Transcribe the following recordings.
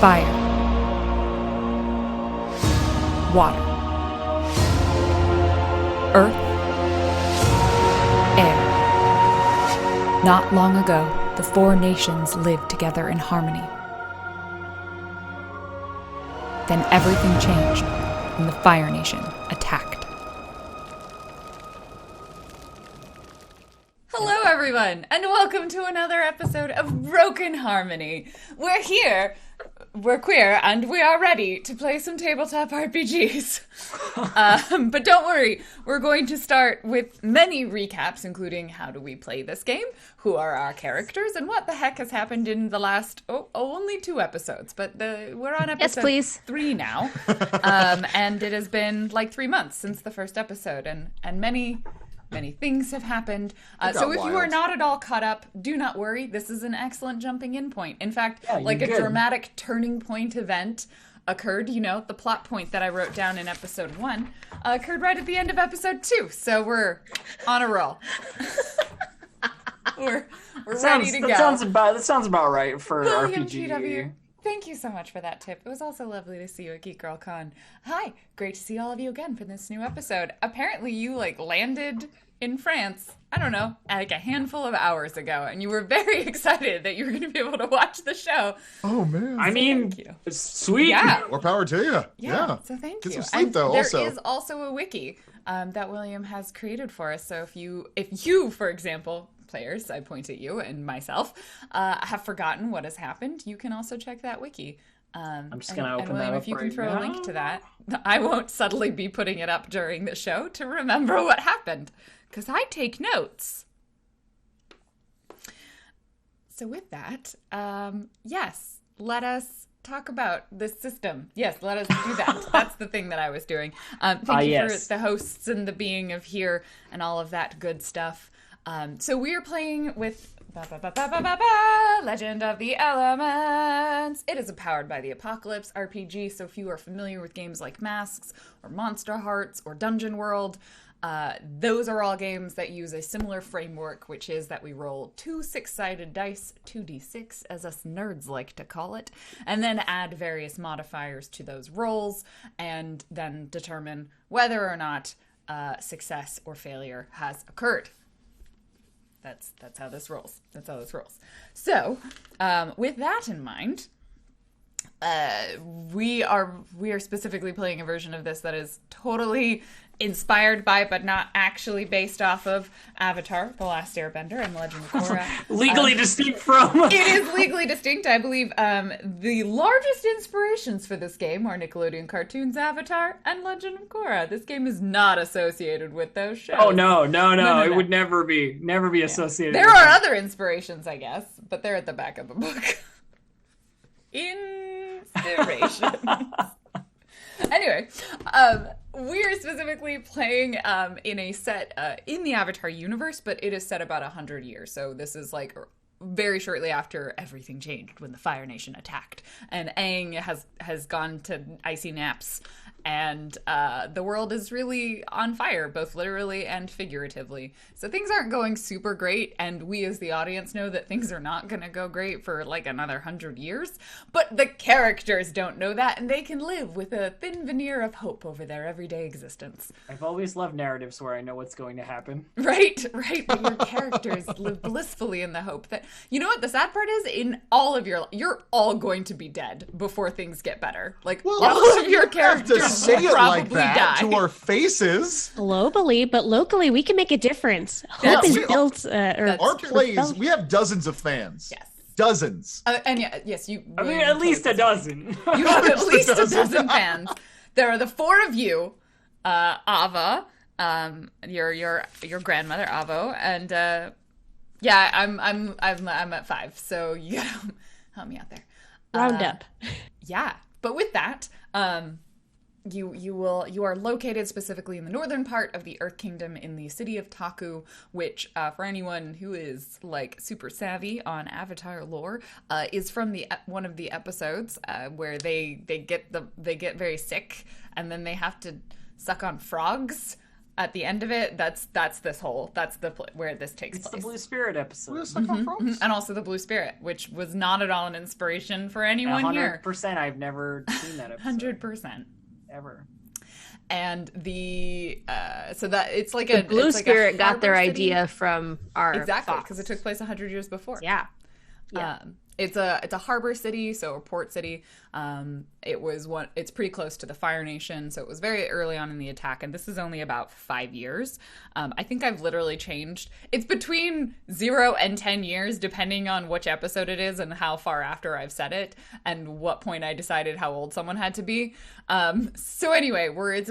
Fire. Water. Earth. Air. Not long ago, the four nations lived together in harmony. Then everything changed when the Fire Nation attacked. Hello everyone, and welcome to another episode of Broken Harmony. We're here, we're queer, and we are ready to play some tabletop RPGs. But don't worry, we're going to start with many recaps, including how do we play this game, who are our characters, and what the heck has happened in the last, only 2 episodes, but we're on episode 3 now. And it has been like 3 months since the first episode, and many things have happened. So if you are not at all caught up, do not worry. This is an excellent jumping in point. In fact, like a dramatic turning point event occurred. You know, the plot point that I wrote down in episode 1 occurred right at the end of episode 2. So we're on a roll. we're ready to go. That sounds about right for William RPG. GW. Thank you so much for that tip. It was also lovely to see you at Geek Girl Con. Hi, great to see all of you again for this new episode. Apparently you landed in France, I don't know, like a handful of hours ago, and you were very excited that you were going to be able to watch the show. Oh man. I mean, it's sweet. Yeah. More power to you. Yeah. So thank Get you. some sleep though. There also, is also a wiki that William has created for us. So if you, for example, players, I point at you and myself, have forgotten what has happened, you can also check that wiki. I'm just going to open William, that up if you right can throw now. a link to that, I won't subtly be putting it up during the show to remember what happened, because I take notes. So with that, yes, let us talk about this system. Yes, let us do that. That's the thing that I was doing. Thank you for the hosts and the being of here and all of that good stuff. So we are playing with Legend of the Elements. It is a Powered by the Apocalypse RPG, so if you are familiar with games like Masks or Monster Hearts or Dungeon World, those are all games that use a similar framework, which is that we roll 2 6-sided dice, 2d6 as us nerds like to call it, and then add various modifiers to those rolls, and then determine whether or not success or failure has occurred. That's how this rolls. So, with that in mind, we are specifically playing a version of this that is totally inspired by, but not actually based off of, Avatar: The Last Airbender and The Legend of Korra. Legally distinct from. It is legally distinct. I believe the largest inspirations for this game are Nickelodeon cartoons Avatar and Legend of Korra. This game is not associated with those shows. Oh, no. It would never be associated. There are other inspirations, I guess, but they're at the back of the book. Inspirations. Anyway, we're specifically playing in a set in the Avatar universe, but it is set about 100 years. So this is like very shortly after everything changed when the Fire Nation attacked, and Aang has gone to icy naps, and the world is really on fire, both literally and figuratively. So things aren't going super great, and we as the audience know that things are not going to go great for like another 100 years, but the characters don't know that, and they can live with a thin veneer of hope over their everyday existence. I've always loved narratives where I know what's going to happen. Right, but your characters live blissfully in the hope that, you know what the sad part is, in all of you're all going to be dead before things get better. Like, all of your characters say it like that die. to our faces. Globally, but locally, we can make a difference. Hope is built. Our plays, we have dozens of fans. Yes. Dozens. And yes, you. I mean, at least a dozen. You have at least a dozen fans. There are the 4 of you, Ava, your grandmother Avo, and I'm at 5. So you gotta help me out there. Round up. Yeah, but with that, you are located specifically in the northern part of the Earth Kingdom in the city of Taku, which for anyone who is like super savvy on Avatar lore, is from one of the episodes where they get very sick and then they have to suck on frogs at the end of it, that's where this takes It's place. the Blue Spirit episode. And also the Blue Spirit, which was not at all an inspiration for anyone here. 100%. I've never seen that episode. 100%. Ever. And so that it's like The a Blue it's like Spirit a got their harbor city. It's from our Exactly, Fox. because it took place 100 years before. Yeah. It's a harbor city, so a port city. It's pretty close to the Fire Nation, so it was very early on in the attack, and this is only about 5 years. I think I've literally changed. It's between 0 and 10 years, depending on which episode it is and how far after I've said it, and what point I decided how old someone had to be. So anyway, it's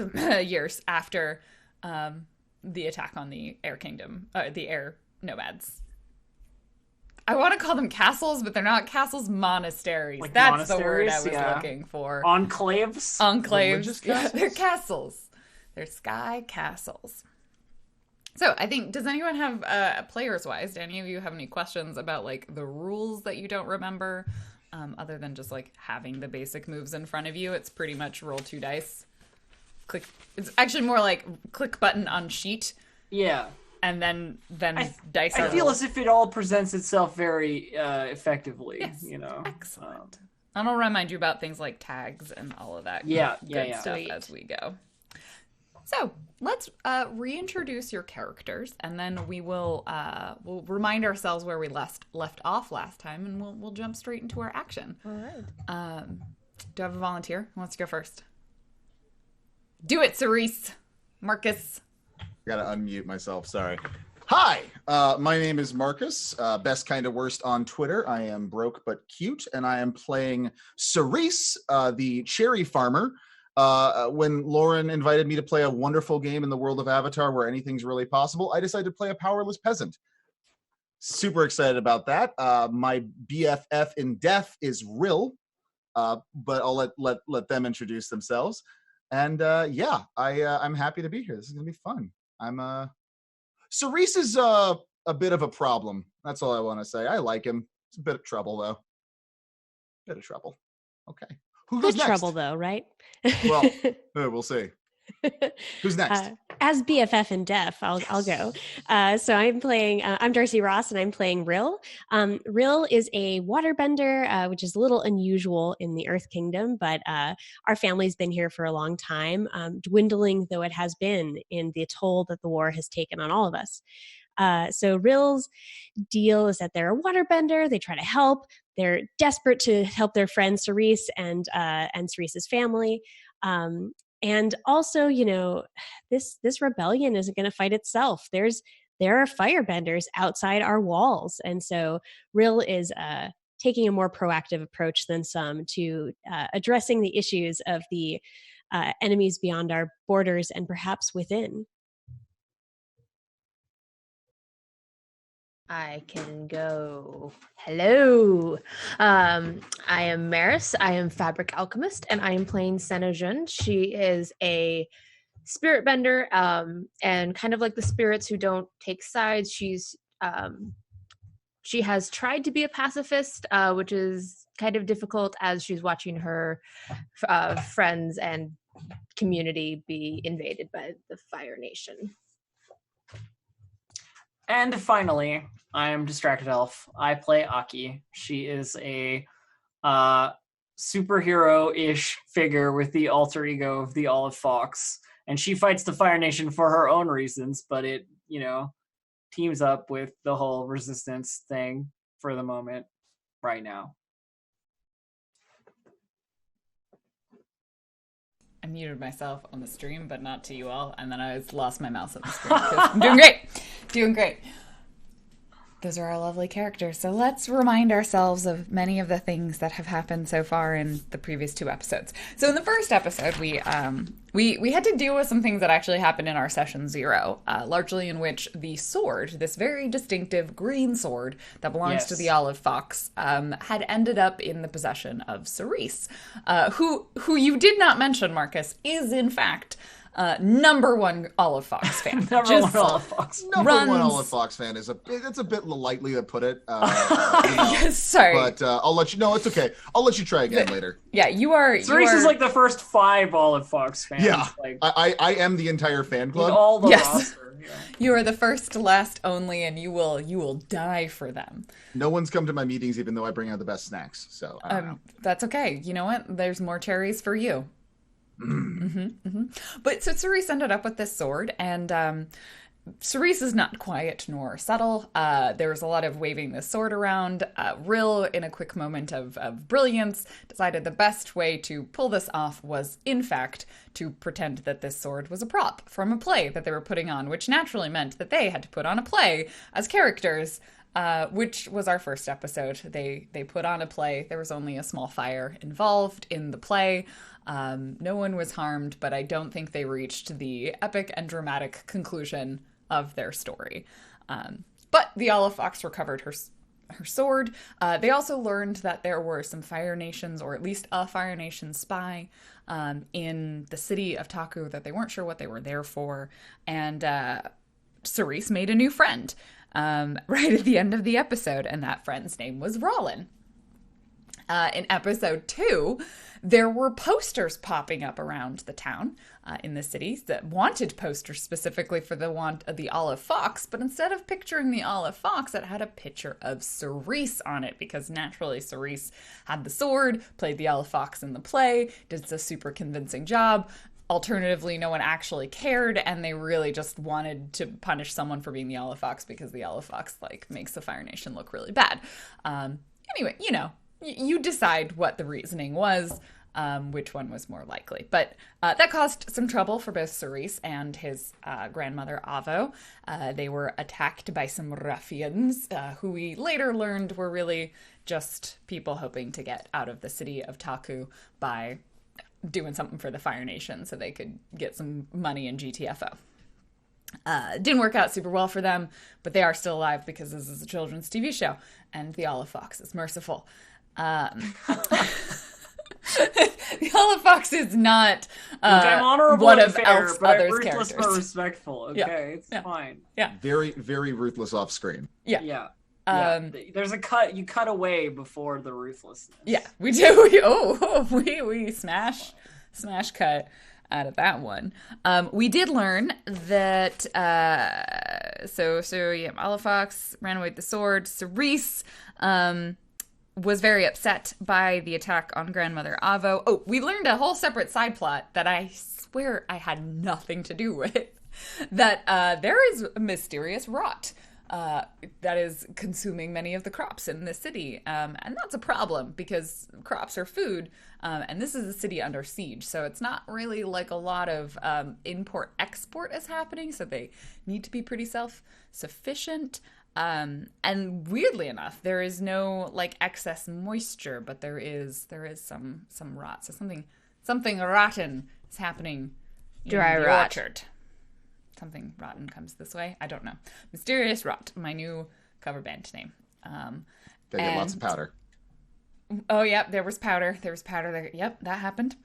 years after the attack on the Air Kingdom, the Air Nomads. I want to call them castles, but they're not castles, monasteries. Like That's the word I monasteries? was looking for. Enclaves? Enclaves. Yeah, castles? they're castles. They're sky castles. So I think, does anyone have, players-wise, do any of you have any questions about, like, the rules that you don't remember? Other than just, like, having the basic moves in front of you. It's pretty much roll 2 dice. Click. It's actually more like click button on sheet. Yeah. And then dice. I are feel rolled. as if it all presents itself very effectively, Yes, you know. excellent. And I'll remind you about things like tags and all of that Yeah, good yeah. stuff Sweet. as we go. So let's reintroduce your characters, and then we'll remind ourselves where we left off last time, and we'll jump straight into our action. All right. Do I have a volunteer who wants to go first? Do it, Cerise. Marcus. Gotta unmute myself. Sorry. Hi, my name is Marcus. Best kind of worst on Twitter. I am broke but cute, and I am playing Cerise, the cherry farmer. When Lauren invited me to play a wonderful game in the world of Avatar where anything's really possible, I decided to play a powerless peasant. Super excited about that. My BFF in death is Rill, but I'll let them introduce themselves. And I'm happy to be here. This is gonna be fun. Cerise is a bit of a problem. That's all I want to say. I like him. It's a bit of trouble though. Bit of trouble. Okay. Who goes Good next? trouble, though, right? Well, we'll see. Who's next? As BFF in Deaf, I'll go. So I'm playing. I'm Darcy Ross, and I'm playing Rill. Rill is a waterbender, which is a little unusual in the Earth Kingdom, but our family's been here for a long time, dwindling though it has been in the toll that the war has taken on all of us. So Rill's deal is that they're a waterbender. They try to help. They're desperate to help their friend Cerise and Cerise's family. And also, you know, this rebellion isn't going to fight itself. There are firebenders outside our walls. And so Rill is taking a more proactive approach than some to addressing the issues of the enemies beyond our borders and perhaps within. I can go. Hello. I am Maris. I am Fabric Alchemist, and I am playing Senajun. She is a spirit bender, and kind of like the spirits who don't take sides. She has tried to be a pacifist, which is kind of difficult as she's watching her friends and community be invaded by the Fire Nation. And finally, I am Distracted Elf. I play Aki. She is a superhero-ish figure with the alter ego of the Olive Fox. And she fights the Fire Nation for her own reasons, but it, teams up with the whole resistance thing for the moment right now. I muted myself on the stream, but not to you all, and then I lost my mouse on the screen. I'm doing great. Those are our lovely characters. So let's remind ourselves of many of the things that have happened so far in the previous 2 episodes. So in the first episode, we had to deal with some things that actually happened in our session 0, largely in which the sword, this very distinctive green sword that belongs to the Olive Fox, had ended up in the possession of Cerise, who you did not mention, Marcus, is in fact number one Olive Fox fan. Number one Olive Fox. Number one runs- Olive Fox fan is it's a bit lightly to put it. Sorry. But I'll let you know. It's okay. I'll let you try again later. Yeah, you are. Cerise is like the first 5 Olive Fox fans. Yeah, Like, I am the entire fan with club. all the Yes. roster. Yeah. You are the first, last, only, and you will die for them. No one's come to my meetings, even though I bring out the best snacks. So I don't know. That's okay. You know what? There's more cherries for you. But so Cerise ended up with this sword, and Cerise is not quiet nor subtle. There was a lot of waving this sword around. Rill, in a quick moment of brilliance, decided the best way to pull this off was, in fact, to pretend that this sword was a prop from a play that they were putting on, which naturally meant that they had to put on a play as characters. Which was our first episode. They put on a play. There was only a small fire involved in the play. No one was harmed, but I don't think they reached the epic and dramatic conclusion of their story. But the Olive Fox recovered her sword. They also learned that there were some Fire Nations, or at least a Fire Nation spy, in the city of Taku that they weren't sure what they were there for. And Cerise made a new friend right at the end of the episode, and that friend's name was Rollin. In episode 2, there were posters popping up around the town in the cities that wanted posters specifically for the Olive Fox, but instead of picturing the Olive Fox, it had a picture of Cerise on it, because naturally Cerise had the sword, played the Olive Fox in the play, did a super convincing job. Alternatively, no one actually cared, and they really just wanted to punish someone for being the Olive Fox because the Olive Fox makes the Fire Nation look really bad. Anyway, you decide what the reasoning was, which one was more likely. But that caused some trouble for both Cerise and his grandmother, Avo. They were attacked by some ruffians, who we later learned were really just people hoping to get out of the city of Taku by doing something for the Fire Nation so they could get some money in GTFO. Didn't work out super well for them, but they are still alive because this is a children's TV show, and the Olive Fox is merciful. The Olive Fox is not Look, I'm honorable one and of fair, Elf's but I'm other ruthless characters. but respectful. Okay, Yeah. it's Yeah. fine. Very, very ruthless off screen. Yeah. Yeah. Um, There's a cut. You cut away before the ruthlessness. Yeah, we do. We smash cut out of that one. We did learn that Olive Fox ran away with the sword. Cerise was very upset by the attack on Grandmother Avo. Oh, we learned a whole separate side plot that I swear I had nothing to do with. That there is a mysterious rot that is consuming many of the crops in the city. And that's a problem because crops are food. And this is a city under siege. So it's not really like a lot of import-export is happening. So they need to be pretty self-sufficient. And weirdly enough, there is no excess moisture, but there is some rot. So something rotten is happening in Dry the rot. orchard. Something rotten comes this way. I don't know. Mysterious Rot, my new cover band name. They get lots of powder. Oh, yep, there was powder. There was powder there. Yep, that happened.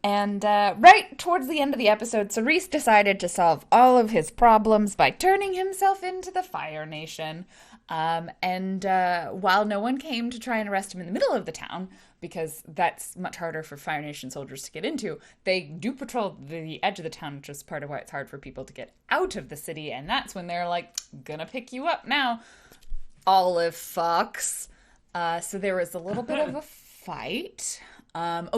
And right towards the end of the episode, Cerise decided to solve all of his problems by turning himself into the Fire Nation. And while no one came to try and arrest him in the middle of the town, because that's much harder for Fire Nation soldiers to get into, they do patrol the edge of the town, which is part of why it's hard for people to get out of the city. And that's when they're like, gonna pick you up now, Olive Fox. So there was a little bit of a fight.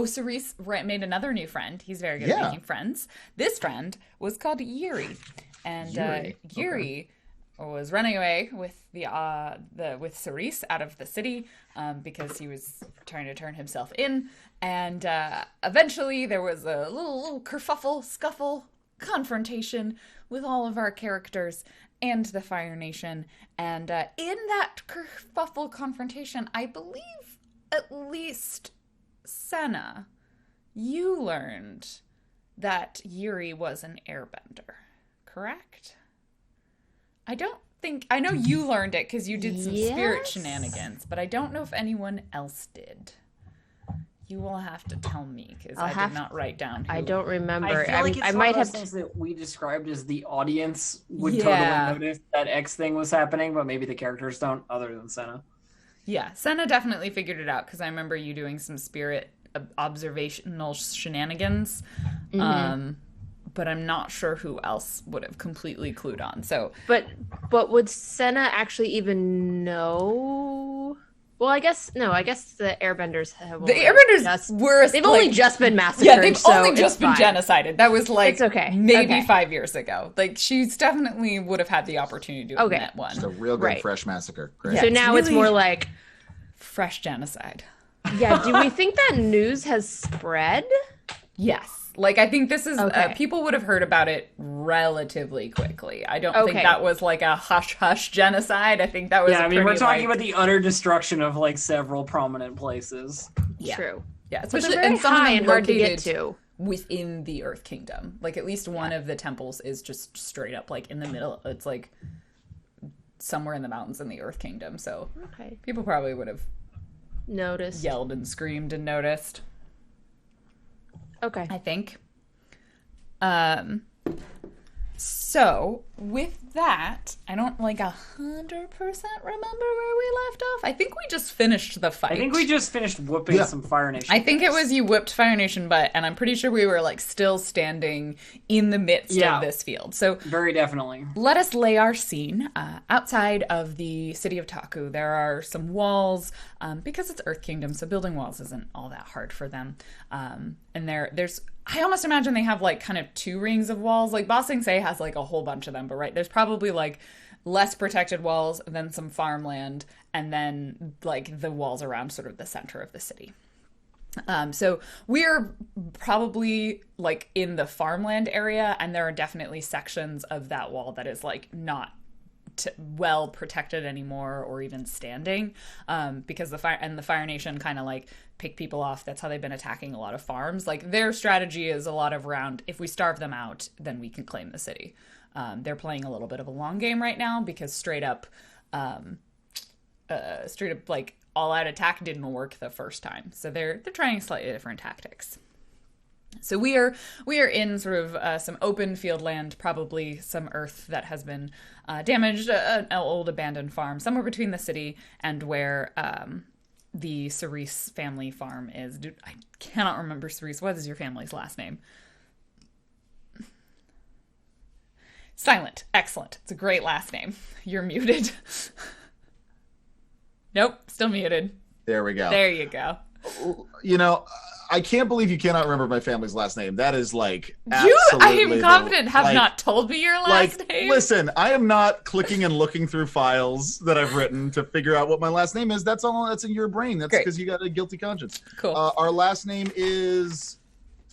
Cerise made another new friend. He's very good at making friends. This friend was called Yuri. And Yuri was running away with with Cerise out of the city because he was trying to turn himself in. And eventually there was a little kerfuffle, scuffle, confrontation with all of our characters and the Fire Nation. And in that kerfuffle confrontation, I believe at least Senna, you learned that Yuri was an airbender, correct? I know you learned it because you did some spirit Yes. shenanigans, but I don't know if anyone else did. You will have to tell me because I'll I have did not write down. Who. I don't remember. I feel like it's I one might of those have. things that we described as the audience would Yeah. totally notice that X thing was happening, but maybe the characters don't, other than Senna. Yeah, Senna definitely figured it out because I remember you doing some spirit observational shenanigans. But I'm not sure who else would have completely clued on. So, But would Senna actually even know? Well, I guess no. I guess the Airbenders have. the only Airbenders just- were They've only just been massacred. yeah, they've so only it's just been fine. genocided. That was like It's okay. maybe Okay. 5 years ago. Like she's definitely would have had the opportunity to have Okay. met one. Just a real good Right. fresh massacre. Great. Yeah. So It's now it's really- more like, Fresh genocide. yeah. Do we think that news has spread? Yes. Like, I think this is, Okay. people would have heard about it relatively quickly. I don't Okay. think that was like a hush-hush genocide. I think that was Yeah, I mean, we're pretty, talking like- about the utter destruction of like several prominent places. Yeah. True. Yeah, But especially they're very and some of high them and hard to get located to. within the Earth Kingdom. Like, at least one of the temples is just straight up, like, in the middle. It's, like, somewhere in the mountains in the Earth Kingdom. So Okay. people probably would have Noticed. yelled and screamed and noticed, Okay. I think. So with that, I don't like 100% remember where we left off. I think we just finished the fight. I think we just finished whooping Yeah. some Fire Nation. I think it was you whipped Fire Nation butt, and I'm pretty sure we were like still standing in the midst Yeah. of this field. So Very definitely. let us lay our scene. Outside of the city of Taku, there are some walls, because it's Earth Kingdom, so building walls isn't all that hard for them. And there's, I almost imagine they have like kind of two rings of walls. Like Ba Sing Se has like a whole bunch of them, but right, there's probably like less protected walls, then some farmland, and then like the walls around sort of the center of the city. So we're probably like in the farmland area, and there are definitely sections of that wall that is like not well protected anymore or even standing, because the Fire Nation kind of like pick people off. That's how they've been attacking a lot of farms. Like their strategy is a lot of around, if we starve them out, then we can claim the city. They're playing a little bit of a long game right now because straight up like all out attack didn't work the first time. So they're trying slightly different tactics. So we are in sort of some open field land, probably some earth that has been damaged, an old abandoned farm, somewhere between the city and where the Cerise family farm is. Dude, I cannot remember Cerise. What is your family's last name? Silent. Excellent. It's a great last name. You're muted. Nope, still muted. There we go. There you go. You know, I can't believe you cannot remember my family's last name. That is like You, I absolutely am confident, have like- not told me your last name. Listen, I am not clicking and looking through files that I've written to figure out what my last name is. That's all that's in your brain. That's Great. because you got a guilty conscience. Cool. Our last name is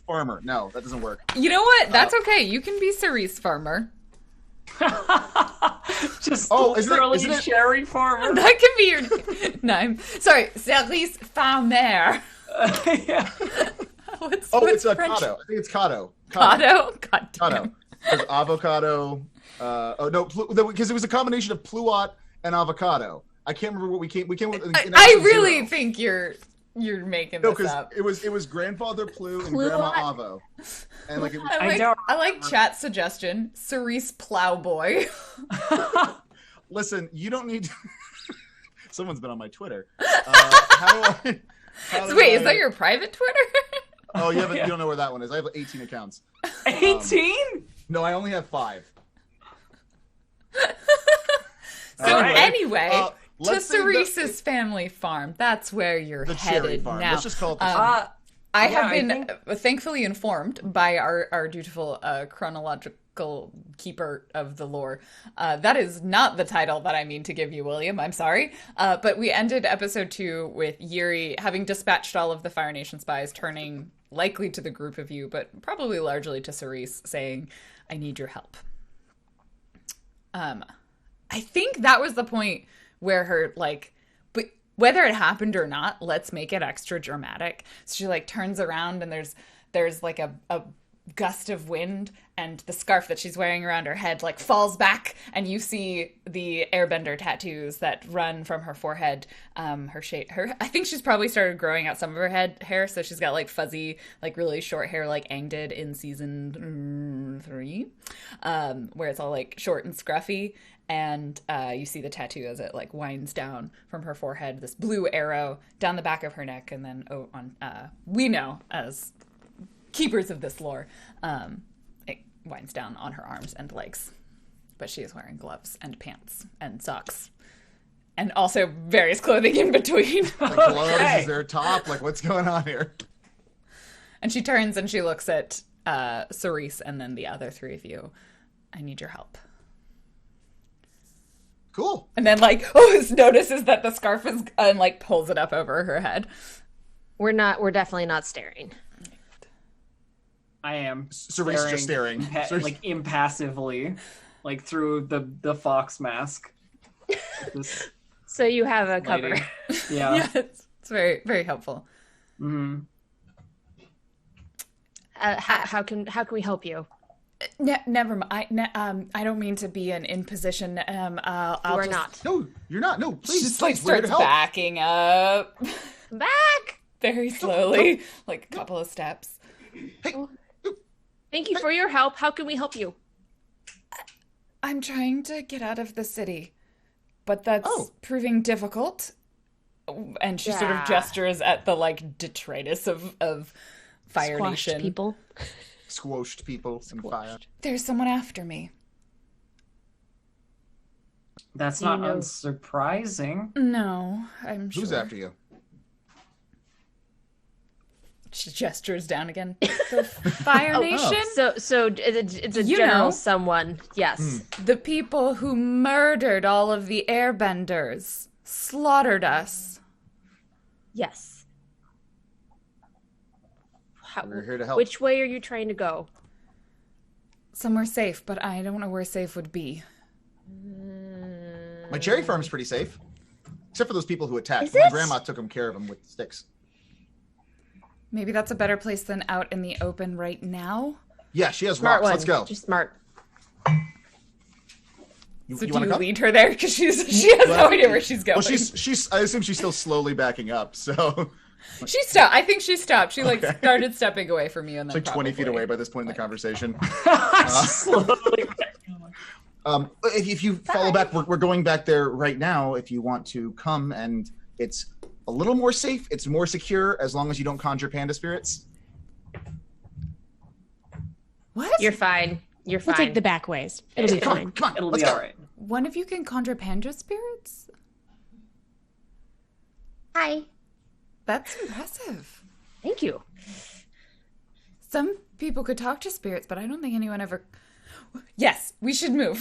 Farmer. No, that doesn't work. You know what? That's okay. You can be Cerise Farmer. Just Isn't literally it- cherry farmer. That can be your name. Sorry, Cerise Farmer. Yeah. What's It's a French? Cotto. I think it's Cotto. Cotto? God damn. Cotto. There's avocado. Because it was a combination of pluot and avocado. I can't remember what we came with. I really think you're making No, this because up. it was grandfather Plu and Pluot? Grandma Avo, and like it was, I like chat suggestion. Cerise Plowboy. listen, you don't need. Someone's been on my Twitter. How do Wait, I- is that your private Twitter? Oh, you don't know where that one is. I have 18 accounts. 18? No, I only have 5. So Anyway, anyway, to let's say Cerise's family farm. That's where you're the cherry headed farm. now. Let's just call it the I Yeah, have I been thankfully informed by our dutiful chronological keeper of the lore. That is not the title that I mean to give you, William. I'm sorry. But we ended episode 2 with Yuri having dispatched all of the Fire Nation spies, turning likely to the group of you, but probably largely to Cerise, saying, I need your help. I think that was the point where her, like, but whether it happened or not, let's make it extra dramatic. So she, like, turns around and there's like a gust of wind, and the scarf that she's wearing around her head like falls back, and you see the Airbender tattoos that run from her forehead. I think she's probably started growing out some of her head hair, so she's got like fuzzy, like really short hair, like Aang did in season 3, where it's all like short and scruffy. And you see the tattoo as it like winds down from her forehead, this blue arrow down the back of her neck, and then we know as keepers of this lore, it winds down on her arms and legs. But she is wearing gloves and pants and socks, and also various clothing in between. Like gloves, is there a top? Like, what's going on here? And she turns and she looks at Cerise and then the other three of you. I need your help. Cool. And then notices that the scarf is and like pulls it up over her head. We're definitely not staring. I am Cerise just staring. Like impassively, like through the fox mask. So you have a cover. Lady. Yeah. It's very, very helpful. Mm-hmm. How can we help you? Never mind. I don't mean to be an imposition. We're not. No, you're not. No, please. She just like please, we're here to starts help. backing up Back. very slowly, like a couple of steps. Hey, Thank you for your help. How can we help you? I'm trying to get out of the city, but that's Oh. proving difficult. And she sort of Yeah. gestures at the like detritus of Fire Squashed Nation. people. squoshed people and fire. There's someone after me. That's Do you not know- unsurprising. No, I'm sure. Who's after you? She gestures down again. The Fire Nation? So it's a You general know. someone. Yes. The people who murdered all of the Airbenders, slaughtered us. Yes. We're here to help. Which way are you trying to go? Somewhere safe, but I don't know where safe would be. My cherry farm's pretty safe, except for those people who attacked. Is My it? grandma took care of them with sticks. Maybe that's a better place than out in the open right now. Yeah, she has Smart rocks. one. Let's go. Just smart. You So do want you to come? lead her there? Because she has no idea where she's going. Well, she's. I assume she's still slowly backing up. So She stopped. I think she stopped. She Okay. started stepping away from you, and then it's like 20 feet probably- away by this point in the conversation. Slowly. If you follow back, we're going back there right now. If you want to come, and it's a little more safe, it's more secure as long as you don't conjure panda spirits. What? You're fine. You're We'll fine. take the back ways. It'll be Come fine. on, come on. It'll let's be go. all right. One of you can conjure panda spirits? Hi. That's impressive. Thank you. Some people could talk to spirits, but I don't think anyone ever. Yes, we should move.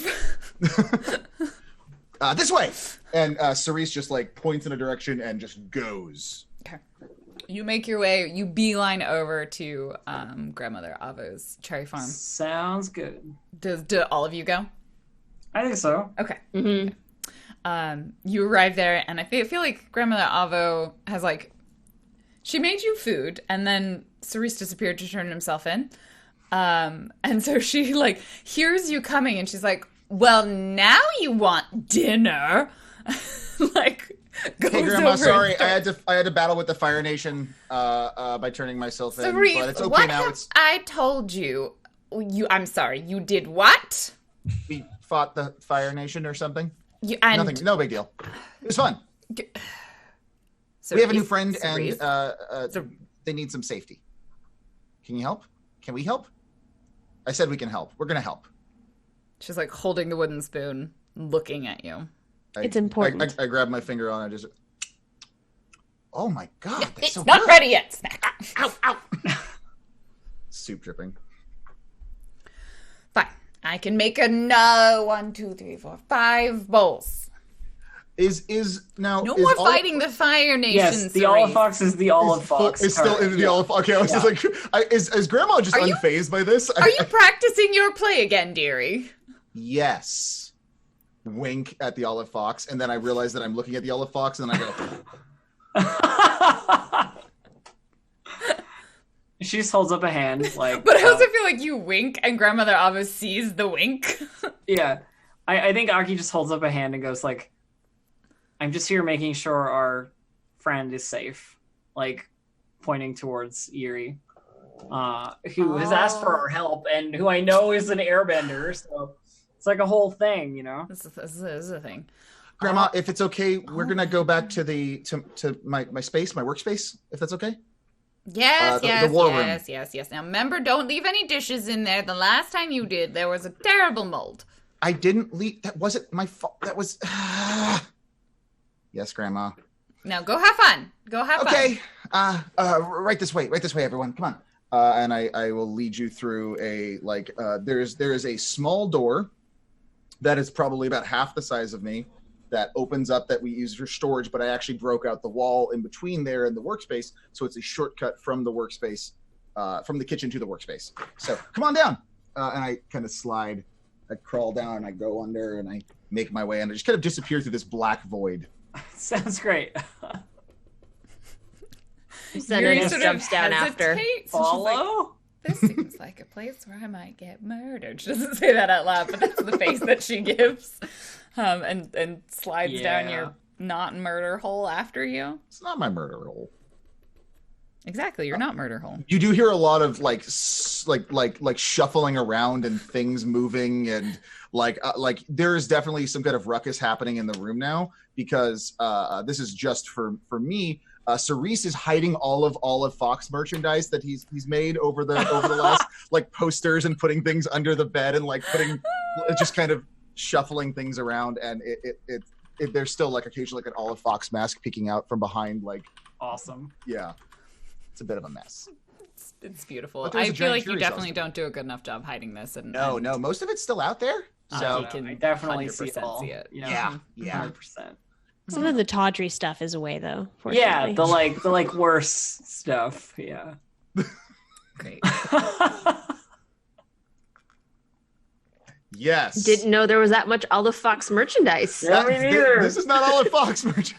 This way. And Cerise just like points in a direction and just goes. Okay. You make your way. You beeline over to Grandmother Avo's cherry farm. Sounds good. Do all of you go? I think so. Okay. Mm-hmm. You arrive there, and I feel like Grandmother Avo has like, she made you food, and then Cerise disappeared to turn himself in. And so she like hears you coming, and she's like, "Well, now you want dinner." Like, goes Hey, Grandma, over sorry, and I had to battle with the Fire Nation by turning myself in, Cerise, but it's okay what now. have I told you? I'm sorry. You did what? We fought the Fire Nation or something. And Nothing, no big deal. It was fun. Cerise, We have a new friend, Cerise. and they need some safety. Can you help? Can we help? I said we can help. We're gonna help. She's like holding the wooden spoon, looking at you. It's important. I grab my finger on it. Just. Oh my god! That's It's so not good. ready yet. Snack. Ow! Ow! Soup dripping. Fine. I can make a no 1, 2, 3, 4, 5 bowls. Is now No is more Olive- fighting the Fire Nation. Yes, the Cerise. olive fox is the olive fox. It's still in the olive. Okay, I was just like, is Grandma just Are you- unfazed by this? Are you practicing your play again, dearie? Yes. Wink at the olive fox, and then I realize that I'm looking at the olive fox, and then I go, She just holds up a hand, like. But I also feel like you wink, and Grandmother Ava sees the wink. Yeah, I think Aki just holds up a hand and goes like, "I'm just here making sure our friend is safe," like pointing towards Yuri, who has asked for our help and who I know is an airbender. So it's like a whole thing, you know. This is a thing. Grandma, if it's okay, we're gonna go back to to my space, my workspace, if that's okay. Yes, the war room. yes. Now remember, don't leave any dishes in there. The last time you did, there was a terrible mold. I didn't leave. That wasn't my fault. That was. Yes, Grandma. Now go have fun. Go have fun. Okay. Right this way, everyone. Come on. And I will lead you through there is a small door that is probably about half the size of me that opens up that we use for storage, but I actually broke out the wall in between there and the workspace, so it's a shortcut from the workspace, from the kitchen to the workspace. So come on down. And I kind of slide, I crawl down, and I go under, and I make my way, and I just kind of disappear through this black void. Sounds great. Senator Yuri just sort jumps of down after. hesitates, and she's like, Follow? this seems like a place where I might get murdered. She doesn't say that out loud, but that's the face that she gives. And slides down your not murder hole after you. It's not my murder hole. Exactly, you're not murder hole. You do hear a lot of like shuffling around and things moving, and like there is definitely some kind of ruckus happening in the room now because this is just for me. Cerise is hiding all of Olive Fox merchandise that he's made over the last like posters and putting things under the bed and like putting just kind of shuffling things around, and it there's still like occasionally like an Olive Fox mask peeking out from behind. Like Awesome. Yeah, it's a bit of a mess. It's beautiful. But there's I a feel giant like you Fury definitely sauce. don't do a good enough job hiding this. And No, most of it's still out there. So you can I definitely 100% see it all. see it. yeah. 100%. Some of the tawdry stuff is away though. Yeah, Fortunately. the like worse stuff. Yeah. Great. Yes. Didn't know there was that much Olive Fox merchandise. Yeah, me neither. This is not Olive Fox merchandise.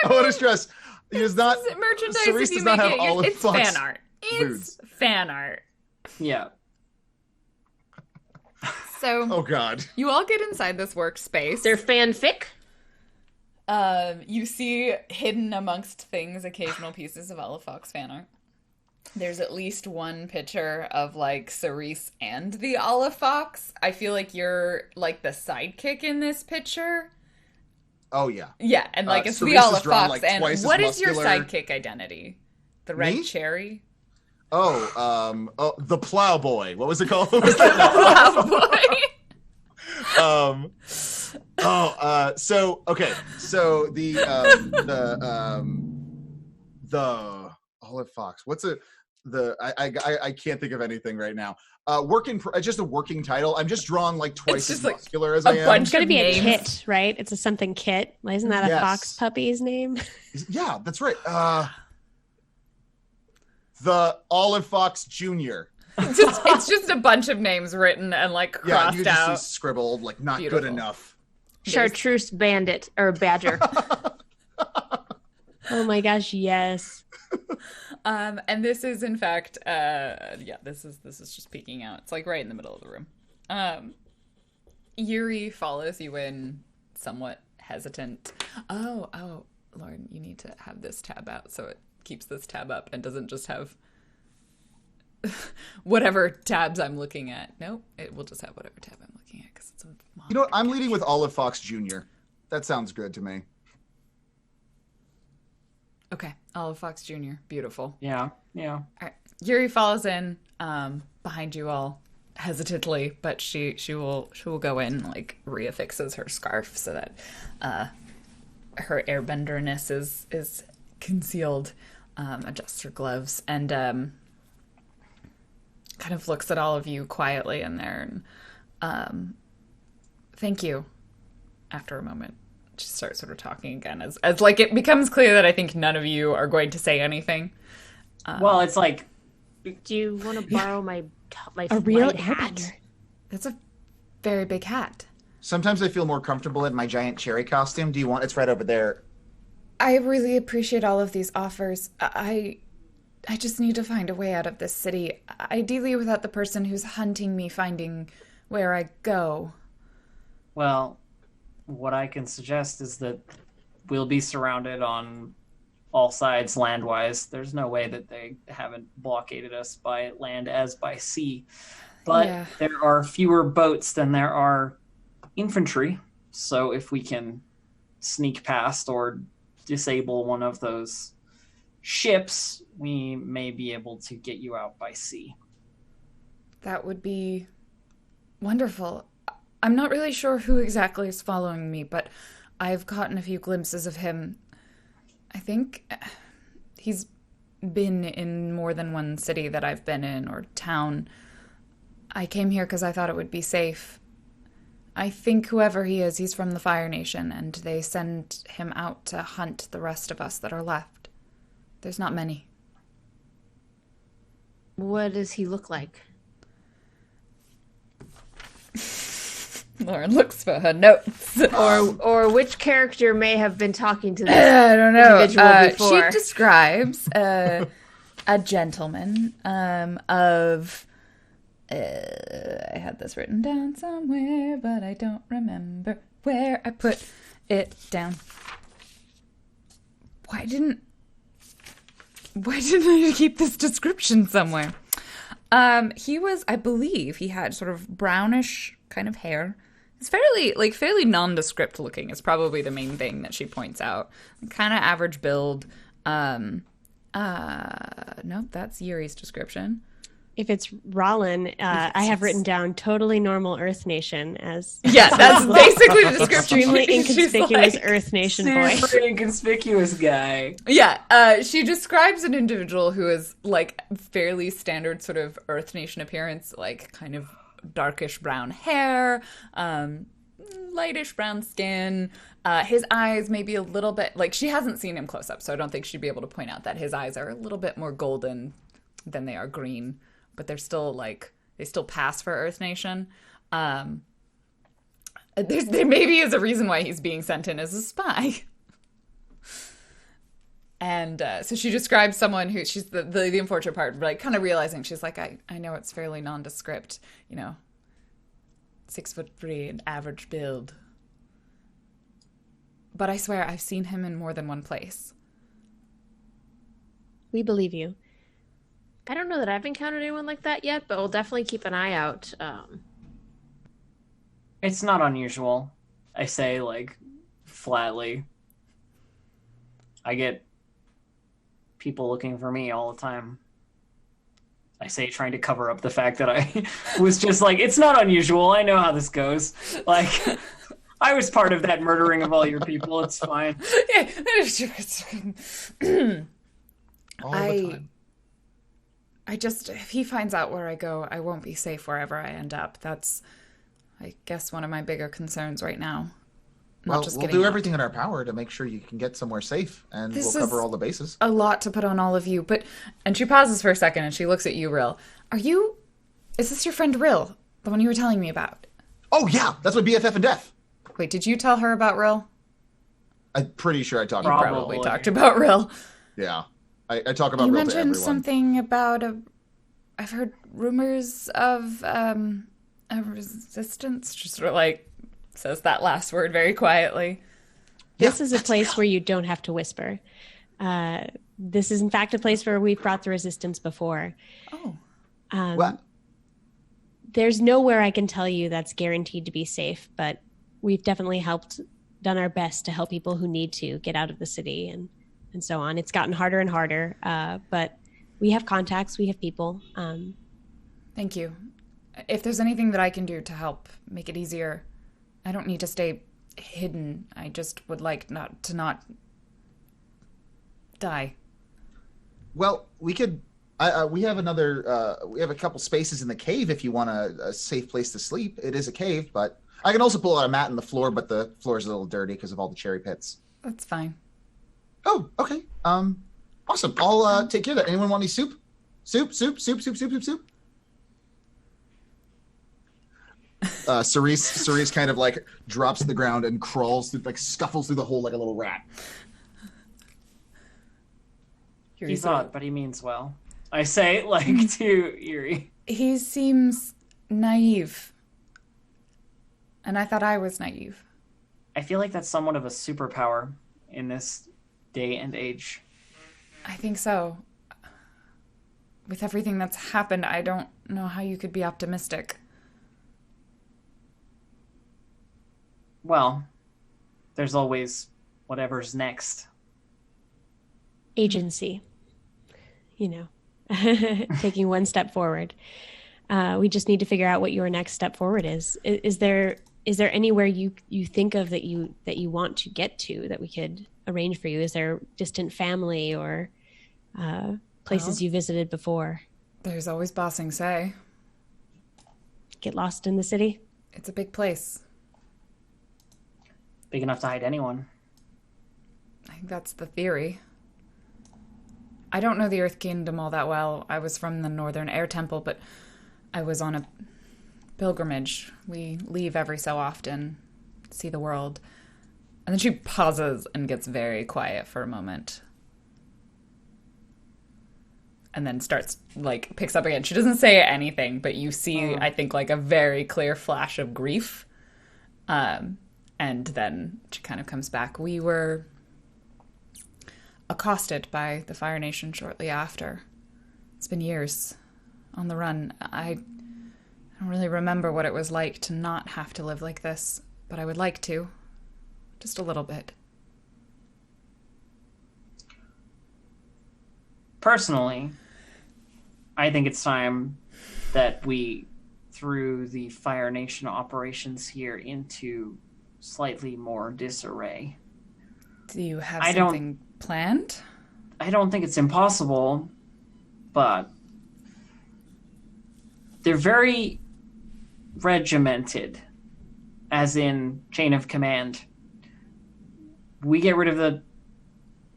I want to stress, it is not. This is merchandise Cerise if you does not make have it. Olive It's Fox fan art. It's fan art. Yeah. So Oh God. you all get inside this workspace. They're fanfic. You see hidden amongst things occasional pieces of Olive Fox fan art. There's at least one picture of like Cerise and the Olive Fox. I feel like you're like the sidekick in this picture. Oh yeah. Yeah, and like it's Cerise the is Olive drawn, Fox. like, And twice as what is your muscular. sidekick identity? The red Me? cherry? The Plowboy. What was it called? Wow, boy. So the Olive Fox. What's it? I can't think of anything right now. Just a working title. I'm just drawing like twice just as like muscular as a I am. bunch It's gotta be a names. kit, right? It's a something kit. Isn't that a Yes. fox puppy's name? Yeah, that's right. The Olive Fox Jr. It's just a bunch of names written and like Yeah, crossed you just out. see scribbled, like not Beautiful. good enough. Chartreuse bandit or badger. Oh my gosh, yes. And this is in fact, this is just peeking out. It's like right in the middle of the room. Yuri follows you in, somewhat hesitant. Oh, Lauren, you need to have this tab out so it keeps this tab up and doesn't just have whatever tabs I'm looking at. Nope, it will just have whatever tab I'm looking at because it's a monitor. You know what? I'm leading with Olive Fox Jr. That sounds good to me. Okay, Olive Fox Jr. Beautiful. Yeah. All right. Yuri follows in behind you all hesitantly, but she will go in, like reaffixes her scarf so that her airbenderness is concealed, adjusts her gloves, and kind of looks at all of you quietly in there and thank you. After a moment, she starts sort of talking again as like it becomes clear that I think none of you are going to say anything. Well, it's like, Do you want to borrow my A real white hat? airbender. That's a very big hat. Sometimes I feel more comfortable in my giant cherry costume. Do you want? It's right over there. I really appreciate all of these offers. I I just need to find a way out of this city. Ideally without the person who's hunting me finding where I go. Well, what I can suggest is that we'll be surrounded on all sides land-wise. There's no way that they haven't blockaded us by land as by sea. But there are fewer boats than there are infantry. So if we can sneak past or disable one of those ships, we may be able to get you out by sea. That would be wonderful. I'm not really sure who exactly is following me, but I've gotten a few glimpses of him. I think he's been in more than one city that I've been in, or town. I came here because I thought it would be safe. I think whoever he is, he's from the Fire Nation, and they send him out to hunt the rest of us that are left. There's not many. What does he look like? Lauren looks for her notes. Or which character may have been talking to this I don't know. individual before? She describes a gentleman of... I had this written down somewhere, but I don't remember where I put it down. Why didn't I keep this description somewhere? He was, I believe, he had sort of brownish kind of hair. It's fairly nondescript looking is probably the main thing that she points out. Kind of average build. Nope, that's Yuri's description. If it's Rollin, I have written down totally normal Earth Nation as... Yeah, that's basically the description. Extremely inconspicuous like, Earth Nation boy. Super inconspicuous guy. Yeah, she describes an individual who is like fairly standard sort of Earth Nation appearance, like kind of darkish brown hair, lightish brown skin. His eyes maybe a little bit, like she hasn't seen him close up, so I don't think she'd be able to point out that his eyes are a little bit more golden than they are green. But they're still they still pass for Earth Nation. There maybe is a reason why he's being sent in as a spy. And so she describes someone who, she's the unfortunate part, like kind of realizing she's like, I know it's fairly nondescript, 6'3" and average build. But I swear I've seen him in more than one place. We believe you. I don't know that I've encountered anyone like that yet, but we'll definitely keep an eye out. It's not unusual, I say, like, flatly. I get people looking for me all the time. I say, trying to cover up the fact that I was just like, it's not unusual, I know how this goes. Like, I was part of that murdering of all your people, it's fine. Yeah. All the time. If he finds out where I go, I won't be safe wherever I end up. That's, I guess, one of my bigger concerns right now. We'll do everything in our power to make sure you can get somewhere safe, and we'll cover all the bases. A lot to put on all of you, and she pauses for a second and she looks at you, Rill. Is this your friend Rill? The one you were telling me about? Oh yeah, that's my BFF in death. Wait, did you tell her about Rill? I'm pretty sure I talked You about probably Rill. talked about Rill. Yeah. I talk about You Rill to mentioned everyone. something about I've heard rumors of a resistance. Just sort of like says that last word very quietly. This is a place where you don't have to whisper. This is, in fact, a place where we've brought the resistance before. Oh. What? There's nowhere I can tell you that's guaranteed to be safe, but we've definitely done our best to help people who need to get out of the city and so on. It's gotten harder and harder, but we have contacts, we have people. Thank you. If there's anything that I can do to help make it easier, I don't need to stay hidden. I just would like not die. Well, we could. We have another. We have a couple spaces in the cave if you want a safe place to sleep. It is a cave, but I can also pull out a mat on the floor, but the floor is a little dirty because of all the cherry pits. That's fine. Oh, okay. Awesome. I'll take care of that. Anyone want any soup? Soup. Cerise kind of like drops to the ground and crawls through, like scuffles through the hole like a little rat. He thought, but he means well. I say, like, to Eerie. He seems naive. And I thought I was naive. I feel like that's somewhat of a superpower in this day and age. I think so. With everything that's happened, I don't know how you could be optimistic. Well, there's always whatever's next. Agency, taking one step forward. We just need to figure out what your next step forward is. Is there anywhere you think of that you want to get to that we could arrange for you? Is there distant family or places you visited before? There's always Bossing Say. Get lost in the city? It's a big place. Big enough to hide anyone. I think that's the theory. I don't know the Earth Kingdom all that well. I was from the Northern Air Temple, but I was on a pilgrimage. We leave every so often, see the world. And then she pauses and gets very quiet for a moment. And then starts, picks up again. She doesn't say anything, but you see, I think, a very clear flash of grief. And then she kind of comes back. We were accosted by the Fire Nation shortly after. It's been years on the run. I don't really remember what it was like to not have to live like this, but I would like to. Just a little bit. Personally, I think it's time that we threw the Fire Nation operations here into slightly more disarray. Do you have something planned? I don't think it's impossible, but they're very regimented, as in chain of command. We get rid of the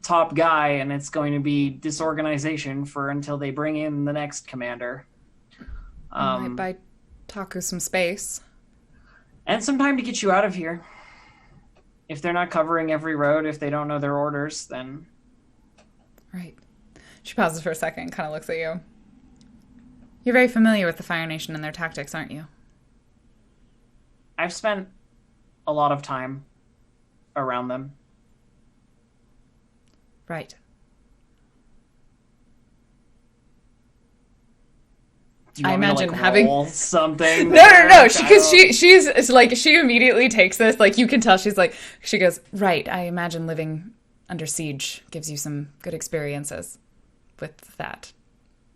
top guy and it's going to be disorganization until they bring in the next commander. I might buy Taku some space. And some time to get you out of here. If they're not covering every road, if they don't know their orders, then... Right. She pauses for a second and kind of looks at you. You're very familiar with the Fire Nation and their tactics, aren't you? I've spent a lot of time around them. Right. I imagine having something. No. Because she's like, she immediately takes this. You can tell she goes, right. I imagine living under siege gives you some good experiences with that.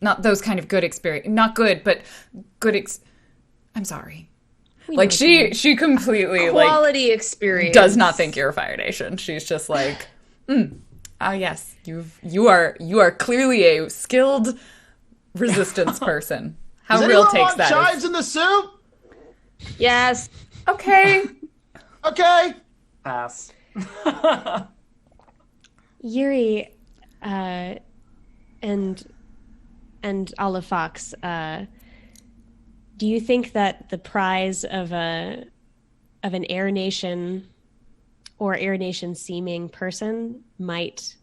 Not those kind of good experience. Not good, but good. I'm sorry. She completely quality experience does not think you're a Fire Nation. She's just like, yes, you are clearly a skilled resistance person. How Does real anyone takes want that chives is. in the soup? Yes. Okay. Okay. Pass. Yuri, and Olive Fox, do you think that the prize of an Air Nation or Air Nation seeming person might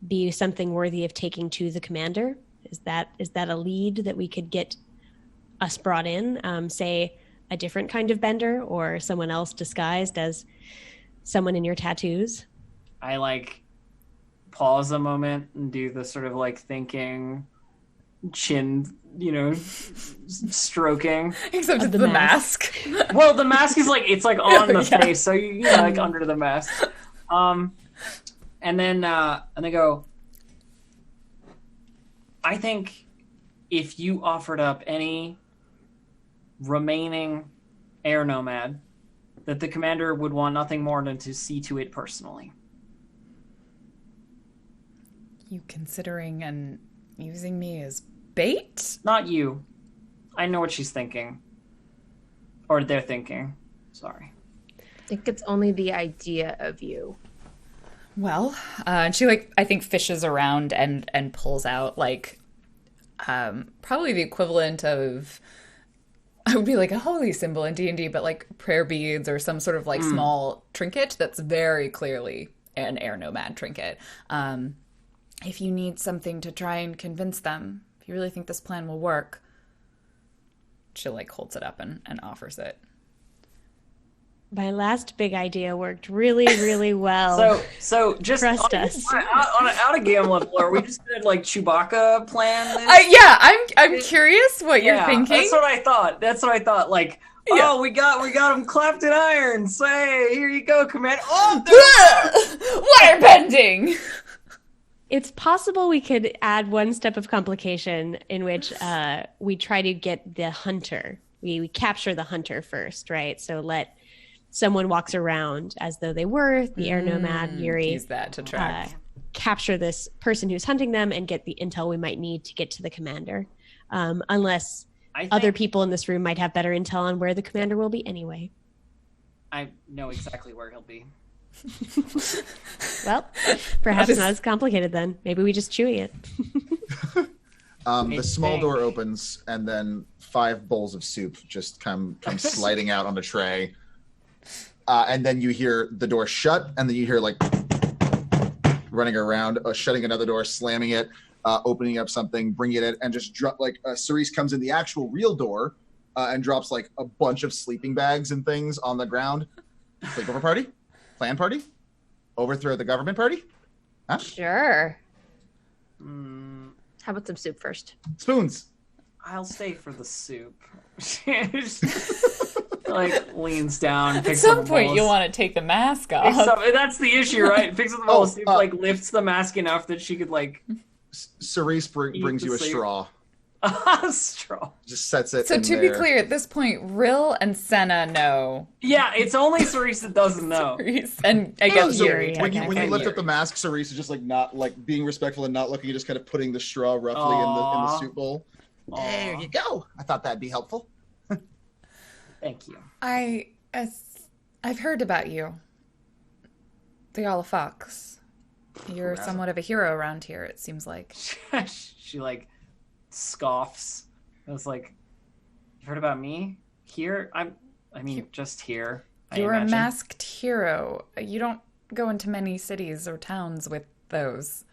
be something worthy of taking to the commander? Is that a lead that we could get us brought in? Say a different kind of bender or someone else disguised as someone in your tattoos? I pause a moment and do the sort of thinking chin, stroking. Except it's the mask. Well, the mask is it's on the face, so under the mask. And then they go, I think if you offered up any remaining air nomad, that the commander would want nothing more than to see to it personally. You considering and using me as bait? Not you. I know what she's thinking. Or they're thinking. Sorry. I think it's only the idea of you. Well, and she I think fishes around and pulls out probably the equivalent of, it would be a holy symbol in D&D, but prayer beads or some sort of small trinket that's very clearly an air nomad trinket. if you need something to try and convince them, if you really think this plan will work, she like holds it up and offers it. My last big idea worked really, really well. So just Trust us. Out of game level, are we just gonna like Chewbacca plan this? Yeah, I'm curious what you're thinking. That's what I thought. Like, oh, we got him clapped in iron. Say, here you go, command. Oh, water bending. It's possible we could add one step of complication in which we try to get the hunter. We capture the hunter first, right? So someone walks around as though they were the air nomad Yuri. Use that to track. Capture this person who's hunting them and get the intel we might need to get to the commander. Unless other people in this room might have better intel on where the commander will be anyway. I know exactly where he'll be. Well, perhaps not as complicated then. Maybe we just chewy it. The small door opens, and then 5 bowls of soup just come sliding out on the tray. And then you hear the door shut, and then you hear like running around, shutting another door, slamming it, opening up something, bringing it in, and just drop like Cerise comes in the actual real door and drops like a bunch of sleeping bags and things on the ground. Sleepover party, plan party, overthrow the government party. Huh? Sure. How about some soup first? Spoons. I'll stay for the soup. Like leans down. At some point, you'll want to take the mask off. That's the issue, right? Picks up the bowl of soup, like lifts the mask enough that she could like. Cerise brings you a straw. Straw. Just sets it. So in to there. be clear, at this point, Rill and Senna know. Yeah, it's only Cerise that doesn't know. Cerise and I guess So Yuri. when you lift up the mask, Cerise is just like not like being respectful and not looking, just kind of putting the straw roughly in the soup bowl. There you go. I thought that'd be helpful. Thank you. I've heard about you. The All Fox. You're somewhat of a hero around here, it seems like. She like scoffs. I was like, "You heard about me? Here? Just here." You're a masked hero. You don't go into many cities or towns with those.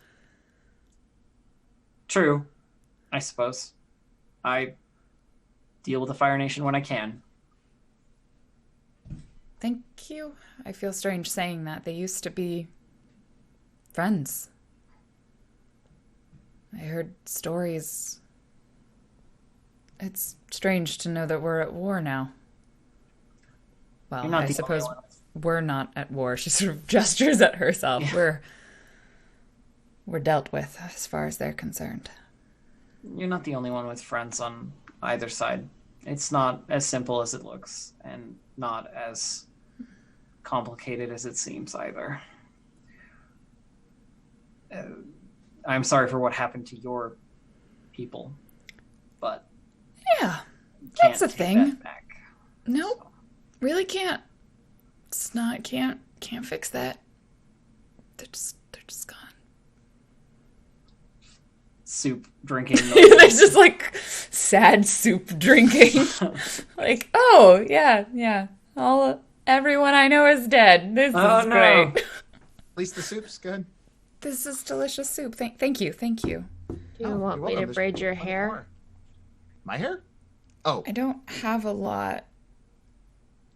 True, I suppose. I deal with the Fire Nation when I can. Thank you. I feel strange saying that. They used to be friends. I heard stories. It's strange to know that we're at war now. Well, I suppose we're not at war. She sort of gestures at herself. Yeah. We're dealt with as far as they're concerned. You're not the only one with friends on either side. It's not as simple as it looks, and not as complicated as it seems either. I'm sorry for what happened to your people, but yeah, that's a thing. That back. Nope, so. Really can't. It's not can't fix that. They're just gone. Soup drinking. There's just like sad soup drinking. Like, oh yeah. Everyone I know is dead. This is great. At least the soup's good. This is delicious soup. Thank you. Do you want me to braid your hair? More. My hair? Oh. I don't have a lot.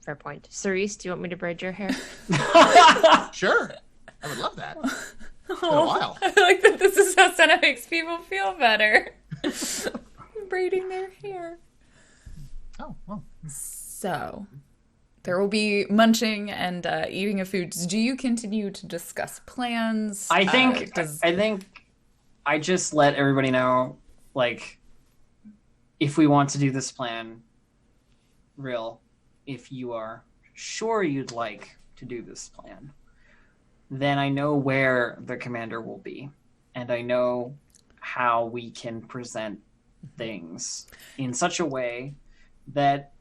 Fair point. Cerise, do you want me to braid your hair? Sure. I would love that. It's been a while. I like that this is how Senna makes people feel better. Braiding their hair. Oh, well. So, there will be munching and eating of foods. Do you continue to discuss plans? I think I just let everybody know, like, if we want to do this plan, if you are sure you'd like to do this plan, then I know where the commander will be, and I know how we can present things in such a way that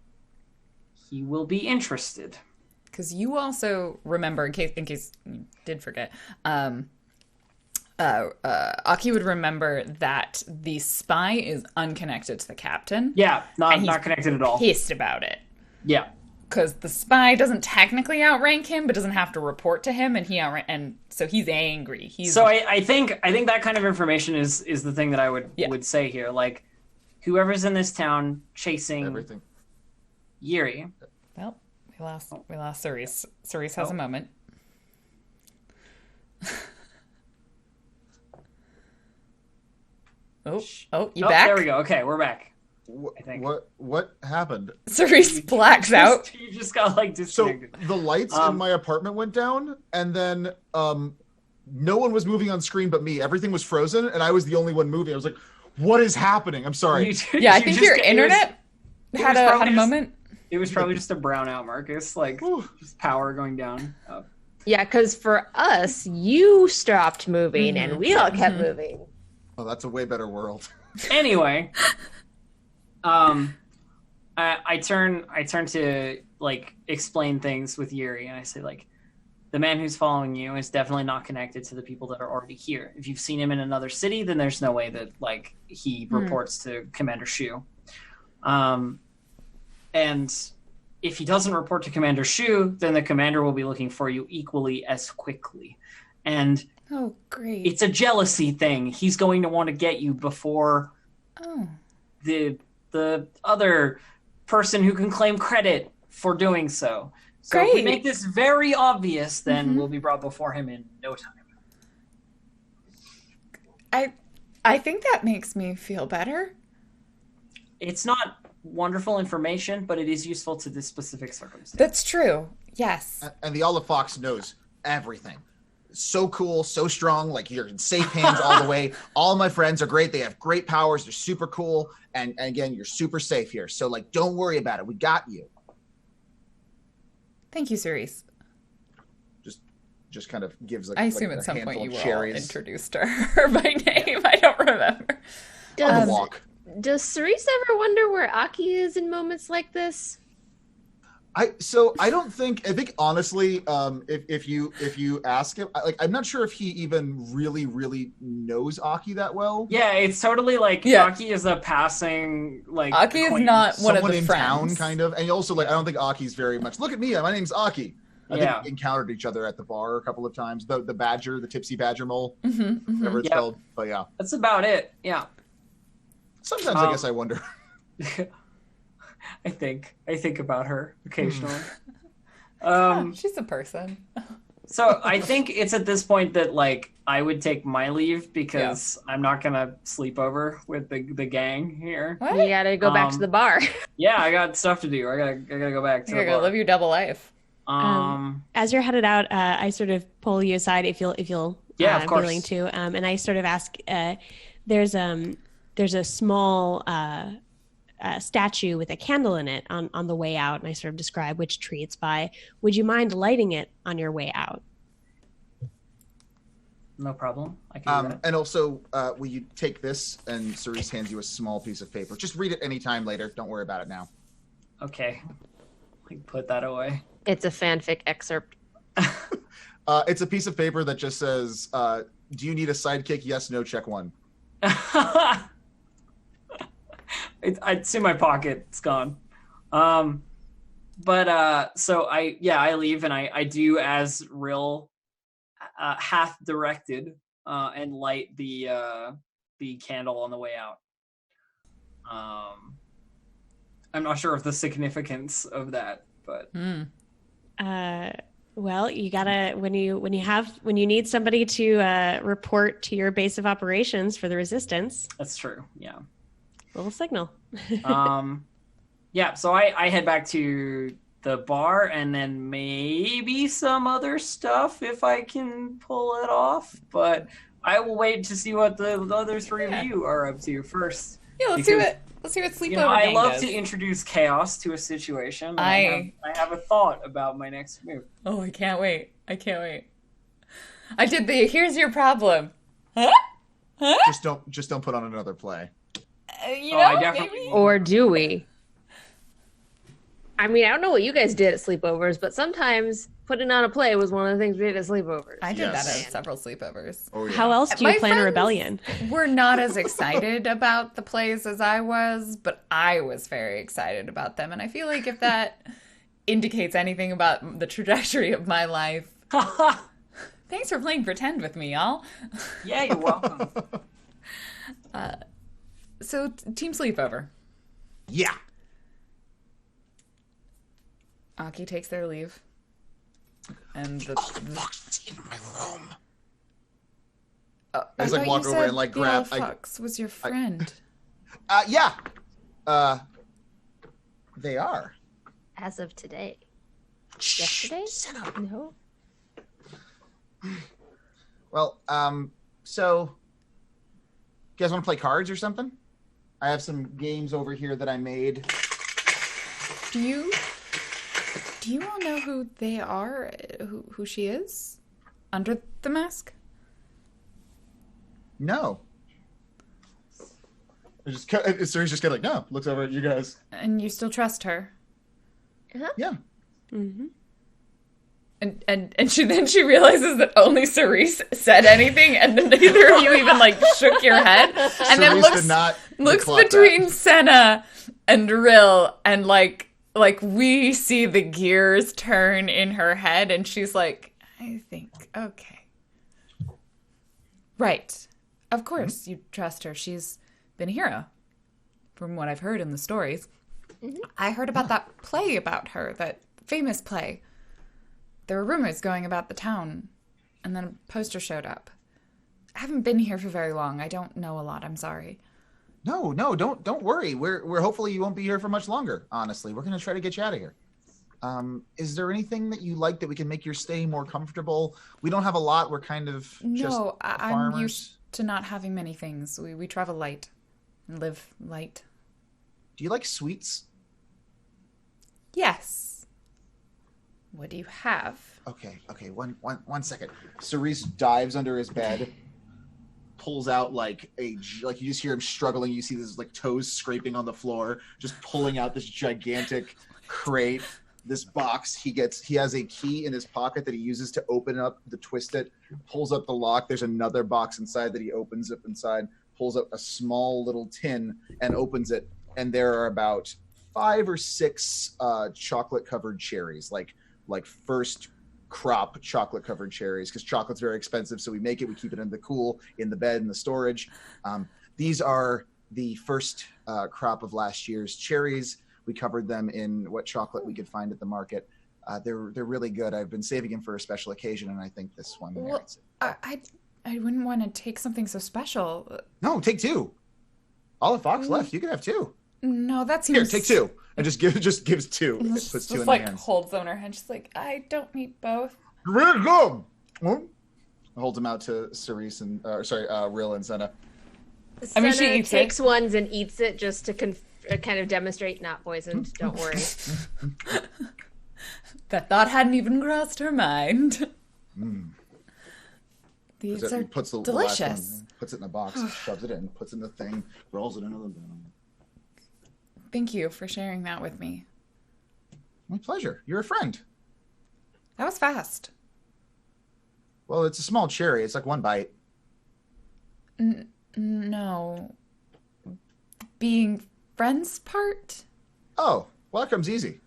he will be interested. Because you also remember, in case you did forget, Aki would remember that the spy is unconnected to the captain. Yeah, not connected at all. Pissed about it. Yeah. because the spy doesn't technically outrank him, but doesn't have to report to him, and so he's angry. So I think that kind of information is the thing that I would say here. Like, whoever's in this town chasing Everything. Yuri. Well, we lost Cerise. Cerise has a moment. You back? There we go. Okay, we're back. I think. What happened? Cerise blacks out. You just got like disconnected. So the lights in my apartment went down, and then no one was moving on screen but me. Everything was frozen, and I was the only one moving. I was like, "What is happening?" I'm sorry. I think your internet had a moment. It was probably just a brownout, Marcus. Like just power going down. Yeah, because for us, you stopped moving and we all kept moving. Oh, that's a way better world. Anyway, I turn to like explain things with Yuri, and I say like, the man who's following you is definitely not connected to the people that are already here. If you've seen him in another city, then there's no way that like he reports to Commander SHU. And if he doesn't report to Commander SHU, then the commander will be looking for you equally as quickly. And oh, great! It's a jealousy thing. He's going to want to get you before the other person who can claim credit for doing so. So if we make this very obvious, then we'll be brought before him in no time. I think that makes me feel better. It's not wonderful information, but it is useful to this specific circumstance. That's true. Yes. And the Olive Fox knows everything. So cool, so strong. Like, you're in safe hands all the way. All my friends are great. They have great powers. They're super cool. And again, you're super safe here. So like, don't worry about it. We got you. Thank you, Cerise. Just kind of gives like I assume like at some point you were all introduced to her by name. I don't remember. On the walk. Does Cerise ever wonder where Aki is in moments like this? I think honestly, if you ask him, I'm not sure if he even really knows Aki that well. Yeah, it's totally like Aki is a passing like. Aki is not one of the in friends. Town, kind of, and also like I don't think Aki's very much. Look at me, my name's Aki. I think we encountered each other at the bar a couple of times. The badger, the tipsy badger mole, whatever it's called. But yeah, that's about it. Yeah. Sometimes I guess I wonder. I think about her occasionally. She's a person. So I think it's at this point that like I would take my leave because I'm not gonna sleep over with the gang here. What? You gotta go back to the bar. Yeah, I got stuff to do. I gotta go back to the bar. Live your double life. As you're headed out, I sort of pull you aside if you'll of course. be willing to, and I sort of ask. There's a small statue with a candle in it on the way out, and I sort of describe which tree it's by. Would you mind lighting it on your way out? No problem. I can do that. And also, will you take this? And Cerise hands you a small piece of paper. Just read it anytime later. Don't worry about it now. Okay. Like, put that away. It's a fanfic excerpt. It's a piece of paper that just says, do you need a sidekick? Yes, no, check one. It's in my pocket. It's gone. So I leave and I do as Rill hath directed and light the candle on the way out. I'm not sure of the significance of that, but well, you gotta when you need somebody to report to your base of operations for the resistance. That's true. Yeah. Little signal. Yeah. So I head back to the bar and then maybe some other stuff if I can pull it off. But I will wait to see what the other three of you are up to first. Yeah, let's see what sleepover I love does. to introduce chaos to a situation. I have a thought about my next move. Oh, I can't wait. I did the here's your problem. Huh? Just don't put on another play. I definitely maybe? Or do we? I mean, I don't know what you guys did at sleepovers, but sometimes putting on a play was one of the things we did at sleepovers. I did that at several sleepovers. Oh, yeah. How else do you plan a rebellion? We're not as excited about the plays as I was, but I was very excited about them. And I feel like if that indicates anything about the trajectory of my life. Thanks for playing pretend with me, y'all. Yeah, you're welcome. So, team sleepover. Yeah. Aki takes their leave. And the Fox in my room. I I just, like, thought walk you over said and, like, the grab- old fox was your friend. Yeah. They are. As of today. Yesterday? Shut up. No. Well, so you guys want to play cards or something? I have some games over here that I made. Do you all know who they are? Who she is? Under the mask? No. Suri's just kind of like, no, looks over at you guys. And you still trust her? Yeah. Mm-hmm. And she realizes that only Cerise said anything, and then neither of you even like shook your head, and then Cerise did not looks clock between that. Senna and Rill, and like we see the gears turn in her head, and she's like, I think okay, right, of course you trust her. She's been a hero, from what I've heard in the stories. I heard about that play about her, that famous play. There were rumors going about the town, and then a poster showed up. I haven't been here for very long. I don't know a lot. I'm sorry. No, don't worry. We're hopefully you won't be here for much longer. Honestly, we're gonna try to get you out of here. Is there anything that you like that we can make your stay more comfortable? We don't have a lot. We're kind of just No, I'm farmers. used to not having many things. We travel light and live light. Do you like sweets? Yes. What do you have? Okay. One second. Cerise dives under his bed, pulls out like you just hear him struggling. You see this like toes scraping on the floor, just pulling out this gigantic crate, this box. He has a key in his pocket that he uses to open up, to twist it, pulls up the lock. There's another box inside that he opens up inside, pulls up a small little tin and opens it. And there are about 5 or 6 chocolate covered cherries, like first crop chocolate covered cherries, because chocolate's very expensive. So we make it, we keep it in the cool, in the bed, in the storage. These are the first crop of last year's cherries. We covered them in what chocolate we could find at the market. They're really good. I've been saving them for a special occasion, and I think this one merits it. I wouldn't want to take something so special. No, take 2. Olive Fox left. You can have 2. No, that seems... Here, take 2. And just gives 2. Puts 2 in like their hands. holds them in her hand. She's like, I don't need both. Really good. Holds them out to Cerise and Rill and Senna. I mean, she Senna eats takes ones and eats it just to kind of demonstrate not poisoned. Don't worry. That thought hadn't even crossed her mind. These are Puts the last delicious. one, puts it in a box, shoves it in, puts it in the thing, rolls it into the bin. Thank you for sharing that with me. My pleasure. You're a friend. That was fast. Well, it's a small cherry. It's like 1 bite. No. Being friends part? Oh, well, that comes easy.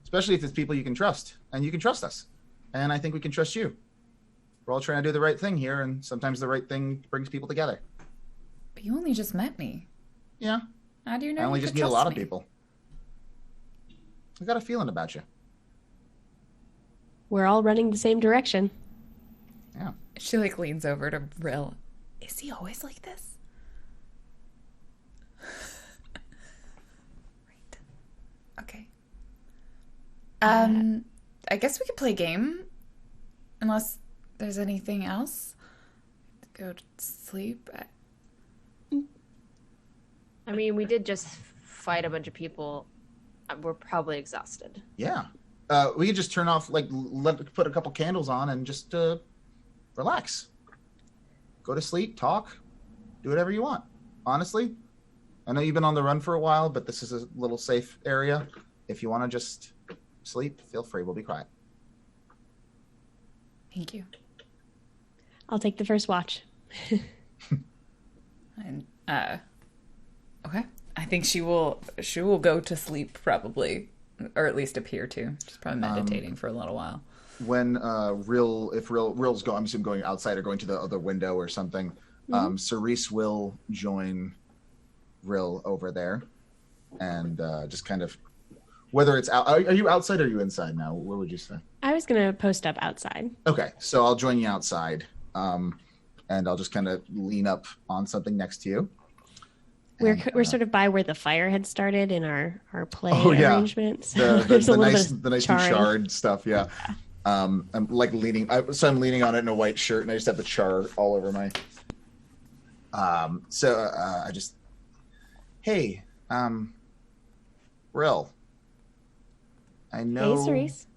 Especially if it's people you can trust. And you can trust us. And I think we can trust you. We're all trying to do the right thing here, and sometimes the right thing brings people together. But you only just met me. Yeah. How do you know I only you just could meet a lot trust of me? people. I got a feeling about you. We're all running the same direction. Yeah. She like leans over to Rill. Is he always like this? Right. Okay. I guess we could play a game. Unless there's anything else. Go to sleep. I mean, we did just fight a bunch of people. We're probably exhausted. Yeah. We could just turn off, put a couple candles on and just relax. Go to sleep, talk, do whatever you want. Honestly, I know you've been on the run for a while, but this is a little safe area. If you want to just sleep, feel free. We'll be quiet. Thank you. I'll take the first watch. And okay. I think she will go to sleep probably or at least appear to. She's probably meditating for a little while. When Rill's going, I'm assuming going outside or going to the other window or something. Cerise will join Rill over there, and just kind of, whether it's out. Are you outside or are you inside now? What would you say? I was gonna post up outside. Okay, so I'll join you outside, and I'll just kind of lean up on something next to you. We're sort of by where the fire had started in our play arrangements. The nice new shard stuff. Yeah. I'm like leaning. I'm leaning on it in a white shirt, and I just have the char all over my. I just. Hey, Rill. I know. Hey, Cerise.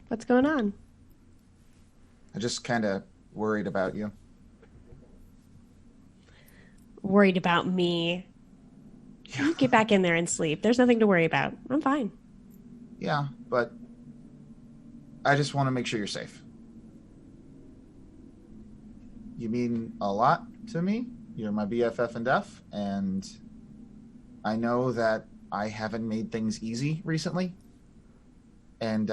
What's going on? I just kind of worried about you. Worried about me? Yeah. You get back in there and sleep. There's nothing to worry about. I'm fine. Yeah, but I just want to make sure you're safe. You mean a lot to me. You're my BFF and Def, and I know that I haven't made things easy recently. And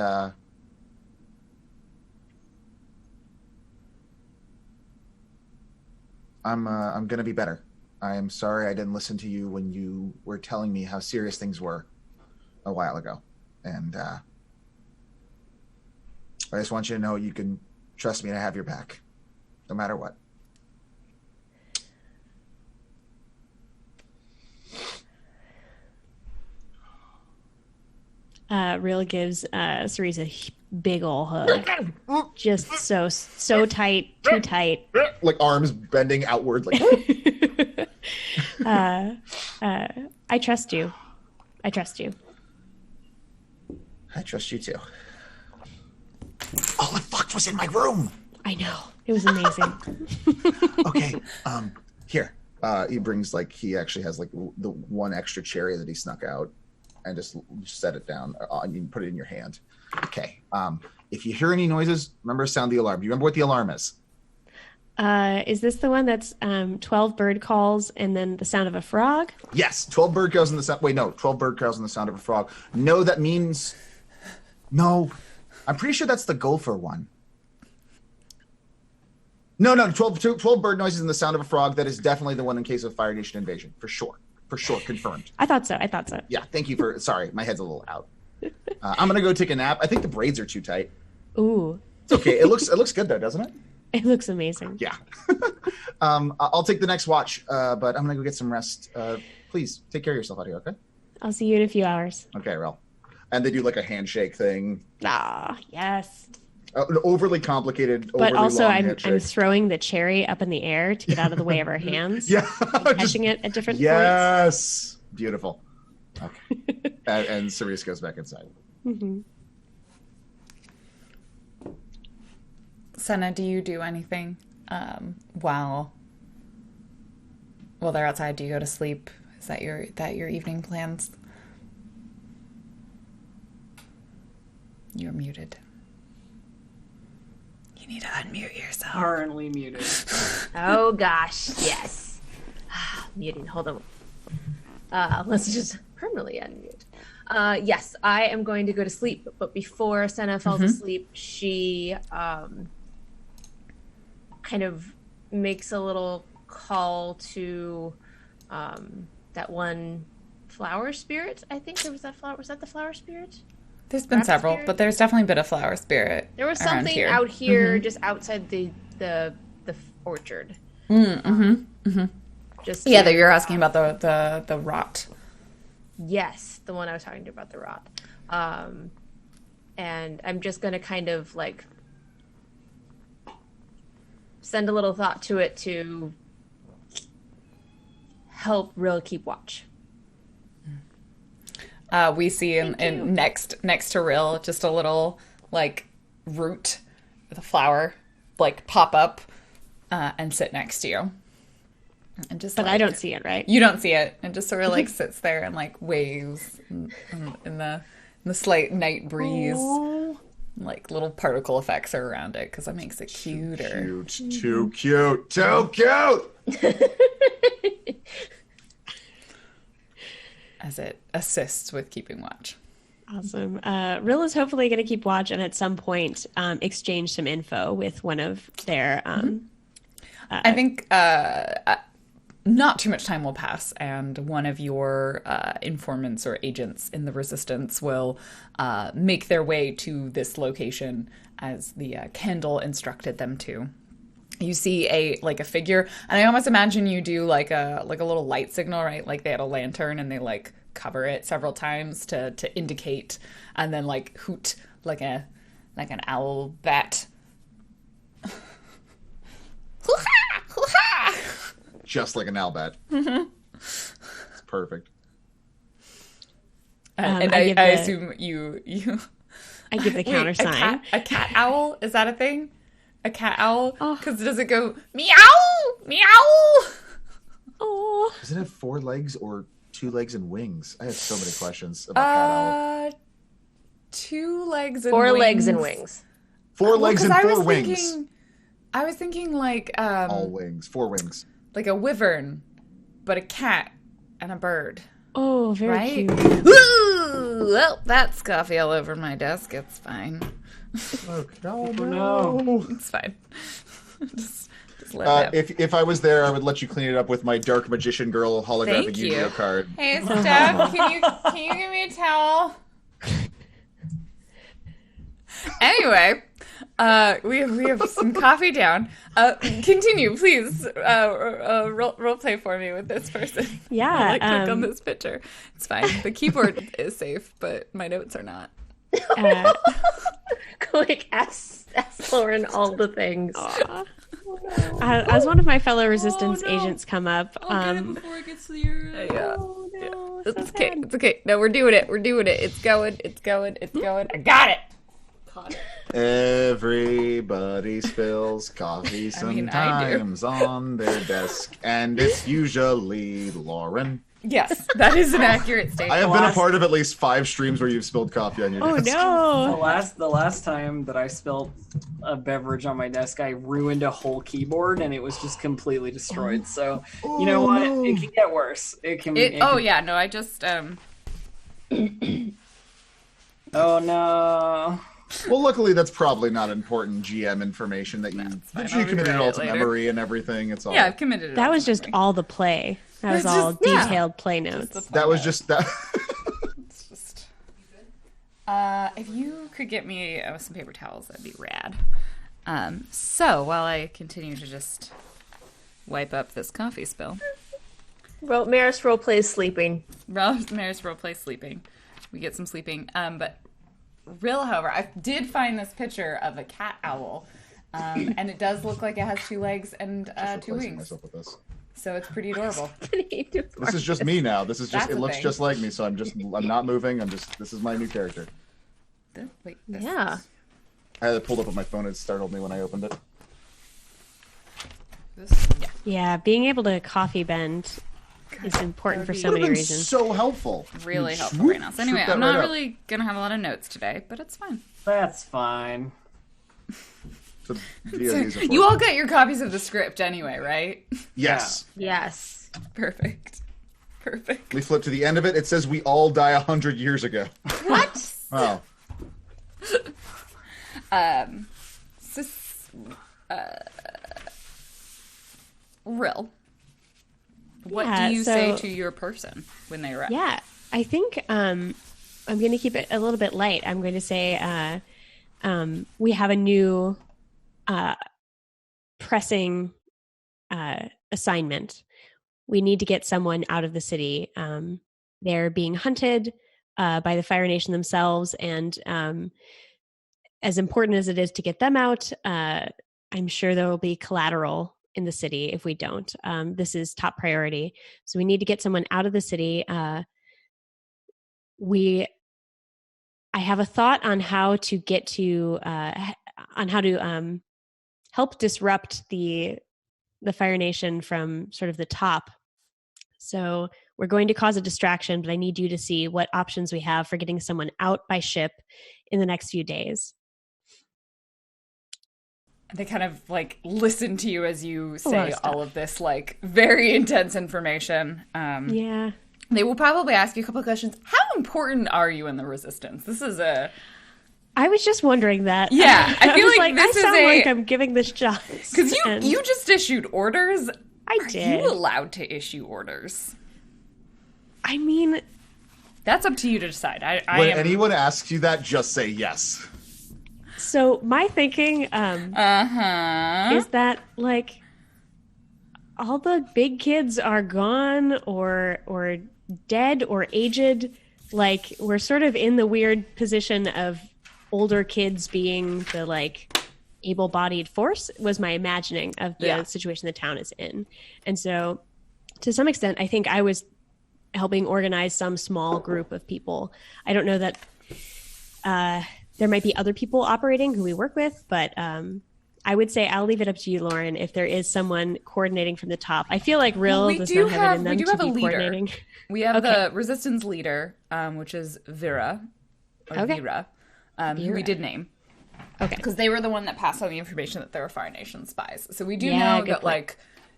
I'm gonna be better. I am sorry I didn't listen to you when you were telling me how serious things were a while ago. And I just want you to know you can trust me and I have your back, no matter what. Real gives Cerise a big ol' hug. Just so tight, too tight. Like arms bending outward. Like. I trust you. I trust you. I trust you too. All it fucked was in my room. I know. It was amazing. Okay. Here. He brings he actually has the one extra cherry that he snuck out, and just set it down. And you put it in your hand. Okay. If you hear any noises, remember to sound the alarm. Do you remember what the alarm is? Is this the one that's 12 bird calls and then the sound of a frog? Yes. 12 bird calls and the sound. Wait, no. 12 bird calls and the sound of a frog. No, that means. No. I'm pretty sure that's the gopher one. No. 12 bird noises and the sound of a frog. That is definitely the one in case of Fire Nation invasion. For sure. Confirmed. I thought so. Yeah. Thank you for. Sorry, my head's a little out. I'm gonna go take a nap. I think the braids are too tight. Ooh. It's okay. It looks good though, doesn't it? It looks amazing. Yeah. I'll take the next watch, but I'm gonna go get some rest. Please take care of yourself out here, okay? I'll see you in a few hours. Okay, Rel. And they do a handshake thing. Ah, yes. An overly complicated, but also long I'm handshake. throwing the cherry up in the air to get out of the way of our hands. Yeah. Catching it at different points. Yes. Beautiful. Okay. and Cerise goes back inside. Mm-hmm. Senna, do you do anything while they're outside? Do you go to sleep? Is that your evening plans? You're muted. You need to unmute yourself. Currently muted. Oh gosh, yes. Muting. Hold on. Let's just permanently unmute. Yes, I am going to go to sleep, but before Senna falls asleep, she kind of makes a little call to that one flower spirit. I think there was that flower. Was that the flower spirit? There's been several, spirit? But there's definitely been a flower spirit. There was around something here. out here, just outside the orchard. Just Yeah, that you're asking about the rot. Yes, the one I was talking to about the rot. And I'm just going to kind of send a little thought to it to help Rill keep watch. We see in next to Rill just a little root with a flower pop up and sit next to you. And just But I don't see it, right? You don't see it, and just sort of sits there and waves in the slight night breeze. Oh. like little particle effects are around it because that makes it cuter. Too cute. As it assists with keeping watch. Awesome. Rill is hopefully going to keep watch and at some point exchange some info with one of their. I think not too much time will pass, and one of your informants or agents in the Resistance will make their way to this location as the Kendall instructed them to. You see a figure, and I almost imagine you do like a little light signal, right? Like they had a lantern and they like cover it several times to indicate, and then like hoot like an owl bat. Hoo-ha! Hoo-ha! Just like an owl bat. It's perfect. And I assume you. I give the countersign. A cat owl? Is that a thing? A cat owl? Because does it go meow? Meow? Oh. Does it have 4 legs or 2 legs and wings? I have so many questions about cat owl. 2 legs and 4 wings. legs and wings. 4 legs and 4 wings. I was thinking like all wings, 4 wings. Like a wyvern, but a cat and a bird. Oh, very Right? cute. Ooh, well, that's coffee all over my desk. It's fine. No. It's fine. just let it If I was there, I would let you clean it up with my dark magician girl holographic Thank Yu-Gi-Oh you. card. Hey, Steph, can you give me a towel? Anyway, we have some coffee down. Continue, please. Role play for me with this person. Yeah. Click on this picture. It's fine. The keyboard is safe, but my notes are not. Like ask Lauren all the things. As one of my fellow Resistance agents come up, before it gets to your. Yeah. no, It's okay. It's okay. No, we're doing it. It's going. I got it. Everybody spills coffee I mean, I do. sometimes on their desk, and it's usually Lauren. Yes, that is an accurate statement. I have been a part of at least 5 streams where you've spilled coffee on your Oh desk. no! The last time that I spilled a beverage on my desk, I ruined a whole keyboard and it was just completely destroyed. So you know what? It can get worse. It can. Yeah, no, I just Oh no. Well, luckily that's probably not important GM information that you fine. that you I'll committed it regret all it to later. memory and everything. It's all I've committed it. That all was to just memory. all the play. That was It's all just- yeah. detailed play notes. Just the that was play just that. It's just. If you could get me some paper towels, that'd be rad. So while I continue to just wipe up this coffee spill, Well, Maris role plays sleeping. Maris roleplay sleeping. We get some sleeping. But Rill, however, I did find this picture of a cat owl, and it does look like it has 2 legs and 2 Replacing wings. myself with this. So it's pretty adorable. This is just me now. This is just That's it a looks thing. just like me, so I'm not moving. This is my new character. Wait, this Yeah. I had it pulled up on my phone. It startled me when I opened it. Yeah. Yeah, being able to coffee bend is important for so Would've many been reasons. so helpful. Really You helpful swoop- right now. So anyway, swoop that I'm not right up. really gonna have a lot of notes today, but it's fine. That's fine. So, DODs are You for- all got your copies of the script anyway, right? Yes. Yes. Perfect. We flip to the end of it. It says we all die 100 years ago. What? Oh. Rill, what Yeah, do you so- say to your person when they arrive? Yeah, I think I'm going to keep it a little bit light. I'm going to say we have a new pressing assignment. We need to get someone out of the city. They're being hunted by the Fire Nation themselves, and as important as it is to get them out, I'm sure there will be collateral in the city if we don't. This is top priority. So we need to get someone out of the city. I have a thought on how to get to on how to help disrupt the Fire Nation from sort of the top. So we're going to cause a distraction, but I need you to see what options we have for getting someone out by ship in the next few days. They kind of like listen to you as you lot say of all of this like very intense information. Yeah. They will probably ask you a couple of questions. How important are you in the resistance? This is a I was just wondering that. Yeah, I feel was like this I is sound a- like I'm giving this shot. because you just issued orders. I Are did. you allowed to issue orders? I mean, That's up to you to decide. I When am, anyone asks you that, just say yes. so my thinking Uh-huh. is that like all the big kids are gone or dead or aged. Like we're sort of in the weird position of older kids being the like able-bodied force was my imagining of the Yeah. situation the town is in. And so to some extent, I think I was helping organize some small group of people. I don't know that there might be other people operating who we work with, but I would say I'll leave it up to you, Lauren, if there is someone coordinating from the top. I feel like Real we does do not have it in them we do to have a be leader. coordinating. We have Okay. the resistance leader, which is Vera. Or Okay. Vera. Who we Vera. did name. Okay. Because they were the one that passed on the information that there were Fire Nation spies. So we do Yeah, know good that point. like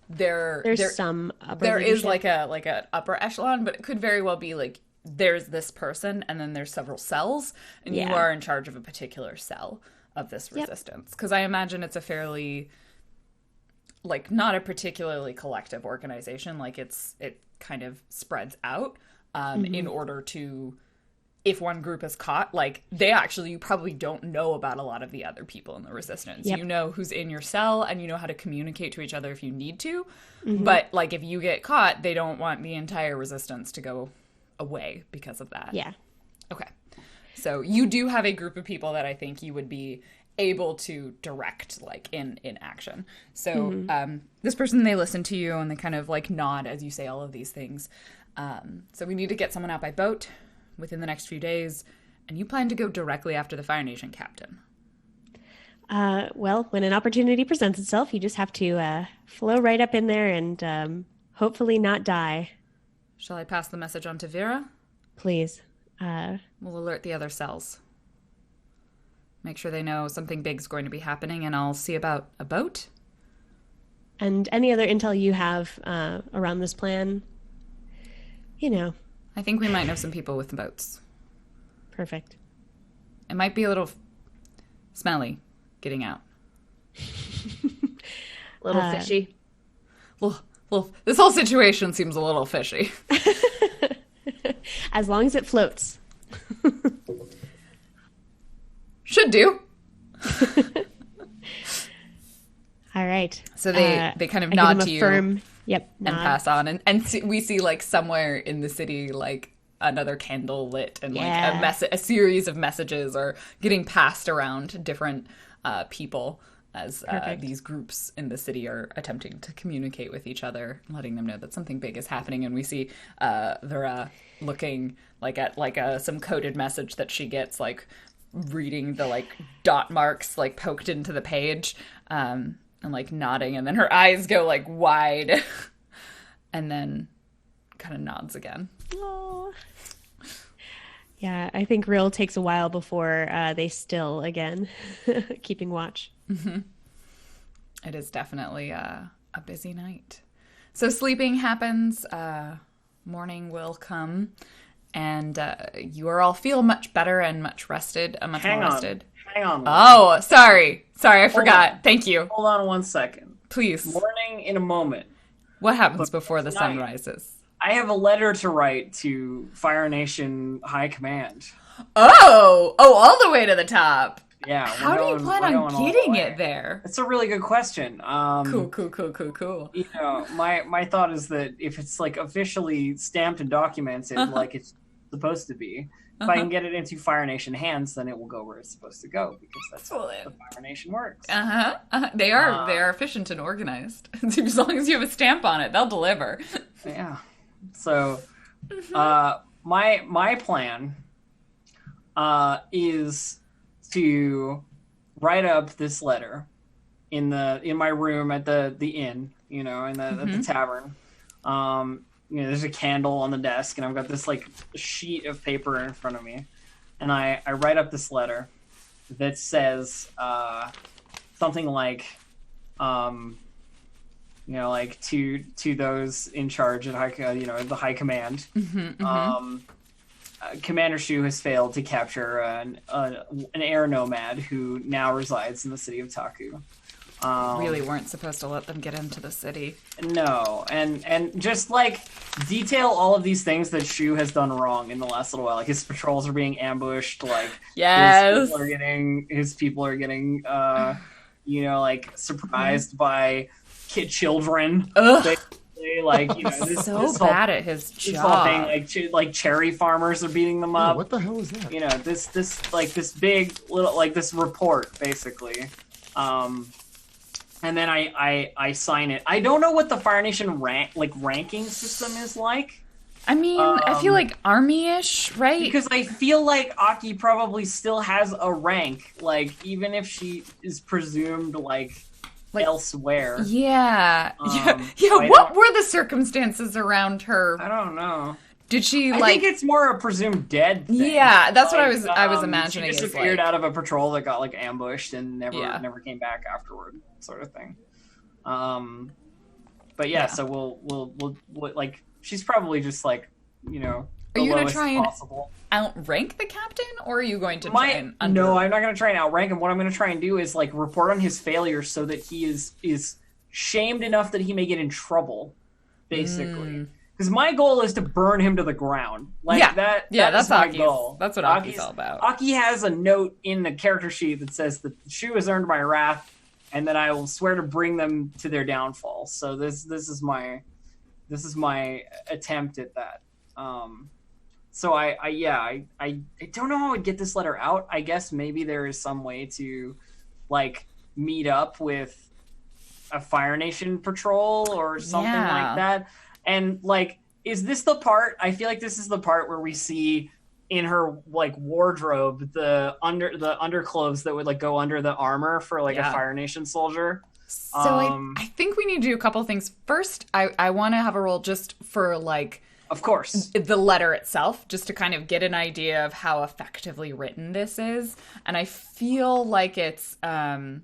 There's some upper there is leadership. like a upper echelon, but it could very well be like there's this person and then there's several cells and you Yeah. are in charge of a particular cell of this Yep. resistance. Because I imagine it's a fairly like not a particularly collective organization. Like it kind of spreads out in order to if one group is caught, like you probably don't know about a lot of the other people in the resistance. Yep. You know who's in your cell and you know how to communicate to each other if you need to. But like if you get caught, they don't want the entire resistance to go away because of that. Yeah. Okay. So you do have a group of people that I think you would be able to direct like in action. So this person, they listen to you and they kind of like nod as you say all of these things. So we need to get someone out by boat within the next few days, and you plan to go directly after the Fire Nation captain. Well, when an opportunity presents itself, you just have to flow right up in there and hopefully not die. Shall I pass the message on to Vera? Please. We'll alert the other cells. Make sure they know something big's going to be happening, and I'll see about a boat. And any other intel you have around this plan, you know, I think we might know some people with boats. perfect. It might be a little smelly getting out. Little fishy. Well, this whole situation seems a little fishy. As long as it floats. Should do. All right. So they kind of I nod give them to a you firm, yep, and nod. pass on. And we see like somewhere in the city like another candle lit and Yeah. like a series of messages are getting passed around to different people as Perfect. these groups in the city are attempting to communicate with each other, letting them know that something big is happening. And we see Vera looking like at like some coded message that she gets, like reading the like dot marks like poked into the page and like nodding, and then her eyes go like wide and then kind of nods again. Aw. Yeah, I think Real takes a while before they still again, keeping watch. It is definitely a busy night. So sleeping happens, morning will come, and you are all feel much better and much rested, much more rested. Hang on. Oh, sorry, I forgot. Thank you. Hold on 1 second. Please. Morning in a moment. What happens before the sun tonight. rises? I have a letter to write to Fire Nation High Command. Oh, all the way to the top. Yeah. How do you plan we're on going all the getting way. it there? That's a really good question. Cool. You know, my thought is that if it's like officially stamped and documented like it's supposed to be, if I can get it into Fire Nation hands, then it will go where it's supposed to go, because that's how the Fire Nation works. They are efficient and organized. As long as you have a stamp on it, they'll deliver. Yeah. So, my plan is to write up this letter in my room at the inn, you know, at the tavern. You know, there's a candle on the desk, and I've got this like sheet of paper in front of me, and I write up this letter that says, something like, like to those in charge at the high command. Commander SHU has failed to capture an air nomad who now resides in the city of Taku. Really weren't supposed to let them get into the city. No, and just like detail all of these things that SHU has done wrong in the last little while. Like his patrols are being ambushed. Like yes, his people are getting like surprised by children. Ugh. This so this bad at his this whole thing, job. like cherry farmers are beating them up. What the hell is that? This big little this report basically. And then I sign it. I don't know what the Fire Nation ranking system is like. I mean, I feel like army-ish, right? Because I feel like Aki probably still has a rank, even if she is presumed elsewhere. Yeah. So what were the circumstances around her? I don't know. Did she I think it's more a presumed dead thing. Yeah, that's what I was imagining. She disappeared out of a patrol that got ambushed and never came back afterward, sort of thing. But yeah, so we'll she's probably just Are you going to try and outrank the captain, or are you going to try and No, I'm not going to try and outrank him. What I'm going to try and do is report on his failures so that he is shamed enough that he may get in trouble, basically. Because my goal is to burn him to the ground. That's my goal. That's what Aki's all about. Aki has a note in the character sheet that says that SHU has earned my wrath, and that I will swear to bring them to their downfall. So this is my attempt at that. So I don't know how I'd get this letter out. I guess maybe there is some way to meet up with a Fire Nation patrol or something like that. And is this the part? I feel like this is the part where we see in her wardrobe the underclothes that would go under the armor for a Fire Nation soldier. So I think we need to do a couple of things. First, I want to have a roll just for of course, the letter itself, just to kind of get an idea of how effectively written this is. And I feel like it's kind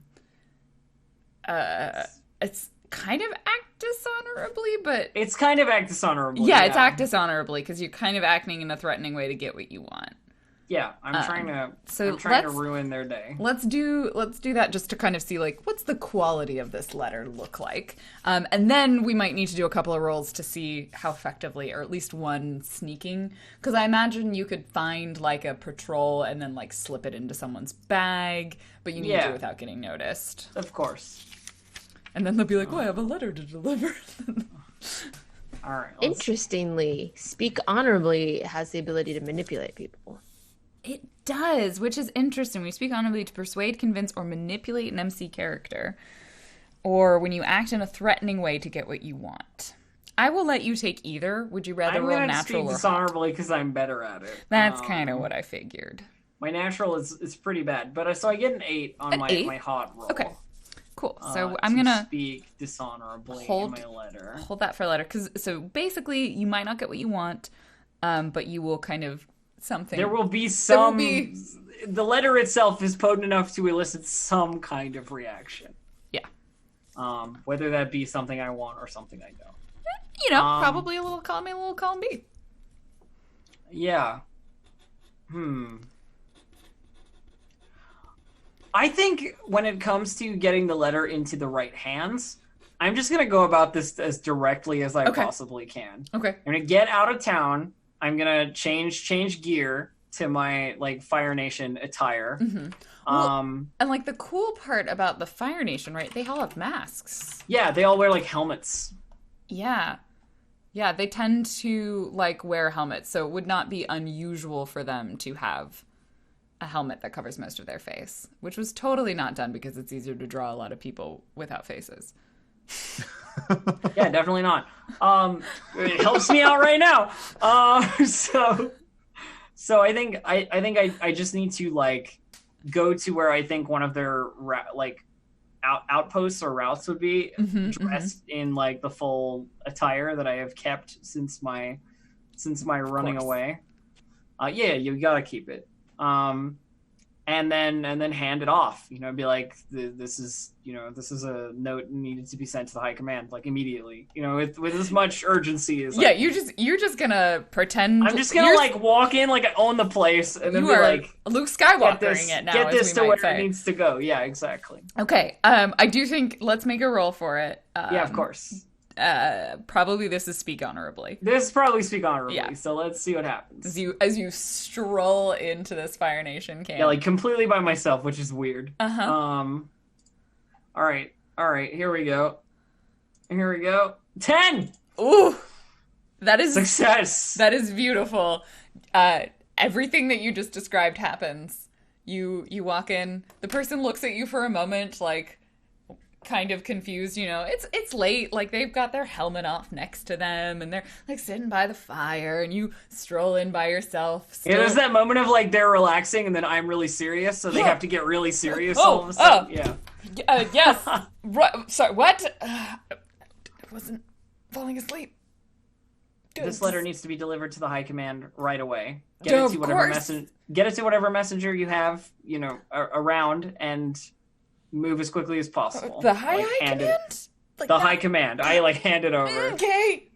of act dishonorably, but it's kind of act dishonorably. Yeah, it's act dishonorably because you're kind of acting in a threatening way to get what you want. Yeah, I'm trying to ruin their day. Let's do that just to kind of see what's the quality of this letter look like, and then we might need to do a couple of rolls to see how effectively, or at least one sneaking, because I imagine you could find a patrol and then slip it into someone's bag, but you need to do it without getting noticed. Of course. And then they'll be like, "Oh, I have a letter to deliver." All right. Interestingly, Speak Honorably has the ability to manipulate people. It does, which is interesting. We speak honorably to persuade, convince, or manipulate an MC character, or when you act in a threatening way to get what you want. I will let you take either. Would you rather roll natural or speak dishonorably because I'm better at it? That's kind of what I figured. My natural is pretty bad, but so I get an 8 on my hot roll. Okay. Cool. So I'm gonna speak dishonorably in my letter. Hold that for a letter, so basically you might not get what you want, but you will kind of something. There will be some. The letter itself is potent enough to elicit some kind of reaction. Yeah. Whether that be something I want or something I don't. Probably a little column A, a little column B. Yeah. I think when it comes to getting the letter into the right hands, I'm just going to go about this as directly as I possibly can. Okay. I'm going to get out of town. I'm going to change gear to my Fire Nation attire. Mm-hmm. And the cool part about the Fire Nation, right? They all have masks. Yeah, they all wear helmets. Yeah. Yeah, they tend to wear helmets, so it would not be unusual for them to have a helmet that covers most of their face, which was totally not done because it's easier to draw a lot of people without faces. Yeah, definitely not. It helps me out right now. So I think I just need to go to where I think one of their outposts or routes would be, dressed in the full attire that I have kept since my running away. Yeah, you gotta keep it. And and then hand it off. You know, be like, this is a note needed to be sent to the high command, like immediately. You know, with as much urgency as Yeah, you're just gonna pretend. I'm just gonna like walk in like I own the place, and then you be are like Luke Skywalkering it now. Get this as to we where might say. it needs to go. Yeah, exactly. Okay. I do think let's make a roll for it. Yeah, of course. Probably this is speak honorably. This is probably speak honorably. Yeah. So let's see what happens. As you stroll into this Fire Nation camp. Yeah, like completely by myself, which is weird. Uh-huh. All right. Here we go. 10. Ooh, that is Success. That is beautiful. Everything that you just described happens. You walk in. The person looks at you for a moment, like kind of confused. You know, it's late. Like they've got their helmet off next to them, and they're like sitting by the fire, and you stroll in by yourself. Yeah, there's that moment of like they're relaxing, and then I'm really serious, so they have to get really serious all of a sudden. Yeah. Yes. Sorry. What? I wasn't falling asleep. This letter needs to be delivered to the high command right away. Get it to whatever messenger you have, you know, around, and move as quickly as possible. The high command? High command. I like hand it over. Okay.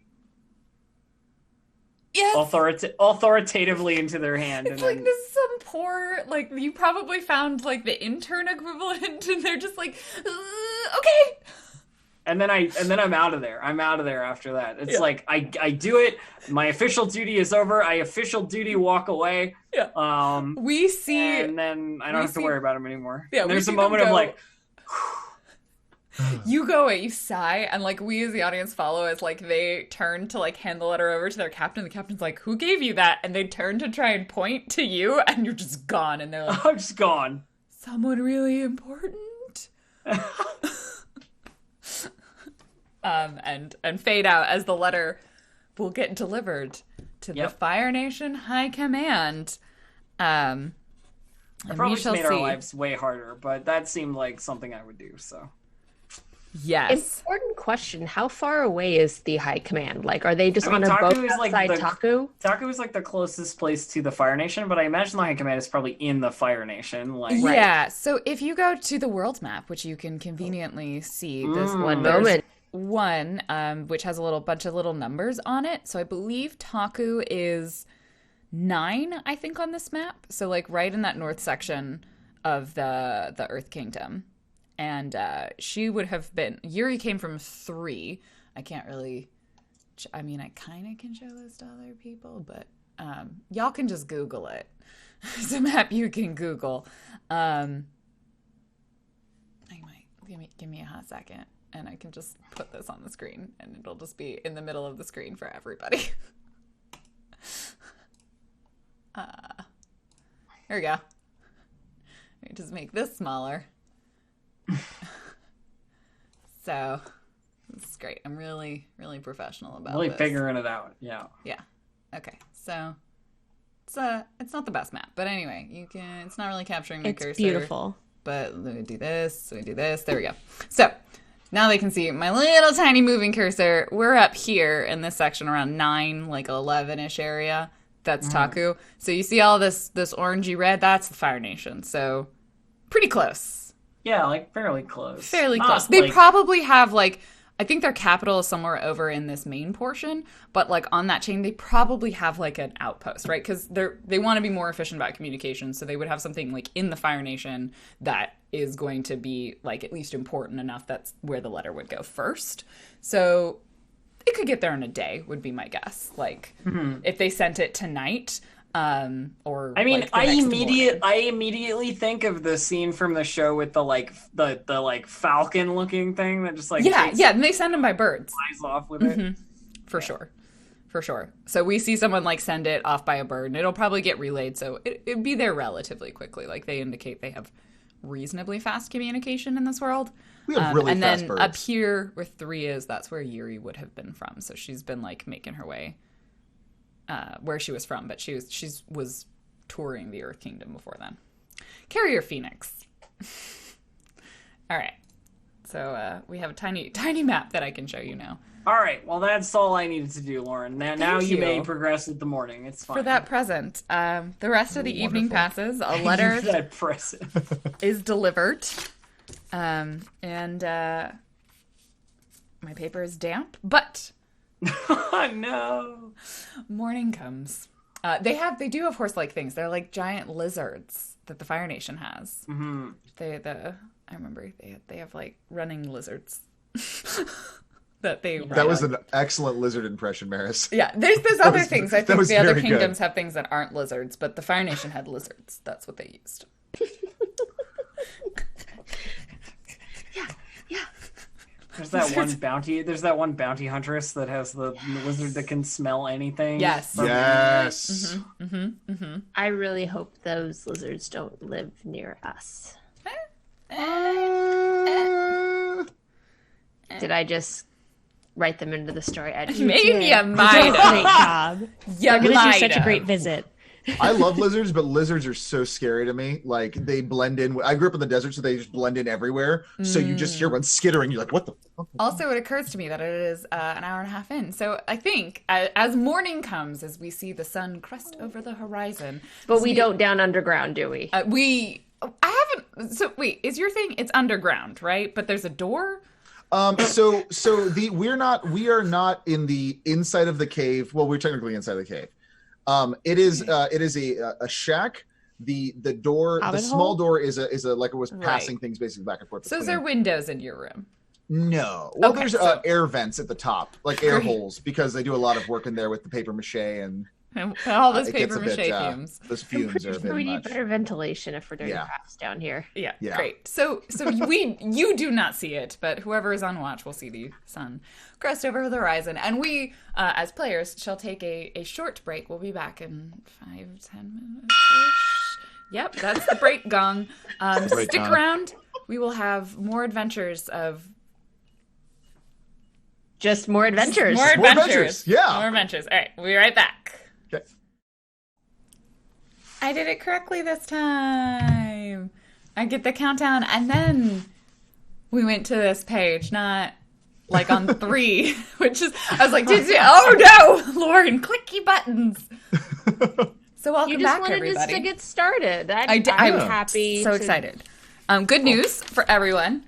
Yes. Authoritatively into their hand. It's like this is some poor, like you probably found like the intern equivalent, and they're just like, okay. And then I'm out of there. I'm out of there after that. It's like I do it. My official duty is over. I official duty walk away. Yeah. We see, and then I don't have to worry about him anymore. Yeah. There's a moment of like. You go away, you sigh, and like we as the audience follow as like they turn to like hand the letter over to their captain. The captain's like, "Who gave you that?" And they turn to try and point to you, and you're just gone. And they're like, "I'm just gone." Someone really important. And fade out as the letter will get delivered to the Fire Nation High Command. I probably made our lives way harder, but that seemed like something I would do. So. Yes. Important question. How far away is the high command? Like, are they just on a boat outside Taku? Taku is like the closest place to the Fire Nation, but I imagine the high command is probably in the Fire Nation. Like, yeah. So if you go to the world map, which you can conveniently see this one, which has a bunch of little numbers on it. So I believe Taku is 9, I think, on this map. So like right in that north section of the Earth Kingdom. And she would have been... Yuri came from 3. I can't really... I mean, I kind of can show this to other people, but y'all can just Google it. It's a map you can Google. Give me a hot second, and I can just put this on the screen, and it'll just be in the middle of the screen for everybody. Here we go. Let me just make this smaller. So this is great. I'm really, really professional about really this. Figuring it out. Yeah. Okay. So it's not the best map, but anyway, it's not really capturing my cursor. It's beautiful. But let me do this. There we go. So now they can see my little tiny moving cursor. We're up here in this section around 9, like 11-ish area. That's Taku. So you see all this orangey red? That's the Fire Nation. So pretty close. Yeah, like fairly close. Close. They probably have like, I think their capital is somewhere over in this main portion, but like on that chain, they probably have like an outpost, right? Because they want to be more efficient about communication, so they would have something like in the Fire Nation that is going to be like at least important enough. That's where the letter would go first. So it could get there in a day, would be my guess. Like if they sent it tonight. Or I mean, like I immediately think of the scene from the show with the falcon looking thing that just like and they send them by birds. Flies off with it. For sure. So we see someone like send it off by a bird, and it'll probably get relayed, so it'd be there relatively quickly. Like they indicate they have reasonably fast communication in this world. We have really fast birds. Up here where 3 is, that's where Yuri would have been from. So she's been like making her way where she was from, but she was touring the Earth Kingdom before then. Carrier Phoenix. All right. So we have a tiny map that I can show you now. All right. Well, that's all I needed to do, Lauren. Now you may progress with the morning. It's fine. For that present. The rest of the evening passes. A letter that present is delivered. And my paper is damp, but oh, no. morning comes. They do have horse-like things. They're like giant lizards that the Fire Nation has. Mm-hmm. I remember they have like running lizards. That was an excellent lizard impression, Maris. Yeah, there's other things. I think the other kingdoms good. have things that aren't lizards, but the Fire Nation had lizards. That's what they used. Yeah. There's that one bounty huntress that has the lizard that can smell anything. Yes. Yes. I really hope those lizards don't live near us. Did I just write them into the story? Maybe you might Great have. job. You They're going to might do such a have. great visit. I love lizards, but lizards are so scary to me. Like, they blend in. I grew up in the desert, so they just blend in everywhere. So you just hear one skittering. You're like, what the fuck? Also, it occurs to me that it is an hour and a half in. So I think as morning comes, as we see the sun crest over the horizon. But we don't down underground, do we? I haven't. So wait, is your thing? It's underground, right? But there's a door. We are not in the inside of the cave. Well, we're technically inside the cave. It is a shack. The door, Hobbit the small hole? door is a like it was Right. passing things basically back and forth. So is between. there windows in your room? No. Well, Okay, there's so- air vents at the top, like air Great. holes, because they do a lot of work in there with the paper mache and All those it gets paper a bit, mache fumes. those fumes are a bit We need much. better ventilation if we're doing Yeah. crafts down here. Yeah, Yeah. great. So you do not see it, but whoever is on watch will see the sun crest over the horizon. And we, as players, shall take a short break. We'll be back in 5-10 minutes. Yep, that's the break gong. break Stick gong. around. We will have more adventures of Just more adventures. more More adventures. adventures, yeah. More adventures. All right, we'll be right back. Okay. I did it correctly this time. I get the countdown, and then we went to this page, not like on 3, which is, I was like, oh no, Lauren, clicky buttons. So welcome You just back, wanted everybody. us to get started. I I'm was happy. so to- excited. Good news for everyone.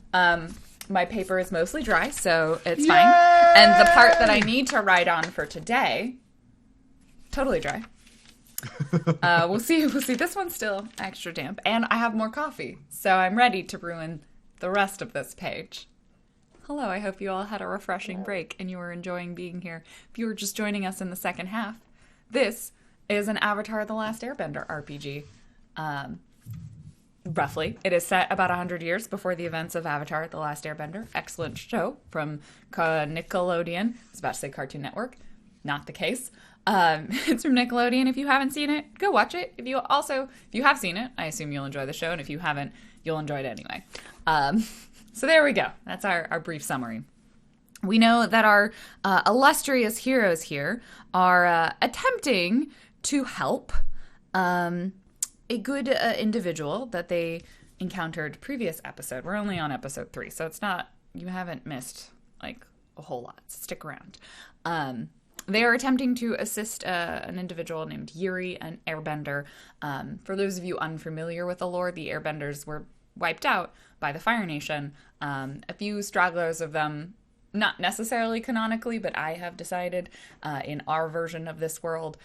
My paper is mostly dry, so it's fine. And the part that I need to write on for today, totally dry. We'll see. This one's still extra damp, and I have more coffee, so I'm ready to ruin the rest of this page. Hello, I hope you all had a refreshing break and you were enjoying being here. If you were just joining us in the second half, this is an Avatar: The Last Airbender RPG. Roughly. It is set about 100 years before the events of Avatar: The Last Airbender. Excellent show from Nickelodeon. I was about to say Cartoon Network. Not the case. It's from Nickelodeon. If you haven't seen it, go watch it. If you have seen it, I assume you'll enjoy the show. And if you haven't, you'll enjoy it anyway. So there we go. That's our brief summary. We know that our illustrious heroes here are attempting to help a good individual that they encountered previous episode. We're only on episode 3, so it's not, you haven't missed like a whole lot. So stick around. They are attempting to assist an individual named Yuri, an airbender. For those of you unfamiliar with the lore, the airbenders were wiped out by the Fire Nation. A few stragglers of them, not necessarily canonically, but I have decided in our version of this world,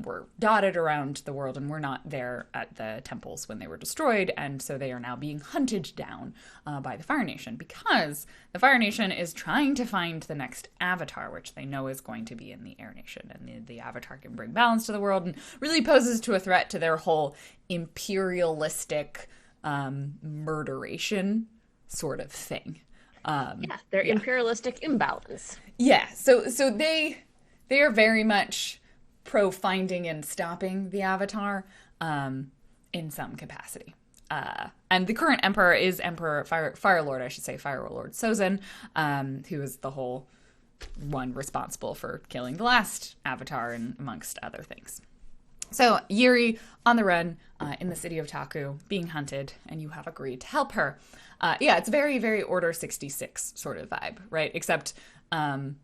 were dotted around the world and were not there at the temples when they were destroyed, and so they are now being hunted down by the Fire Nation, because the Fire Nation is trying to find the next Avatar, which they know is going to be in the Air Nation, and the Avatar can bring balance to the world and really poses to a threat to their whole imperialistic murderation sort of thing. Their imperialistic imbalance. Yeah, so they are very much pro finding and stopping the Avatar in some capacity. And the current emperor is Emperor Firelord Sozin, who is the whole one responsible for killing the last Avatar and amongst other things. So Yuri on the run in the city of Taku, being hunted, and you have agreed to help her. Yeah, it's very, very Order 66 sort of vibe, right? Except, no,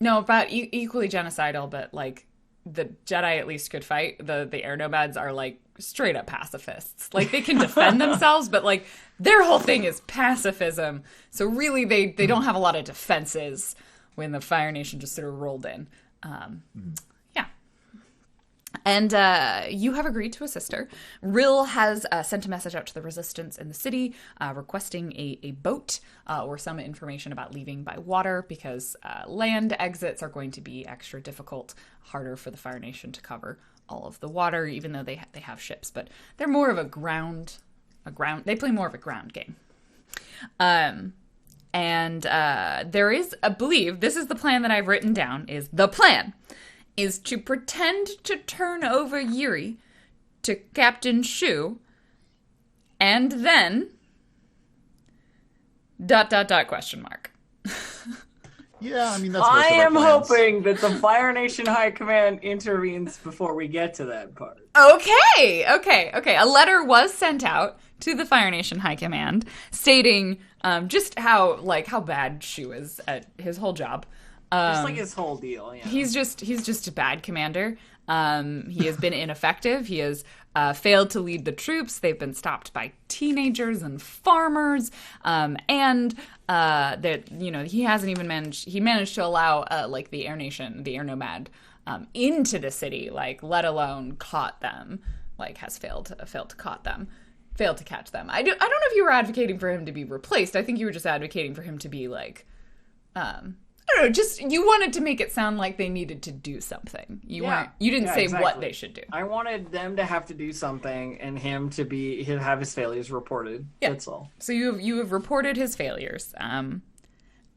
about equally genocidal, but like the Jedi at least could fight. The air nomads are like straight up pacifists. Like they can defend themselves, but like their whole thing is pacifism. So really they don't have a lot of defenses when the Fire Nation just sort of rolled in. Yeah. And you have agreed to assist her. Rill has sent a message out to the resistance in the city requesting a boat or some information about leaving by water because land exits are going to be extra difficult, harder for the Fire Nation to cover all of the water, even though they have ships. But they're more of a ground. They play more of a ground game. And there is, I believe, this is the plan that I've written down, is the plan is to pretend to turn over Yuri to Captain SHU, and then ... question mark. Yeah, I mean, that's most I of our am plans. hoping that the Fire Nation High Command intervenes before we get to that part. Okay. A letter was sent out to the Fire Nation High Command stating just how bad SHU is at his whole job. Just like his whole deal, yeah. He's just a bad commander. He has been ineffective. He has failed to lead the troops. They've been stopped by teenagers and farmers. And that he hasn't even managed. He managed to allow the Air Nation, the Air Nomad, into the city. Let alone caught them. Has failed to catch them. I don't know if you were advocating for him to be replaced. I think you were just advocating for him to be I don't know, just you wanted to make it sound like they needed to do something. You didn't say exactly. what they should do. I wanted them to have to do something and him to have his failures reported. Yeah. That's all. So you have reported his failures.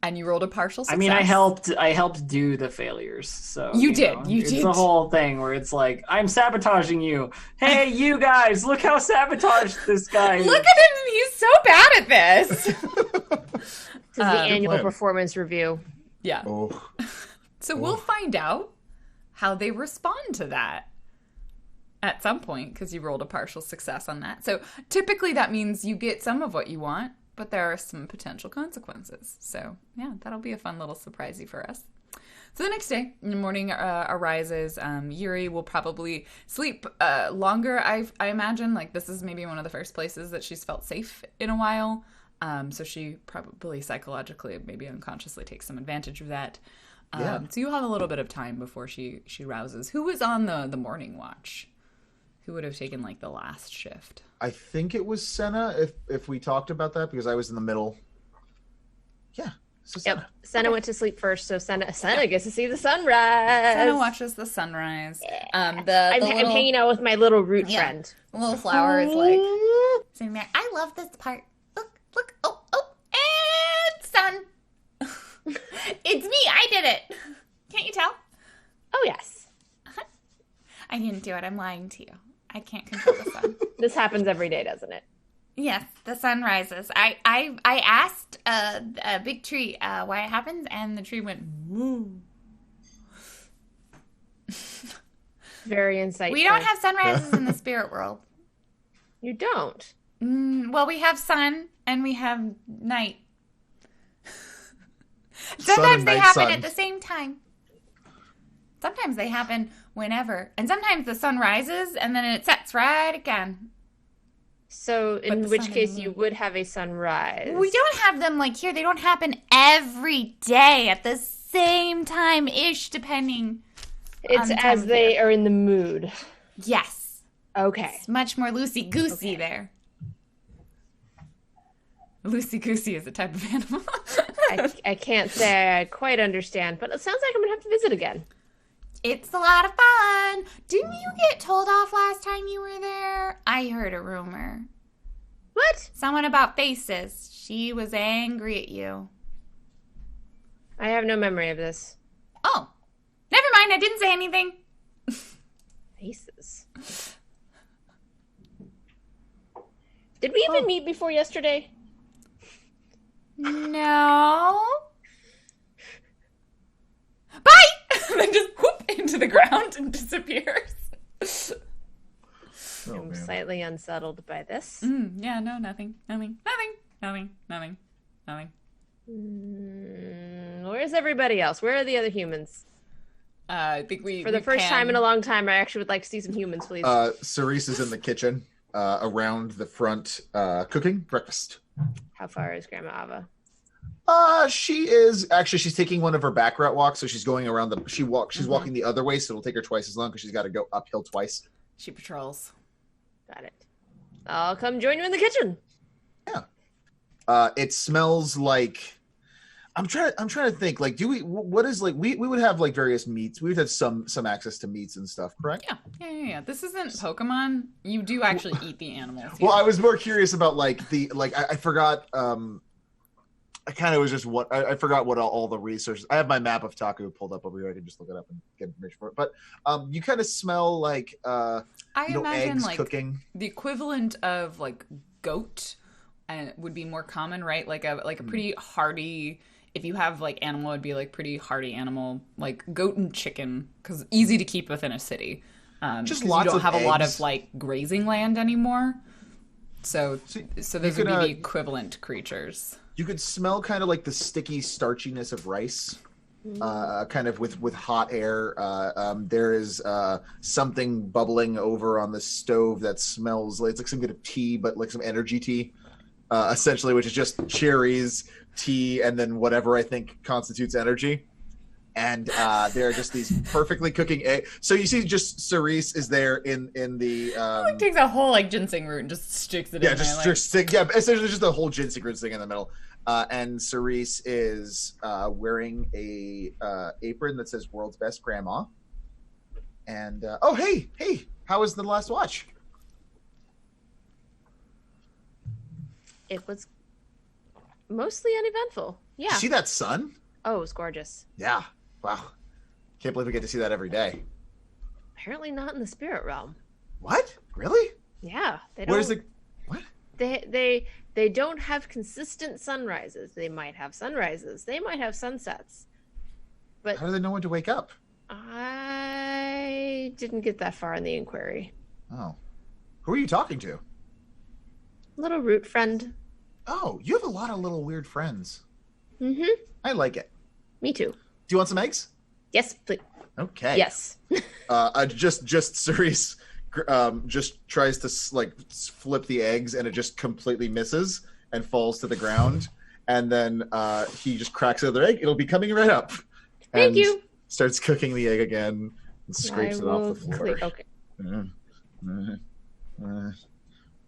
And you rolled a partial success. I mean, I helped do the failures. So you did. It's the whole thing where it's like, I'm sabotaging you. Hey, you guys, look how sabotaged this guy is. Look at him. He's so bad at this. This is the annual performance review. Yeah. Oh. So we'll find out how they respond to that at some point because you rolled a partial success on that. So typically that means you get some of what you want, but there are some potential consequences. So yeah, that'll be a fun little surprisey for us. So the next day, in the morning arises. Yuri will probably sleep longer, I imagine. This is maybe one of the first places that she's felt safe in a while. So she probably psychologically, maybe unconsciously takes some advantage of that. So you'll have a little bit of time before she rouses. Who was on the morning watch? Who would have taken the last shift? I think it was Senna, if we talked about that, because I was in the middle. Yeah. So Senna. Yep. Senna went to sleep first, so Senna gets to see the sunrise. Senna watches the sunrise. I'm hanging out with my little root friend. The little flower is saying there, I love this part. Look, oh, and sun. It's me, I did it. Can't you tell? Oh, yes. I didn't do it, I'm lying to you. I can't control the sun. This happens every day, doesn't it? Yes, the sun rises. I asked a big tree why it happens, and the tree went, woo. Very insightful. We don't have sunrises in the spirit world. You don't? Well, we have sun, and we have night. Sometimes they happen at the same time. Sometimes they happen whenever. And sometimes the sun rises, and then it sets right again. So in which case you would have a sunrise. We don't have them here. They don't happen every day at the same time-ish, depending. It's as they are in the mood. Yes. Okay. It's much more loosey-goosey there. Loosey-goosey is a type of animal. I can't say I quite understand, but it sounds like I'm going to have to visit again. It's a lot of fun. Didn't you get told off last time you were there? I heard a rumor. What? Someone about faces. She was angry at you. I have no memory of this. Oh. Never mind. I didn't say anything. Faces. Did we even meet before yesterday? No. Bye! And then just whoop into the ground and disappears. Oh, I'm man. slightly unsettled by this. Yeah, no, nothing. Where's everybody else? Where are the other humans? I think we For the first time in a long time, I actually would like to see some humans, please. Cerise is in the kitchen, around the front, cooking breakfast. How far is Grandma Ava? She's taking one of her back route walks, so she's going around she's walking the other way, so it'll take her twice as long because she's got to go uphill twice. She patrols. Got it. I'll come join you in the kitchen. Yeah. It smells like I'm trying to think, like, we would have like various meats. We would have some access to meats and stuff, correct? Yeah. This isn't Pokemon. You do actually eat the animals. Well, I was more curious about I forgot. I kind of was just I forgot what all the research. I have my map of Taku pulled up over here. I can just look it up and get information for it. But you kind of smell like I imagine eggs like cooking. The equivalent of like goat, and would be more common, right? Like a pretty hardy. If you have like animal, it'd be like pretty hardy animal, like goat and chicken, because easy to keep within a city. Just 'cause lots you don't of have a lot eggs. of like grazing land anymore. So those would be the equivalent creatures. You could smell kind of like the sticky starchiness of rice, kind of with hot air. There is something bubbling over on the stove that smells like it's like some kind of tea, but like some energy tea, essentially, which is just cherries, tea, and then whatever I think constitutes energy. And there are just these perfectly cooking eggs. So you see, just Cerise is there in the. It takes a whole like ginseng root and just sticks it in there. Essentially just a whole ginseng root thing in the middle. And Cerise is wearing a apron that says "World's Best Grandma." And hey, how was the last watch? It was mostly uneventful. Yeah. See that sun? Oh, it was gorgeous. Yeah. Wow. Can't believe we get to see that every day. Apparently not in the spirit realm. What? Really? Yeah. They don't. Where's the? What? They don't have consistent sunrises. They might have sunrises. They might have sunsets. But How do they know when to wake up? I didn't get that far in the inquiry. Oh. Who are you talking to? Little root friend. Oh, you have a lot of little weird friends. Mm-hmm. I like it. Me too. Do you want some eggs? Yes, please. Okay. Yes. Just Cerise just tries to like flip the eggs and it just completely misses and falls to the ground. And then he just cracks another egg. It'll be coming right up. Thank you. Starts cooking the egg again and scrapes it off the floor. Okay.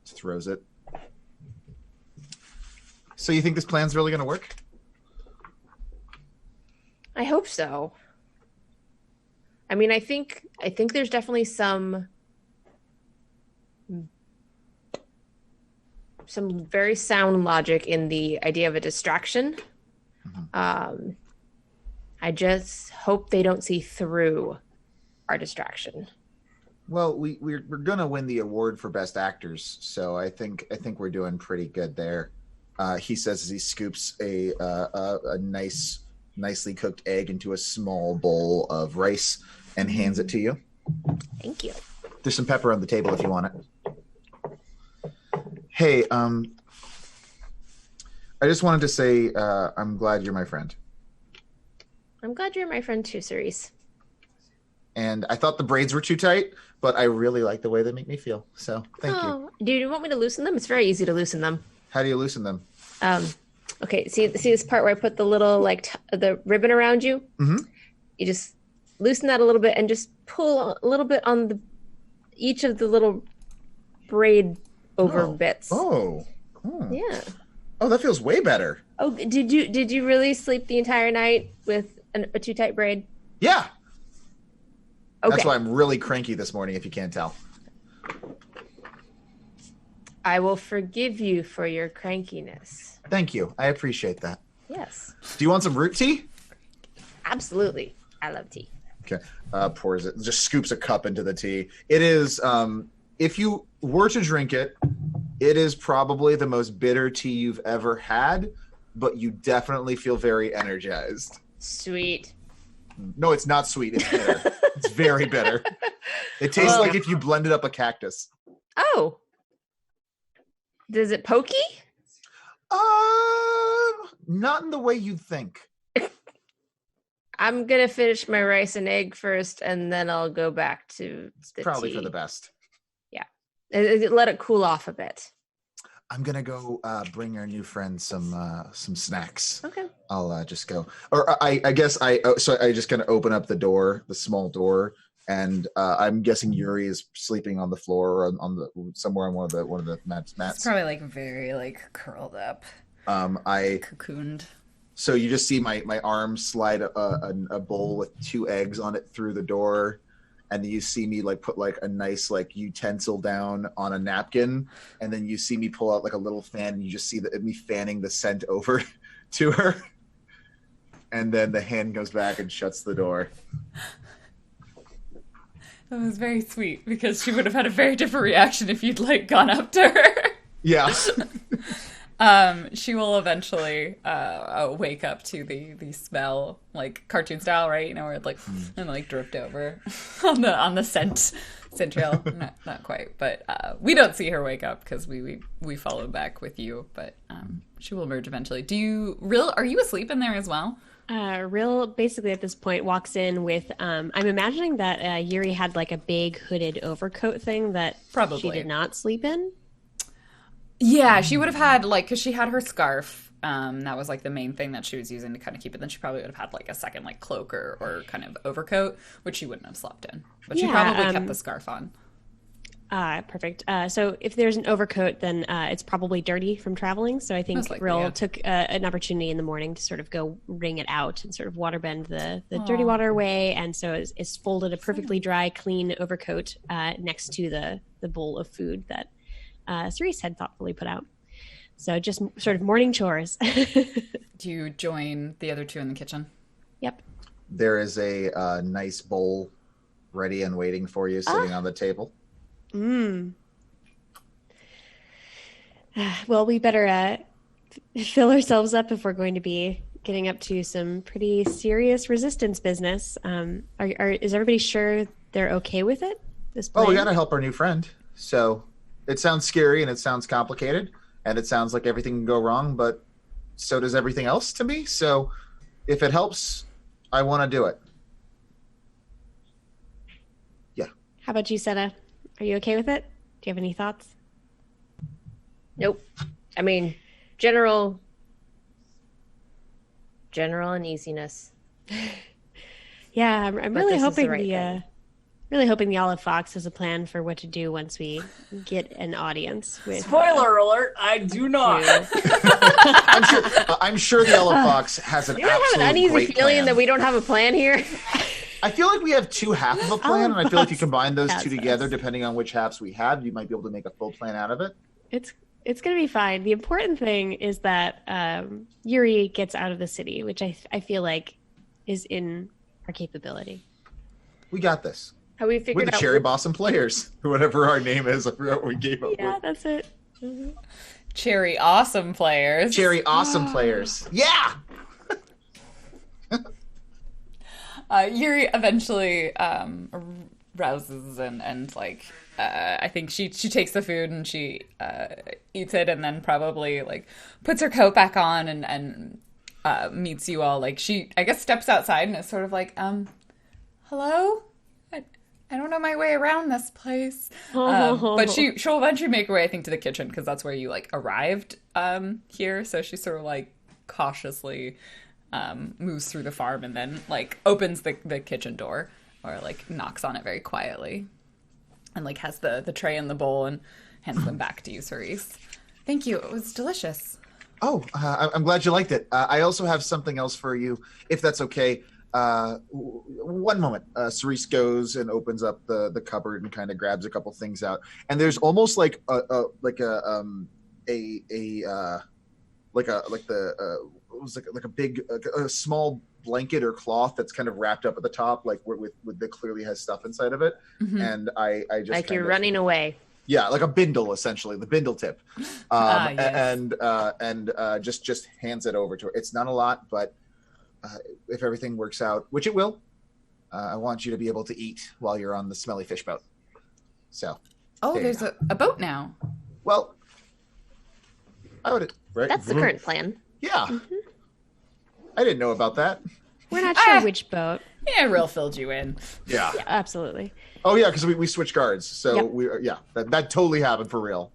Throws it. So you think this plan's really going to work? I hope so. I mean, I think there's definitely some very sound logic in the idea of a distraction. Mm-hmm. I just hope they don't see through our distraction. Well, we're gonna win the award for best actors, so I think we're doing pretty good there. He says as he scoops a nicely cooked egg into a small bowl of rice and hands it to you. Thank you. There's some pepper on the table if you want it. Hey, I just wanted to say I'm glad you're my friend. I'm glad you're my friend too, Cerise. And I thought the braids were too tight, but I really like the way they make me feel. So thank you. Do you want me to loosen them? It's very easy to loosen them. How do you loosen them? Okay, see this part where I put the little the ribbon around you? Mm-hmm. You just loosen that a little bit and just pull a little bit on each of the little braid over bits. Oh. Yeah. Oh, that feels way better. Oh, did you really sleep the entire night with a too tight braid? Yeah. Okay. That's why I'm really cranky this morning, if you can't tell. I will forgive you for your crankiness. Thank you. I appreciate that. Yes. Do you want some root tea? Absolutely. I love tea. Okay. Pours it. Just scoops a cup into the tea. It is, if you were to drink it, it is probably the most bitter tea you've ever had, but you definitely feel very energized. Sweet. No, it's not sweet. It's bitter. It's very bitter. It tastes like if you blended up a cactus. Oh. Is it pokey? Not in the way you'd think. I'm gonna finish my rice and egg first, and then I'll go back to the Probably tea. for the best. Yeah, let it cool off a bit. I'm gonna go bring our new friend some snacks. Okay. I'll just go, or I guess so I just kind of open up the door, the small door, and I'm guessing Yuri is sleeping on the floor or on the somewhere on one of the mats. It's probably like very like curled up. I cocooned. So you just see my arm slide a bowl with 2 eggs on it through the door, and then you see me like put like a nice like utensil down on a napkin, and then you see me pull out like a little fan, and you just see me fanning the scent over to her, and then the hand goes back and shuts the door. That was very sweet because she would have had a very different reaction if you'd like gone up to her. Yeah. She will eventually wake up to the smell, like cartoon style, right? You know, where it like and like drift over on the scent trail. Not quite, but we don't see her wake up because we follow back with you. But she will emerge eventually. Are you asleep in there as well? Rill basically at this point walks in with I'm imagining that Yuri had like a big hooded overcoat thing that Probably she did not sleep in. Yeah, she would have had like, because she had her scarf. That was like the main thing that she was using to kind of keep it. Then she probably would have had like a second like cloak or kind of overcoat, which she wouldn't have slept in. But she probably kept the scarf on. Perfect. So if there's an overcoat, then it's probably dirty from traveling. So I think Rill took an opportunity in the morning to sort of go wring it out and sort of waterbend the dirty water away. And so it's folded a perfectly dry, clean overcoat next to the bowl of food that Cerise had thoughtfully put out. So just sort of morning chores. Do you join the other two in the kitchen? Yep. There is a nice bowl ready and waiting for you sitting on the table. Well, we better fill ourselves up if we're going to be getting up to some pretty serious resistance business. Is everybody sure they're okay with it? This plan? Oh, we got to help our new friend. So it sounds scary and it sounds complicated and it sounds like everything can go wrong, but so does everything else to me. So if it helps, I want to do it. Yeah. How about you, Senna? Are you okay with it? Do you have any thoughts? Nope. I mean, general uneasiness. Yeah, I'm really hoping really hoping the Olive Fox has a plan for what to do once we get an audience with. Spoiler alert! I do not. I'm sure the Olive Fox has an You don't have an absolute uneasy great feeling plan. that we don't have a plan here? I feel like we have two half of a plan, and I feel like if you combine those two That's together, us. depending on which halves we have, you might be able to make a full plan out of it. It's going to be fine. The important thing is that Yuri gets out of the city, which I feel like is in our capability. We got this. Have we We're figured the out Cherry Blossom Players, whatever our name is. I forgot what we gave up Yeah, with. that's it. Cherry awesome players. Cherry Awesome Players. Yeah! Yuri eventually rouses and like I think she takes the food and she eats it and then probably like puts her coat back on and meets you all. Like she I guess steps outside and is sort of like hello. I don't know my way around this place. But she'll eventually make her way, I think, to the kitchen because that's where you like arrived here. So she sort of like cautiously moves through the farm and then like opens the kitchen door or like knocks on it very quietly and like has the tray and the bowl and hands them back to you, Cerise. Thank you. It was delicious. Oh, I'm glad you liked it. I also have something else for you, if that's okay. One moment. Cerise goes and opens up the cupboard and kind of grabs a couple things out, and there's almost like a small blanket or cloth that's kind of wrapped up at the top, like with that clearly has stuff inside of it. Mm-hmm. And I just like kind you're of, running away? yeah, like a bindle essentially, the bindle tip. Yes. And just hands it over to her. It's not a lot, but if everything works out, which it will, I want you to be able to eat while you're on the smelly fish boat. So. Oh, there you there's go. a boat now. Well, I would. Right? That's the current plan. Yeah. I didn't know about that. We're not sure which boat. Yeah, Real filled you in. Yeah. Yeah, absolutely. Oh yeah, because we switched guards, so Yep. that totally happened for real.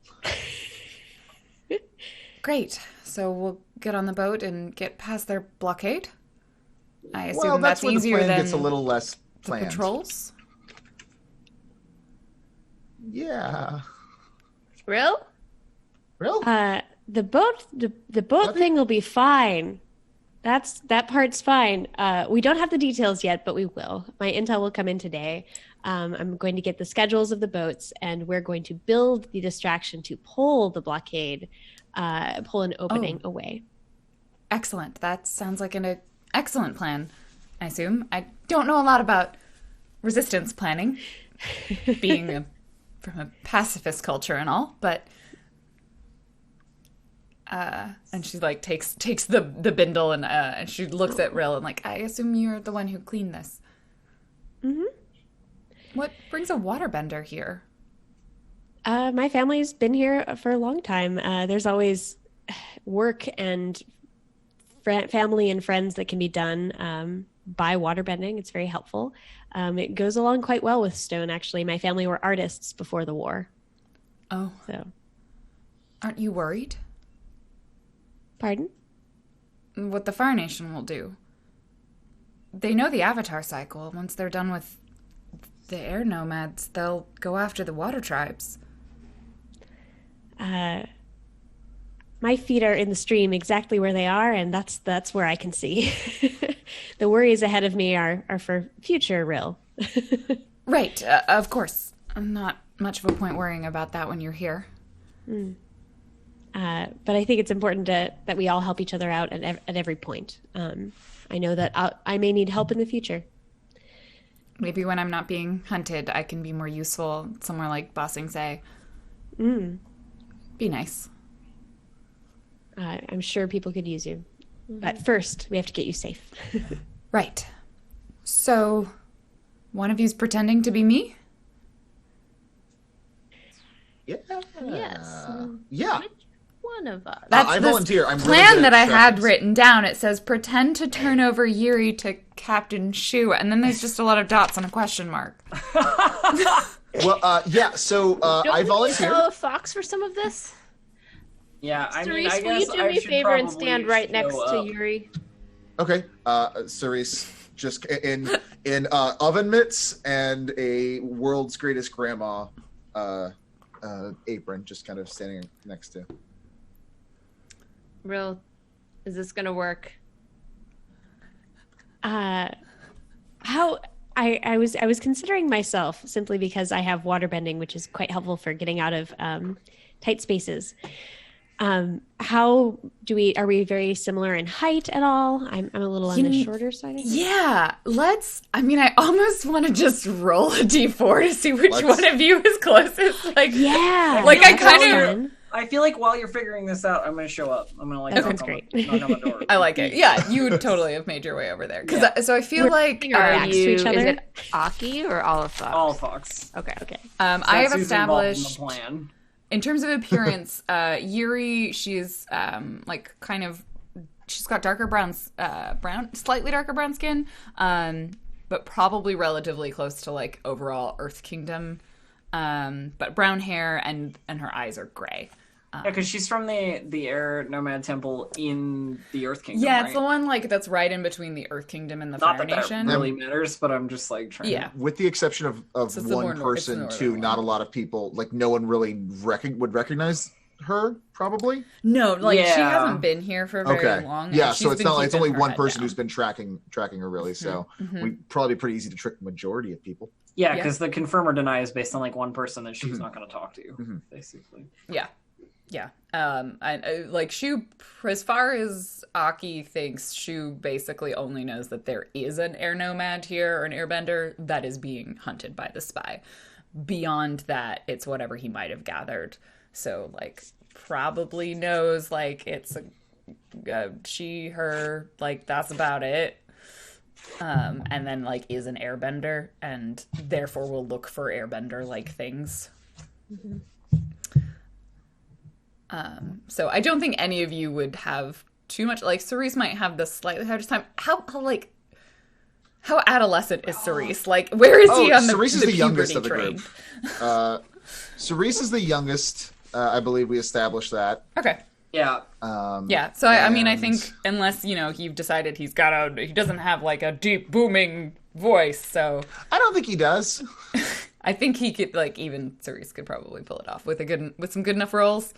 Great. So we'll get on the boat and get past their blockade. I assume Well, that's where the easier plan than gets a little less the planned. patrols. Yeah. Real? Real? The boat thing will be fine. That part's fine. We don't have the details yet, but we will. My intel will come in today. I'm going to get the schedules of the boats, and we're going to build the distraction to pull the blockade, pull an opening away. Excellent. That sounds like an excellent plan, I assume. I don't know a lot about resistance planning, being from a pacifist culture and all, but... and she like takes the bindle and she looks at Rill and like, I assume you're the one who cleaned this. Mm-hmm. What brings a waterbender here? My family's been here for a long time. There's always work and family and friends that can be done by waterbending. It's very helpful. It goes along quite well with stone, actually. My family were artists before the war. Oh. So, Aren't you worried? pardon? What the Fire Nation will do. They know the Avatar cycle. Once they're done with the air nomads, they'll go after the water tribes. My feet are in the stream exactly where they are, and that's where I can see. The worries ahead of me are for future Rill. Right, of course. Not much of a point worrying about that when you're here. But I think it's important that we all help each other out at every point. I know that I may need help in the future. Maybe when I'm not being hunted, I can be more useful somewhere like Bossing Say. Be nice. I'm sure people could use you. But first, we have to get you safe. Right. So, one of you's pretending to be me? Yeah. Yes. Yeah. Which one of us? That's I the volunteer. I'm really plan good that at I had distractions. written down. It says, pretend to turn over Yuri to Captain SHU, and then there's just a lot of dots and a question mark. Well, yeah. So Don't I we volunteer. allow a fox for some of this? Yeah, I mean, Cerise, I will you guess do I me a should favor and probably stand right show next to up. Yuri? Okay. Cerise, just in oven mitts and a world's greatest grandma apron, just kind of standing next to. Real, is this gonna work? How I was considering myself simply because I have waterbending, which is quite helpful for getting out of tight spaces. How are we very similar in height at all? I'm a little on the shorter side. I think. Yeah, I almost want to just roll a d4 to see which Let's- one of you is closest. Like, Yeah, Like, I that's kind of- fun. I feel like while you're figuring this out, I'm gonna show up. I'm gonna like That knock sounds on great. knock on the door. I like it. Yeah, you would totally have made your way over there. So I feel like Our backs to each other. Is it Aki or Olive All Fox. Okay. Okay. I have That's who's involved in the established, plan. in terms of appearance, Yuri, she's she's got darker slightly darker brown skin, but probably relatively close to like overall Earth Kingdom, but brown hair and her eyes are gray. Yeah, because she's from the Air Nomad Temple in the Earth Kingdom. Yeah, right? it's the one like that's right in between the Earth Kingdom and the Not Fire that Nation. that really matters, but I'm just like trying. Yeah. With the exception of So it's the one more it's the person, northern too, one. not a lot of people, like no one really would recognize her, probably. No, like she Yeah. hasn't been here for very Okay. long. Yeah, and so she's it's been not like it's keeping only her one head person down. who's been tracking her really. So we probably pretty easy to trick the majority of people. Yeah, Yeah. because the confirm or deny is based on like one person that she's not going to talk to, Mhm. basically. Yeah. I like Shu, as far as Aki thinks, Shu basically only knows that there is an air nomad here or an airbender that is being hunted by the spy. Beyond that, it's whatever he might have gathered. So like probably knows like it's a she, her, like, that's about it. And then, like, is an airbender, and therefore will look for airbender-like things. So I don't think any of you would have too much, like, Cerise might have the slightly hardest time. How adolescent is Cerise? Like, where is he on Cerise is the youngest of the train? group. Cerise is the youngest. I believe we established that. Okay. Yeah. Yeah, so I mean, I think unless, you've decided he doesn't have, like, a deep, booming voice, so... I don't think he does. I think he could, like, even Cerise could probably pull it off with some good enough rolls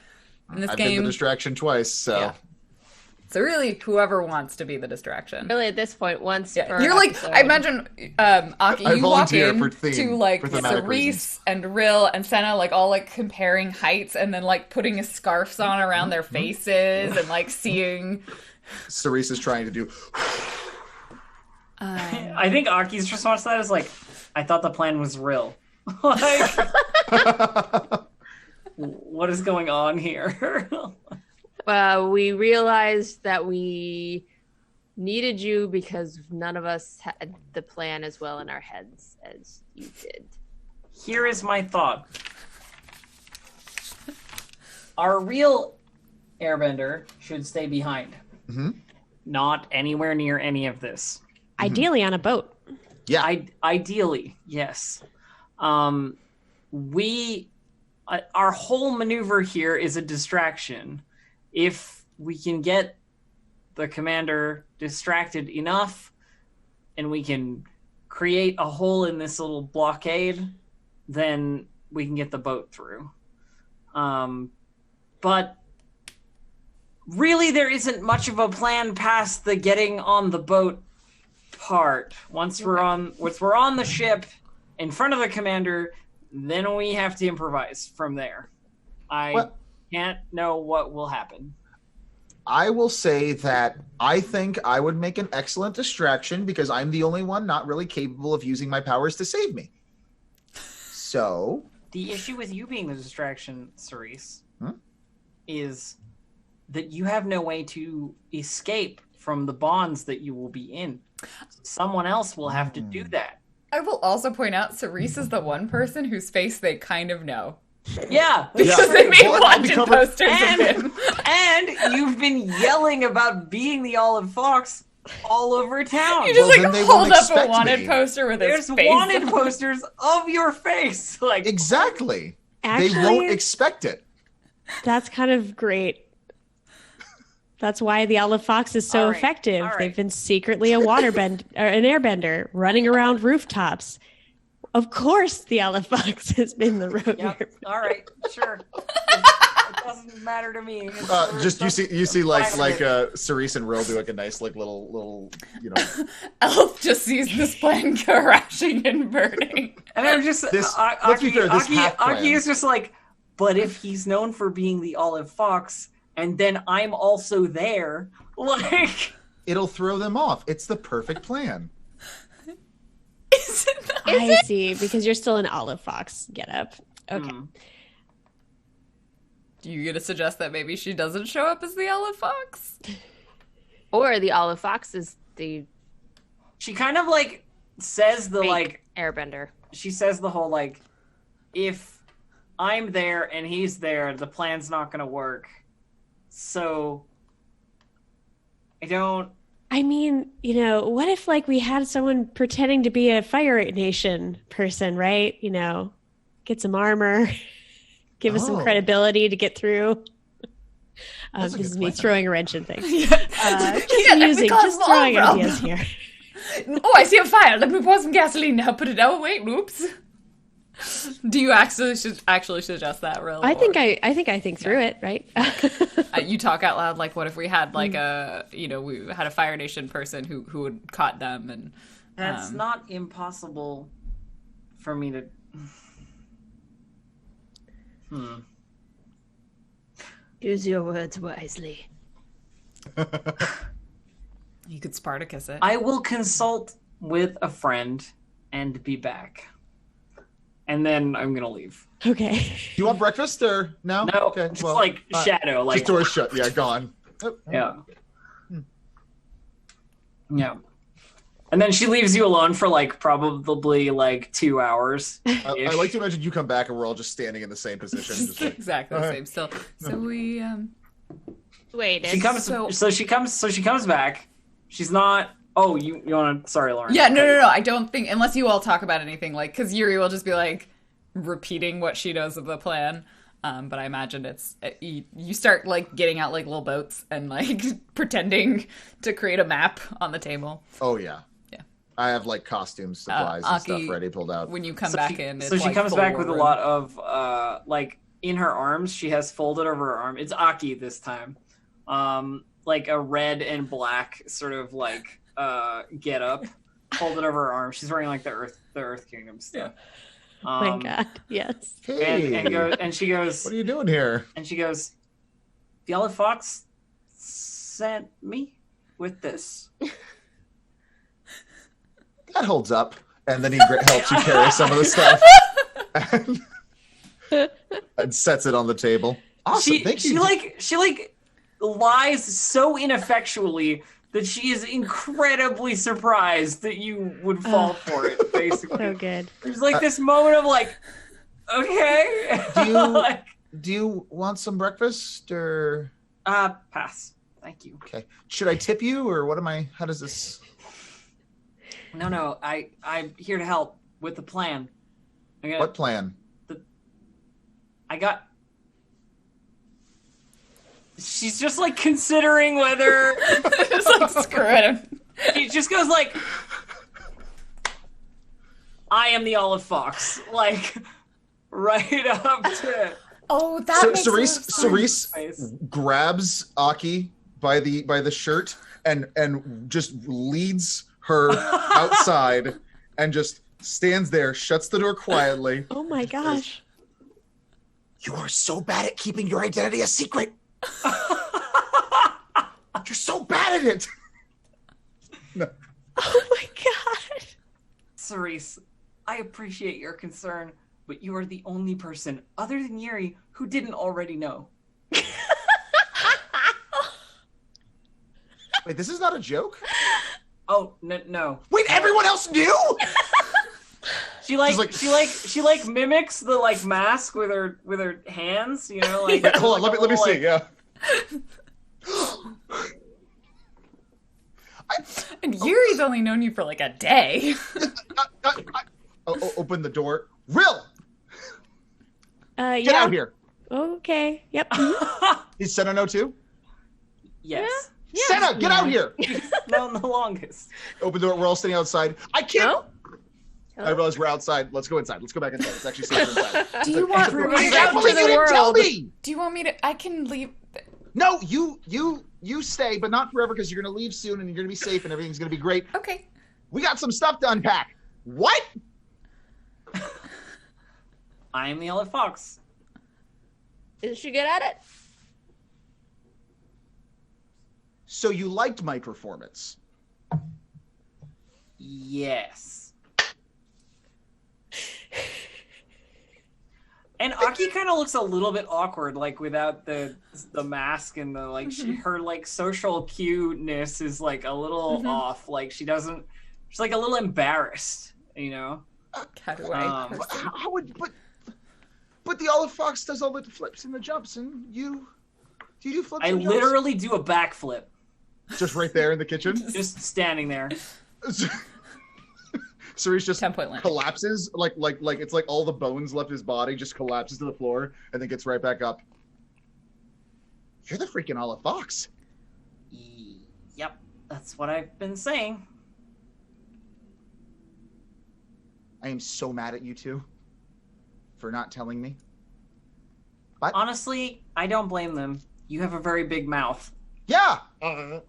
in this I've game. been the distraction twice, so... Yeah. So really, whoever wants to be the distraction. Really, at this point, once per You're like, episode. I imagine, Aki, I you walk volunteer in for theme, to, like, for thematic Cerise reasons. and Rill and Senna, like, all, like, comparing heights and then, like, putting scarves on around their faces and, like, seeing... Cerise is trying to do... I think Aki's response to that is like, I thought the plan was real. Like, what is going on here? We realized that we needed you because none of us had the plan as well in our heads as you did. Here is my thought. Our real airbender should stay behind. Mhm. Not anywhere near any of this. Ideally on a boat. Yeah. Ideally, yes. Our whole maneuver here is a distraction. If we can get the commander distracted enough and we can create a hole in this little blockade, then we can get the boat through. But really there isn't much of a plan past the getting on the boat part. Once we're on the ship in front of the commander, then we have to improvise from there. Can't know what will happen. I will say that I think I would make an excellent distraction because I'm the only one not really capable of using my powers to save me. So... The issue with you being the distraction, Cerise, is that you have no way to escape from the bonds that you will be in. Someone else will have to do that. I will also point out, Cerise is the one person whose face they kind of know. Yeah. Because they made Well, I'll be wanted covered- posters of him. And you've been yelling about being the Olive Fox all over town. You just, Well, then they won't hold up a expect wanted me. poster with There's his face wanted on. posters of your face. Like, Exactly. Actually, They won't expect it. that's kind of great. That's why the Olive Fox is so All right, effective. all right. They've been secretly an airbender running around rooftops. Of course, the Olive Fox has been the road. yep. All right, sure. It doesn't matter to me. It's Just you see fine like with Cerise and Rill do like a nice like little Elf just sees this plane crashing and burning. And I'm just This- let's be fair, this half plan- Aki is just like, but if he's known for being the Olive Fox, and then I'm also there, like, it'll throw them off. It's the perfect plan. Is it not? I see, because you're still an Olive Fox getup. Okay. You gonna suggest that maybe she doesn't show up as the Olive Fox? Or the Olive Fox is the she kind of like says the fake like airbender. she says the whole like, if I'm there and he's there, the plan's not gonna work. So I don't. I mean, what if like we had someone pretending to be a Fire Nation person, right? Get some armor, give us some Oh. credibility to get through. That's a This good is me plan. throwing a wrench in things. Yeah, Just throwing ideas here. Oh, I see a fire. Let me pour some gasoline now. Put it out. Wait, oops. Do you actually suggest that, Rill? I think I think through it, right? You talk out loud. Like, what if we had like we had a Fire Nation person who had caught them and. That's not impossible for me to. Use your words wisely. You could Spartacus it. I will consult with a friend and be back. And then I'm gonna leave. Okay. Do you want breakfast or no? No, Okay. just Well, like shadow, like just doors shut. Yeah, gone. Oh, yeah. Yeah. And then she leaves you alone for like probably like 2 hours. I like to imagine you come back and we're all just standing in the same position. Just like, exactly the same still. So we Wait, She comes. So she comes back. She's not. Oh, you want to? Sorry, Lauren. Yeah, no. I don't think unless you all talk about anything like because Yuri will just be like repeating what she knows of the plan. But I imagine it's you start like getting out like little boats and like pretending to create a map on the table. oh yeah. Yeah. I have like costumes, supplies, and Aki, stuff ready pulled out. When you come back in, it's So she like comes full back war with a room. lot of like in her arms. She has folded over her arm. It's Aki this time. Like a red and black sort of like get up, folded over her arm. She's wearing like the Earth Kingdom stuff. oh my god, yes. Hey, And she goes. what are you doing here? And she goes, the Olive Fox sent me with this. That holds up. And then he helps you carry some of the stuff and sets it on the table. Awesome, thank you. She lies so ineffectually that she is incredibly surprised that you would fall for it, basically. So good. There's like this moment of like, okay. Do you want some breakfast or? Pass. Thank you. Okay. Should I tip you or what am I? How does this? No. I'm here to help with the plan. What plan? I got. She's just like considering whether. Just like screw it. She just goes like, I am the Olive Fox. Like, right up to. Oh, that makes Cerise grabs Aki by the shirt and just leads her outside and just stands there, shuts the door quietly. Oh my gosh. You are so bad at keeping your identity a secret. You're so bad at it. No. Oh my god. Cerise, I appreciate your concern, but you are the only person other than Yuri who didn't already know. Wait, this is not a joke? Oh, no. Wait, everyone else knew? She mimics the like mask with her hands, you know, like Wait, hold on, let me see. Yeah. And Yuri's only known you for like a day. Open the door. Rill, Yeah. get out here. Okay. Yep. Is Senna know too? yes. Senna, get out here. No, the longest. Open the door. We're all standing outside. I can't. Oh? I realize we're outside. Let's go inside. Let's go back inside. It's actually safer inside. Do you want I me can't believe you didn't tell me. Do you want me to? I can leave. No, you stay, but not forever because you're gonna leave soon and you're gonna be safe and everything's gonna be great. Okay. We got some stuff to unpack. What? I am the Olive Fox. Is she good at it? So you liked my performance? Yes. And Aki kind of looks a little bit awkward, like without the mask and the like. Her like social cuteness is like a little off. Like she's like a little embarrassed, you know. How do I? How would but the Olive Fox does all the flips and the jumps, and do you do flips? I and jumps? literally do a backflip, Just right there in the kitchen. just standing there. Cerise just 10-point land. collapses, like it's like all the bones left his body just collapses to the floor and then gets right back up. You're the freaking Olive Fox. Yep, that's what I've been saying. I am so mad at you two for not telling me. But Honestly, I don't blame them. You have a very big mouth. yeah. And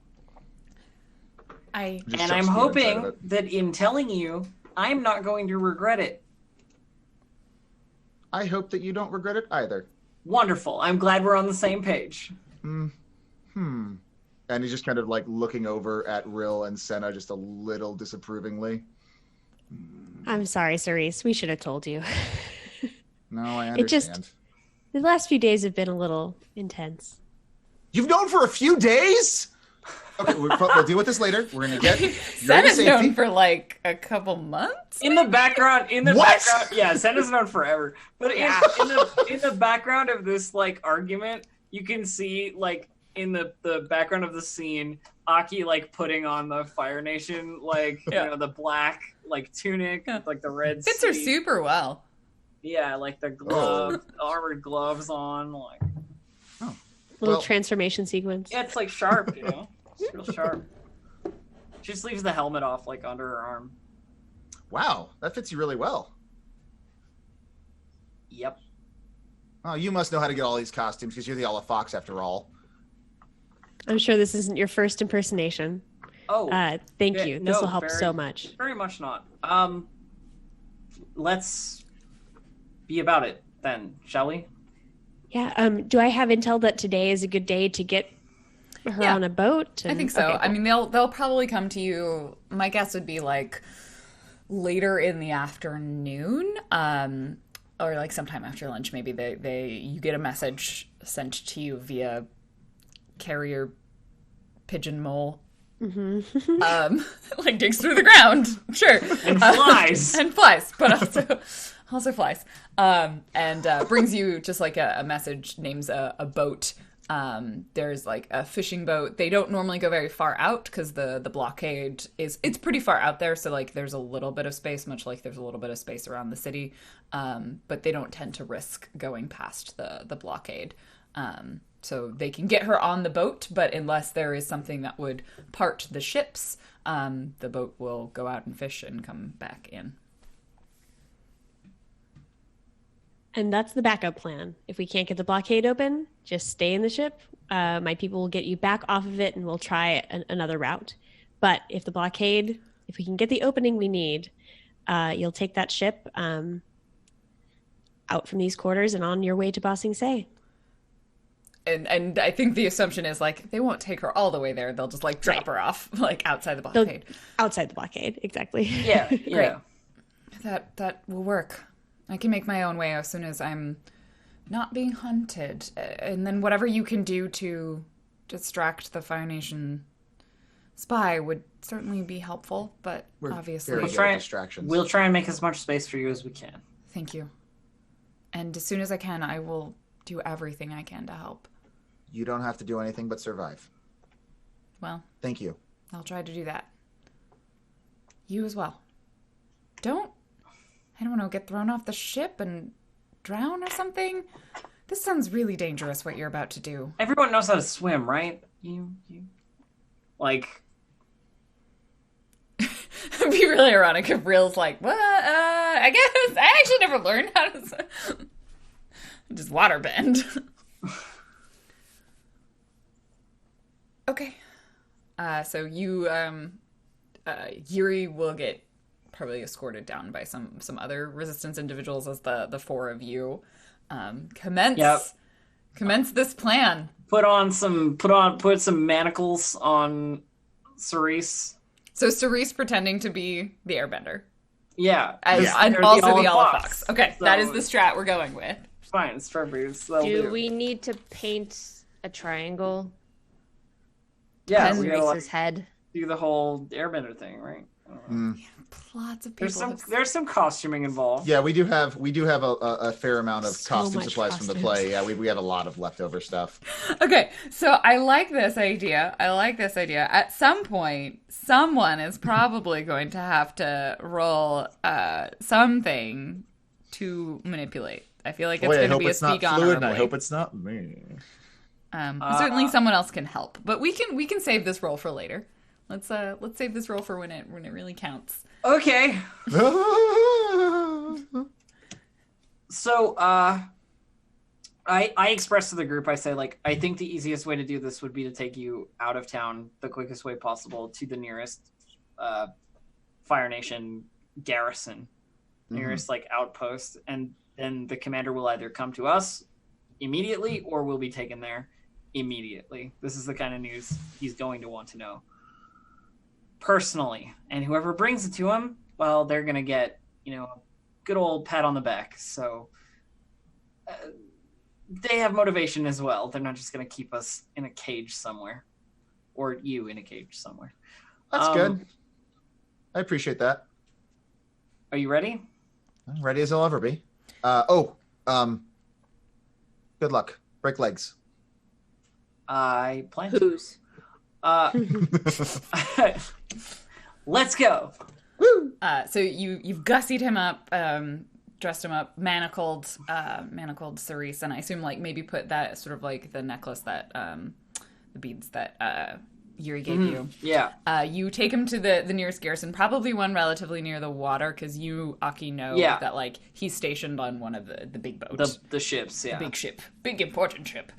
Just I'm shuts the inside of hoping it. that in telling you, I'm not going to regret it. I hope that you don't regret it either. Wonderful. I'm glad we're on the same page. And he's just kind of like looking over at Rill and Senna just a little disapprovingly. I'm sorry, Cerise. We should have told you. No, I It just- understand. The last few days have been a little intense. You've known for a few days? Okay, we'll deal with this later. We're gonna get Sen is known for like a couple months. In the background, What? yeah, Sen is known forever. But in the background of this like argument, you can see like in the background of the scene, Aki like putting on the Fire Nation like you know the black like tunic, like the red. Fits her super well. Yeah, like the glove, armored gloves on, like Little transformation sequence. yeah, it's like sharp, you know, it's real sharp. She just leaves the helmet off like under her arm. Wow, that fits you really well. Yep. Oh, you must know how to get all these costumes because you're the Olive Fox after all. I'm sure this isn't your first impersonation. Oh, thank yeah, you. This no, will help very- so much. Very much not. Let's be about it then, shall we? Yeah. Do I have intel that today is a good day to get her on a boat? I think so. Okay, I mean, they'll probably come to you. My guess would be like later in the afternoon, or like sometime after lunch. Maybe you get a message sent to you via carrier pigeon mole. Like digs through the ground, sure, And flies. and flies, but also flies, and brings you just like a message, names a boat. There's like a fishing boat. They don't normally go very far out because the blockade it's pretty far out there, so like there's a little bit of space, much like there's a little bit of space around the city, but they don't tend to risk going past the blockade. So they can get her on the boat, but unless there is something that would part the ships, the boat will go out and fish and come back in. And that's the backup plan. If we can't get the blockade open, just stay in the ship. My people will get you back off of it and we'll try another route. But if if we can get the opening we need, you'll take that ship out from these quarters and on your way to Ba Sing Se. And I think the assumption is like they won't take her all the way there. They'll just like drop her off like outside the blockade. Outside the blockade, exactly. Yeah, yeah. That will work. I can make my own way as soon as I'm not being hunted. And then whatever you can do to distract the Fire Nation spy would certainly be helpful, but We're obviously... very good at distractions. We'll try and make as much space for you as we can. Thank you. And as soon as I can, I will do everything I can to help. You don't have to do anything but survive. Well, Thank you. I'll try to do that. You as well. I don't know, get thrown off the ship and drown or something? This sounds really dangerous, what you're about to do. Everyone knows how to swim, right? You like... It'd be really ironic if Real's like, what? I guess I actually never learned how to just waterbend. Okay. So you, Yuri will get probably escorted down by some other resistance individuals as the four of you commence this plan. Put some manacles on Cerise. So Cerise pretending to be the Airbender. Yeah. And They're also Olive the Olive Fox. Fox. Okay, So- that is the strat we're going with. Fine, it's perfect. Do we need to paint a triangle? Yeah, on we gotta Cerese's like, head. do the whole Airbender thing, right? I don't know. Lots of people. There's some costuming involved. Yeah, we do have a fair amount of So costume much supplies from the costumes. play. Yeah, we have a lot of leftover stuff. Okay, so I like this idea. At some point, someone is probably going to have to roll something to manipulate. I feel like it's Boy, I going to hope be a it's not speak fluid, and I honorably. hope it's not me. Certainly, someone else can help, but we can save this roll for later. Let's save this roll for when it really counts. Okay. So, I expressed to the group, I say, like, I think the easiest way to do this would be to take you out of town the quickest way possible to the nearest Fire Nation garrison, nearest, like, outpost, and then the commander will either come to us immediately or will be taken there immediately. This is the kind of news he's going to want to know personally, and whoever brings it to him, well, they're gonna get, a good old pat on the back. So they have motivation as well. They're not just gonna keep us in a cage somewhere. or you in a cage somewhere. That's good. I appreciate that. Are you ready? I'm ready as I'll ever be. Good luck. Break legs. I plan to. Who's? Let's go. So you've gussied him up, dressed him up, manacled Cerise, and I assume like maybe put that sort of like the necklace that the beads that Yuri gave you. Yeah. You take him to the nearest garrison, probably one relatively near the water, because you, Aki, know that like he's stationed on one of the big boats. The ships, yeah. Big ship. Big important ship.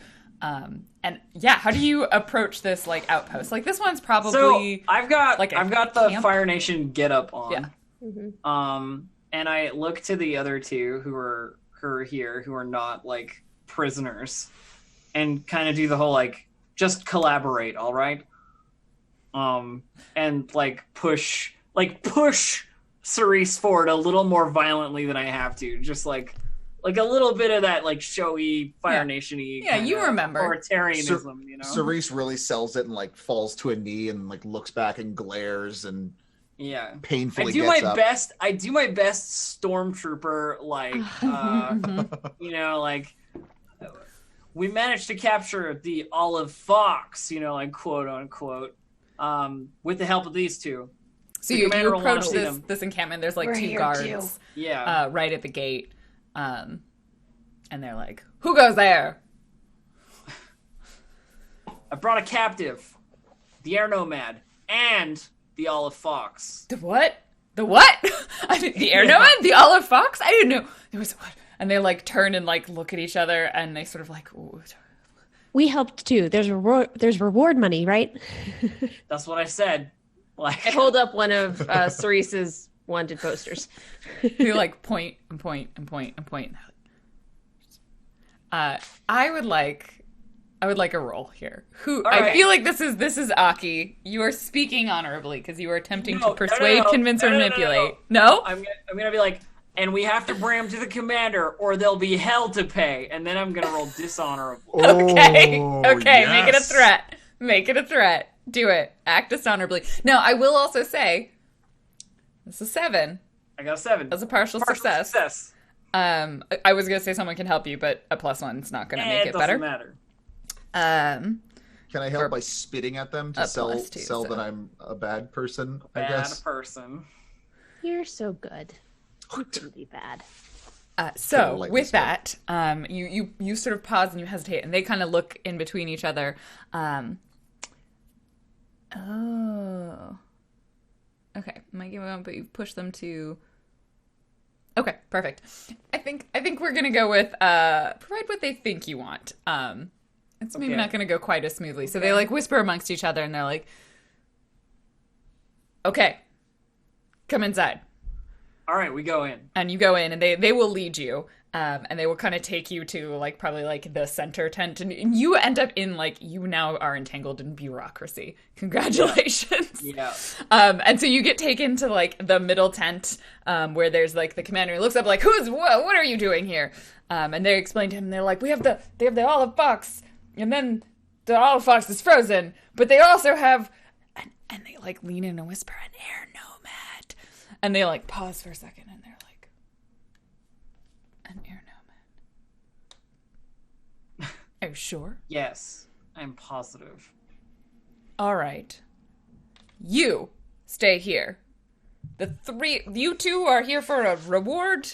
And yeah, how do you approach this like outpost? Like this one's probably So I've got the camp? Fire Nation get up on. Yeah. Mm-hmm. And I look to the other two who are here, who are not like prisoners, and kind of do the whole like just collaborate, all right? And like push Cerise forward a little more violently than I have to, just like a little bit of that like showy Fire Nation-y. Yeah, you remember authoritarianism, you know. Cerise really sells it and like falls to a knee and like looks back and glares and painfully I do my best stormtrooper like you know, like we managed to capture the Olive Fox, you know, like quote unquote, with the help of these two. So you approach this encampment. There's like two guards, right at the gate, and they're like, "Who goes there?" I brought a captive, the Air Nomad, and the Olive Fox. The what? The what? The Air Nomad? The Olive Fox? I didn't know there was what. And they like turn and like look at each other, and they sort of like, ooh. We helped too. There's reward money, right? That's what I said. Like, I hold up one of Cerise's wanted posters. They like point and point and point and point. I would like a roll here. I feel like this is Aki. You are speaking honorably because you are attempting to persuade, convince, or manipulate. No? I'm gonna be like, and we have to bring him to the commander, or there'll be hell to pay. And then I'm gonna roll dishonorable. Okay, yes. Make it a threat. Make it a threat. Do it. Act dishonorably. Now, I will also say, this is 7. I got a 7. That's a partial success. I was gonna say someone can help you, but a +1's not gonna make it better. It doesn't matter. Can I help by spitting at them to sell that I'm a bad person? I guess. Bad person. You're so good. You can be bad. So with that, you sort of pause and you hesitate, and they kind of look in between each other. Okay, might give one, but you push them to. Okay, perfect. I think we're gonna go with provide what they think you want. It's maybe not gonna go quite as smoothly. So they like whisper amongst each other, and they're like, "Okay, come inside." All right, we go in. And you go in, and they will lead you, and they will kind of take you to, like, probably, like, the center tent. And you end up in, like, you now are entangled in bureaucracy. Congratulations. Yeah. And so you get taken to, like, the middle tent, where there's, like, the commander who looks up, like, what are you doing here? And they explain to him, they're like, they have the Olive Fox, and then the Olive Fox is frozen, but they also have, and they, like, lean in and whisper, an air nomad. And they, like, pause for a second, and they're like, an air nomad. Are you sure? Yes, I'm positive. All right. You stay here. You two are here for a reward?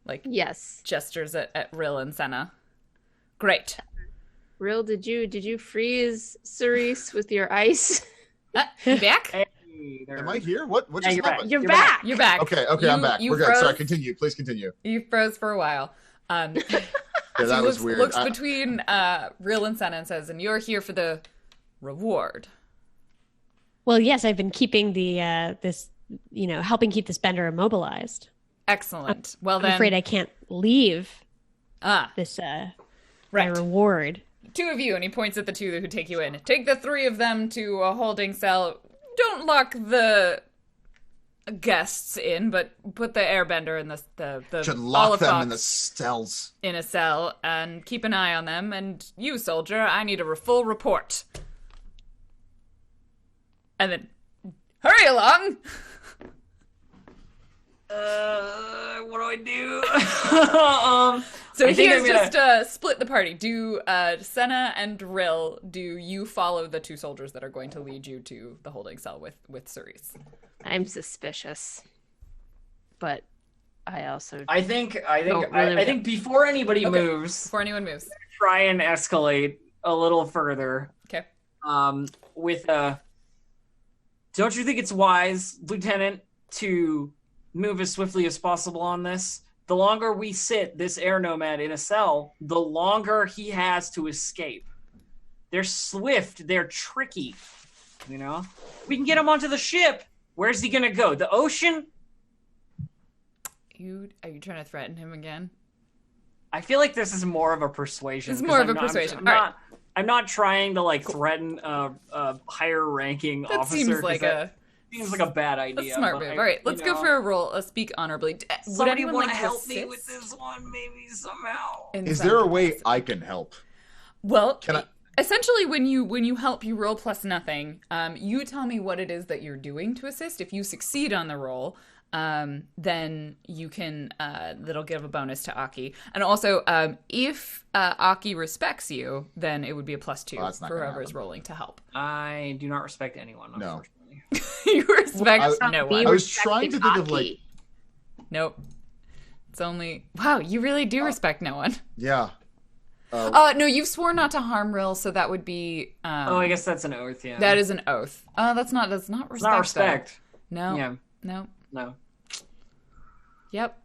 Like, yes. Gestures at Rill and Senna. Great. Rill, did you freeze Cerise with your ice? You back? Hey, Am I here? What just happened? You're back. You're back. Okay, I'm back. We're good. Sorry, continue. Please continue. You froze for a while. Yeah, that was weird. Looks between Rill and Senna and says, and you're here for the reward. Well, yes, I've been keeping helping keep this bender immobilized. Excellent. Well, then, I'm afraid I can't leave this my reward. 2 of you, and he points at the 2 who take you in. Take the 3 of them to a holding cell. Don't lock the guests in, but put the Airbender in the should lock Olive them Fox in the cells in a cell and keep an eye on them. And you, soldier, I need a full report. and then hurry along. What do I do? So I think here's I'm gonna- just split the party. Do Senna and Rill, do you follow the two soldiers that are going to lead you to the holding cell with Cerise? I'm suspicious, but I also I think really I think before anybody moves, Before anyone moves. try and escalate a little further. Okay. With don't you think it's wise, Lieutenant, to move as swiftly as possible on this? The longer we sit this air nomad in a cell, the longer he has to escape. They're swift, they're tricky. You know? We can get him onto the ship. Where's he gonna go? The ocean? Are you trying to threaten him again? I feel like this is more of a persuasion. It's more of a persuasion. I'm not trying to like threaten a higher ranking That officer. seems like a bad a idea. smart but move. All right, let's go for a roll. Speak honorably. Would Somebody anyone want like to to help me assist with this one, maybe somehow. in Is some there a way capacity? I can help? Well, Can I- essentially, when you help, you roll plus nothing. You tell me what it is that you're doing to assist. If you succeed on the roll, then you can that'll give a bonus to Aki. And also, if Aki respects you, then it would be a +2 Oh, that's not for gonna whoever's happen. rolling to help. I do not respect anyone, No. unfortunately. You respect I- no be one. I was trying to think of, like- Aki. Nope. It's only wow. You really do respect no one. Yeah. No, you've sworn not to harm Rill, so that would be. Oh, I guess that's an oath, yeah. That is an oath. That's not respect. It's not respect. though. No. Yeah. No. No. Yep.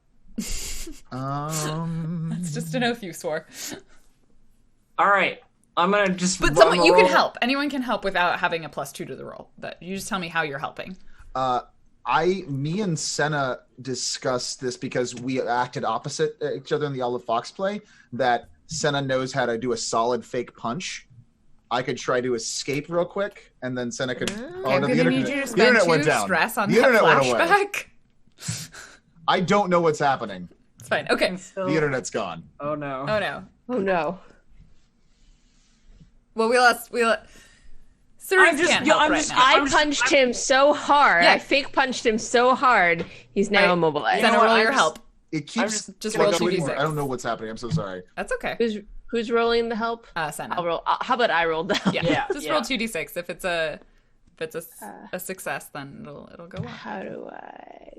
Um. It's just an oath you swore. All right. I'm going to just But someone you can help. Anyone can help without having a +2 to the roll. That you just tell me how you're helping. Me and Senna discussed this because we acted opposite each other in the Olive Fox play. That Senna knows how to do a solid fake punch. I could try to escape real quick, and then Senna could. I'm the gonna need internet, you to the spend internet 2 went down. stress on the that internet went away. flashback. I don't know what's happening. It's fine. Okay. The internet's gone. Oh, no. Oh no. Oh no. Well, we lost. Cerise just- can't yeah, help I'm right just- now. I punched him so hard. Yeah. I fake punched him so hard. He's now Right. immobilized. Senna, know what, roll I'm your just- help. It keeps. just Can I roll go 2d6. anymore? I don't know what's happening. I'm so sorry. That's okay. Who's rolling the help? Senna. I'll roll. How about I roll the help? Yeah. Yeah, Just yeah. roll 2d6. If it's a success, then it'll go well. How do I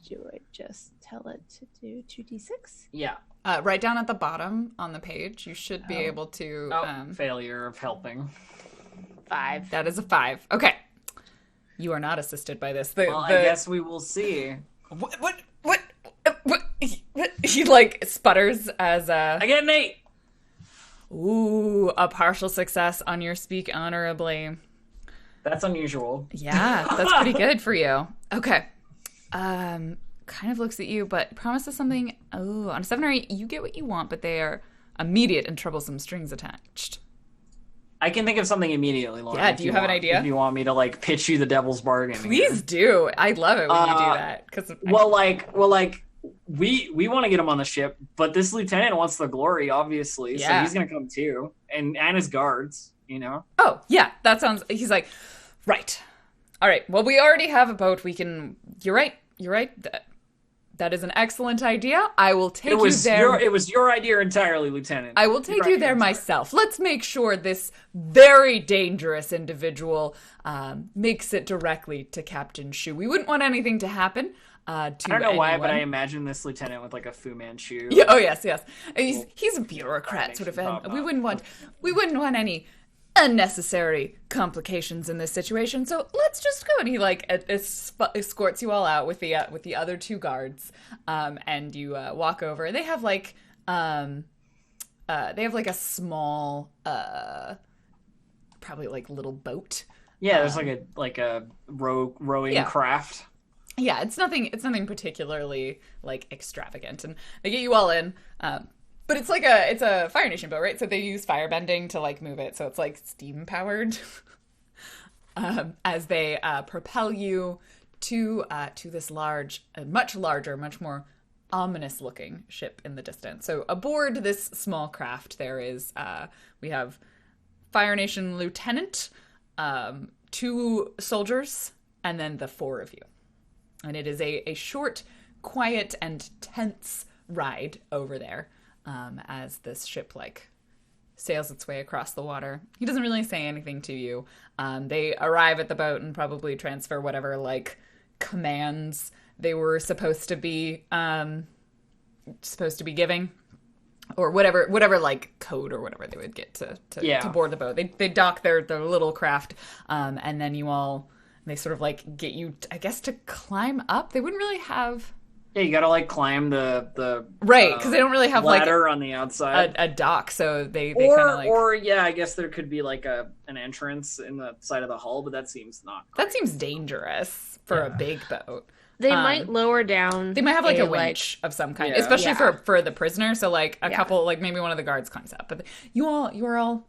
do it? Just tell it to do 2d6. Yeah. Right down at the bottom on the page, you should be able to. Failure of helping. 5. That is a 5. Okay. You are not assisted by this. Well, I guess we will see. What? He like sputters as I get an 8. ooh, a partial success on your speak honorably. That's unusual. Yeah, that's pretty good for you. Okay. Kind of looks at you, but promises something. Oh, on a 7 or 8, you get what you want, but they are immediate and troublesome strings attached. I can think of something immediately, Lauren. Yeah, if do you have an want. idea? If you want me to like pitch you the devil's bargain. Please do. I love it when you do that. Because we want to get him on the ship, but this lieutenant wants the glory, obviously. So Yeah. he's gonna come too, and his guards. You know. oh yeah, that sounds. He's like, right. All right. Well, we already have a boat. We can. You're right. You're right. That is an excellent idea. I will take you there. It was your idea entirely, Lieutenant. I will take you there myself. Let's make sure this very dangerous individual makes it directly to Captain SHU. We wouldn't want anything to happen to I don't know why, but I anyone. imagine this lieutenant with like a Fu Manchu. Yeah, oh yes. And he's a bureaucrat, sort of. Pop And we up. wouldn't want any unnecessary complications in this situation. So let's just go. And he like escorts you all out with the other 2 guards, and you walk over. They have like a small, probably like little boat. Yeah, there's like a rowing Yeah. craft. Yeah, it's nothing particularly like extravagant, and they get you all in. But it's a Fire Nation boat, right? So they use firebending to like move it, so it's like steam powered. As they propel you to this much larger, much more ominous looking ship in the distance. So aboard this small craft, there is we have Fire Nation Lieutenant 2 soldiers, and then the 4 of you. And it is a short, quiet, and tense ride over there as this ship, like, sails its way across the water. He doesn't really say anything to you. They arrive at the boat and probably transfer whatever, like, commands they were supposed to be giving. Or whatever like code or whatever they would get to board the boat. They dock their little craft, and then they sort of like get you, I guess, to climb up. They wouldn't really have. Yeah, you gotta like climb the right, because they don't really have ladder like on the outside, a dock. So they kind of like, or yeah, I guess there could be like an entrance in the side of the hull, but that seems not. Great. That seems dangerous for a big boat. They might lower down. They might have like a winch of some kind, especially for the prisoner. So like a couple, like maybe one of the guards climbs up. But you are all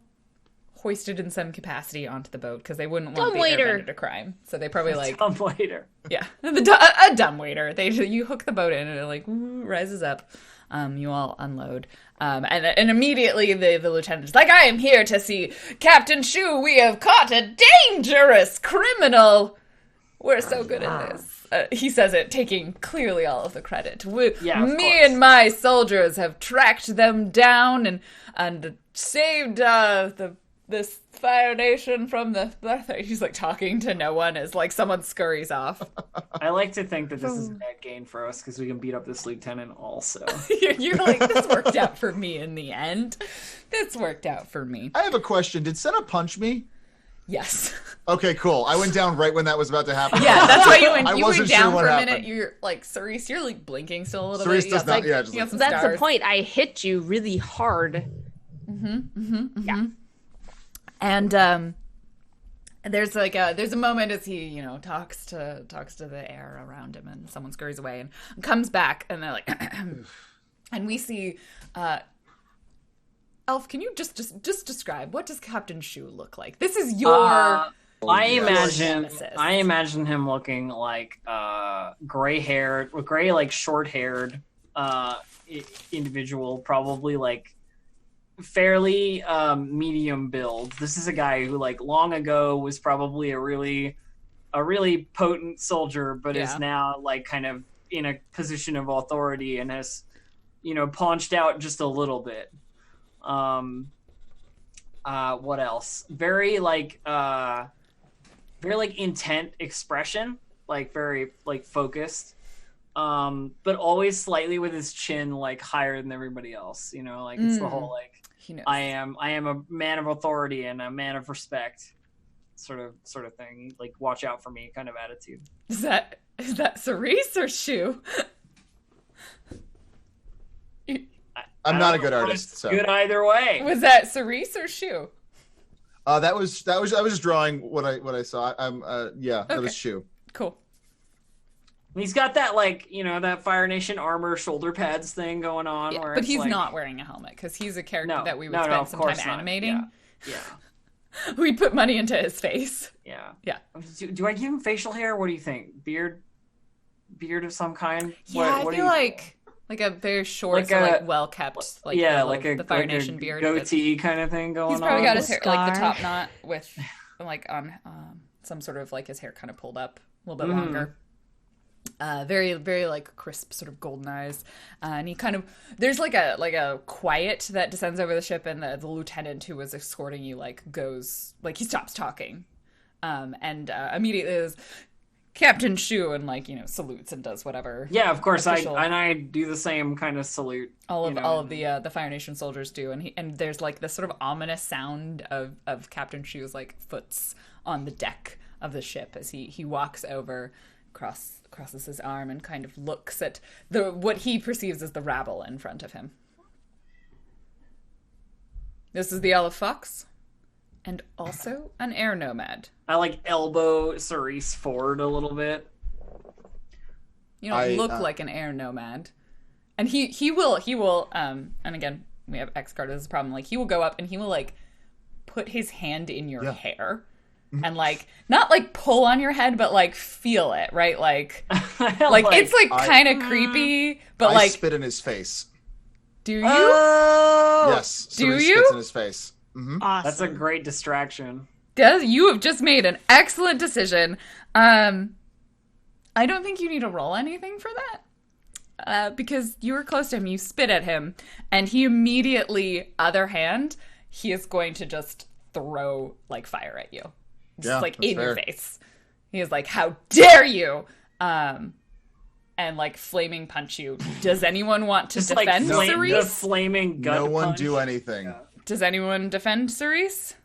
hoisted in some capacity onto the boat because they wouldn't want the airbender to crime. So they probably like dumb waiter. Yeah, a dumb waiter. You hook the boat in and it like rises up. You all unload, and immediately the lieutenant is like, "I am here to see Captain SHU. We have caught a dangerous criminal. We're so good at this." He says it, taking clearly all of the credit. Me and my soldiers have tracked them down and saved this Fire Nation from the... He's like talking to no one as like someone scurries off. I like to think that this is a net gain for us because we can beat up this lieutenant also. You're like, this worked out for me in the end. This worked out for me. I have a question. Did Senna punch me? Yes. Okay, cool. I went down right when that was about to happen. Yeah, that's why you went. You went down sure for a happened. minute. You're like, Cerise, you're like blinking still a little Cerise bit. does not. Yeah, just that's the point. I hit you really hard. Yeah. And there's a moment as he talks to the air around him, and someone scurries away and comes back, and they're like, and we see. Elf, can you just describe what does Captain SHU look like? This is your. I imagine him looking like gray-haired, like short-haired individual, probably like fairly medium build. This is a guy who like long ago was probably a really potent soldier, but is now like kind of in a position of authority and has paunched out just a little bit. What else? Very intent expression, like very like focused, but always slightly with his chin like higher than everybody else. It's the whole like he knows. I am a man of authority and a man of respect, sort of thing. Like watch out for me kind of attitude. Is that Cerise or SHU? I'm not a good artist, so good either way. Was that Cerise or SHU? That was I was just drawing what I saw. That was SHU. Cool. He's got that like that Fire Nation armor shoulder pads thing going on. Yeah, where but he's like... not wearing a helmet because he's a character that we would spend some time animating. Yeah. We'd put money into his face. Yeah. Do I give him facial hair? What do you think? Beard of some kind? Yeah, I feel like a very short, well kept, the Fire Nation beard, goatee kind of thing going on. He's probably got his hair like the top knot with like on some sort of like his hair kind of pulled up a little bit longer. Very very like crisp sort of golden eyes, and he kind of there's like a quiet that descends over the ship, and the lieutenant who was escorting you like goes like he stops talking, and immediately is Captain SHU and salutes and does whatever. Yeah, of course. I do the same kind of salute. All of the Fire Nation soldiers do, and there's like this sort of ominous sound of Captain SHU's like foots on the deck of the ship as he walks over, crosses his arm and kind of looks at what he perceives as the rabble in front of him. This is the Olive Fox. And also an air nomad. I like elbow Cerise forward a little bit. You don't look like an air nomad. And he will and again, we have X card as a problem. Like he will go up and he will like put his hand in your hair and like not like pull on your head, but like feel it, right? Like it's like kind of creepy, but I like spit in his face. Do you? Yes. Do Cerise you? spits in his face. Mm-hmm. Awesome. That's a great distraction. You have just made an excellent decision. I don't think you need to roll anything for that. Because you were close to him, you spit at him, and he immediately, other hand, he is going to just throw like fire at you. Just like in your face. He is like, how dare you? And like flaming punch you. Does anyone want to defend Cerise? The flaming gut No one punch. do anything. Yeah. Does anyone defend Cerise?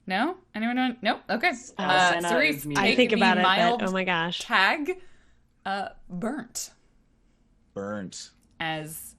No? Anyone don't? Nope. Okay. Senna Cerise, is me. I take think the about it, mild but oh my gosh. tag burnt Burnt. as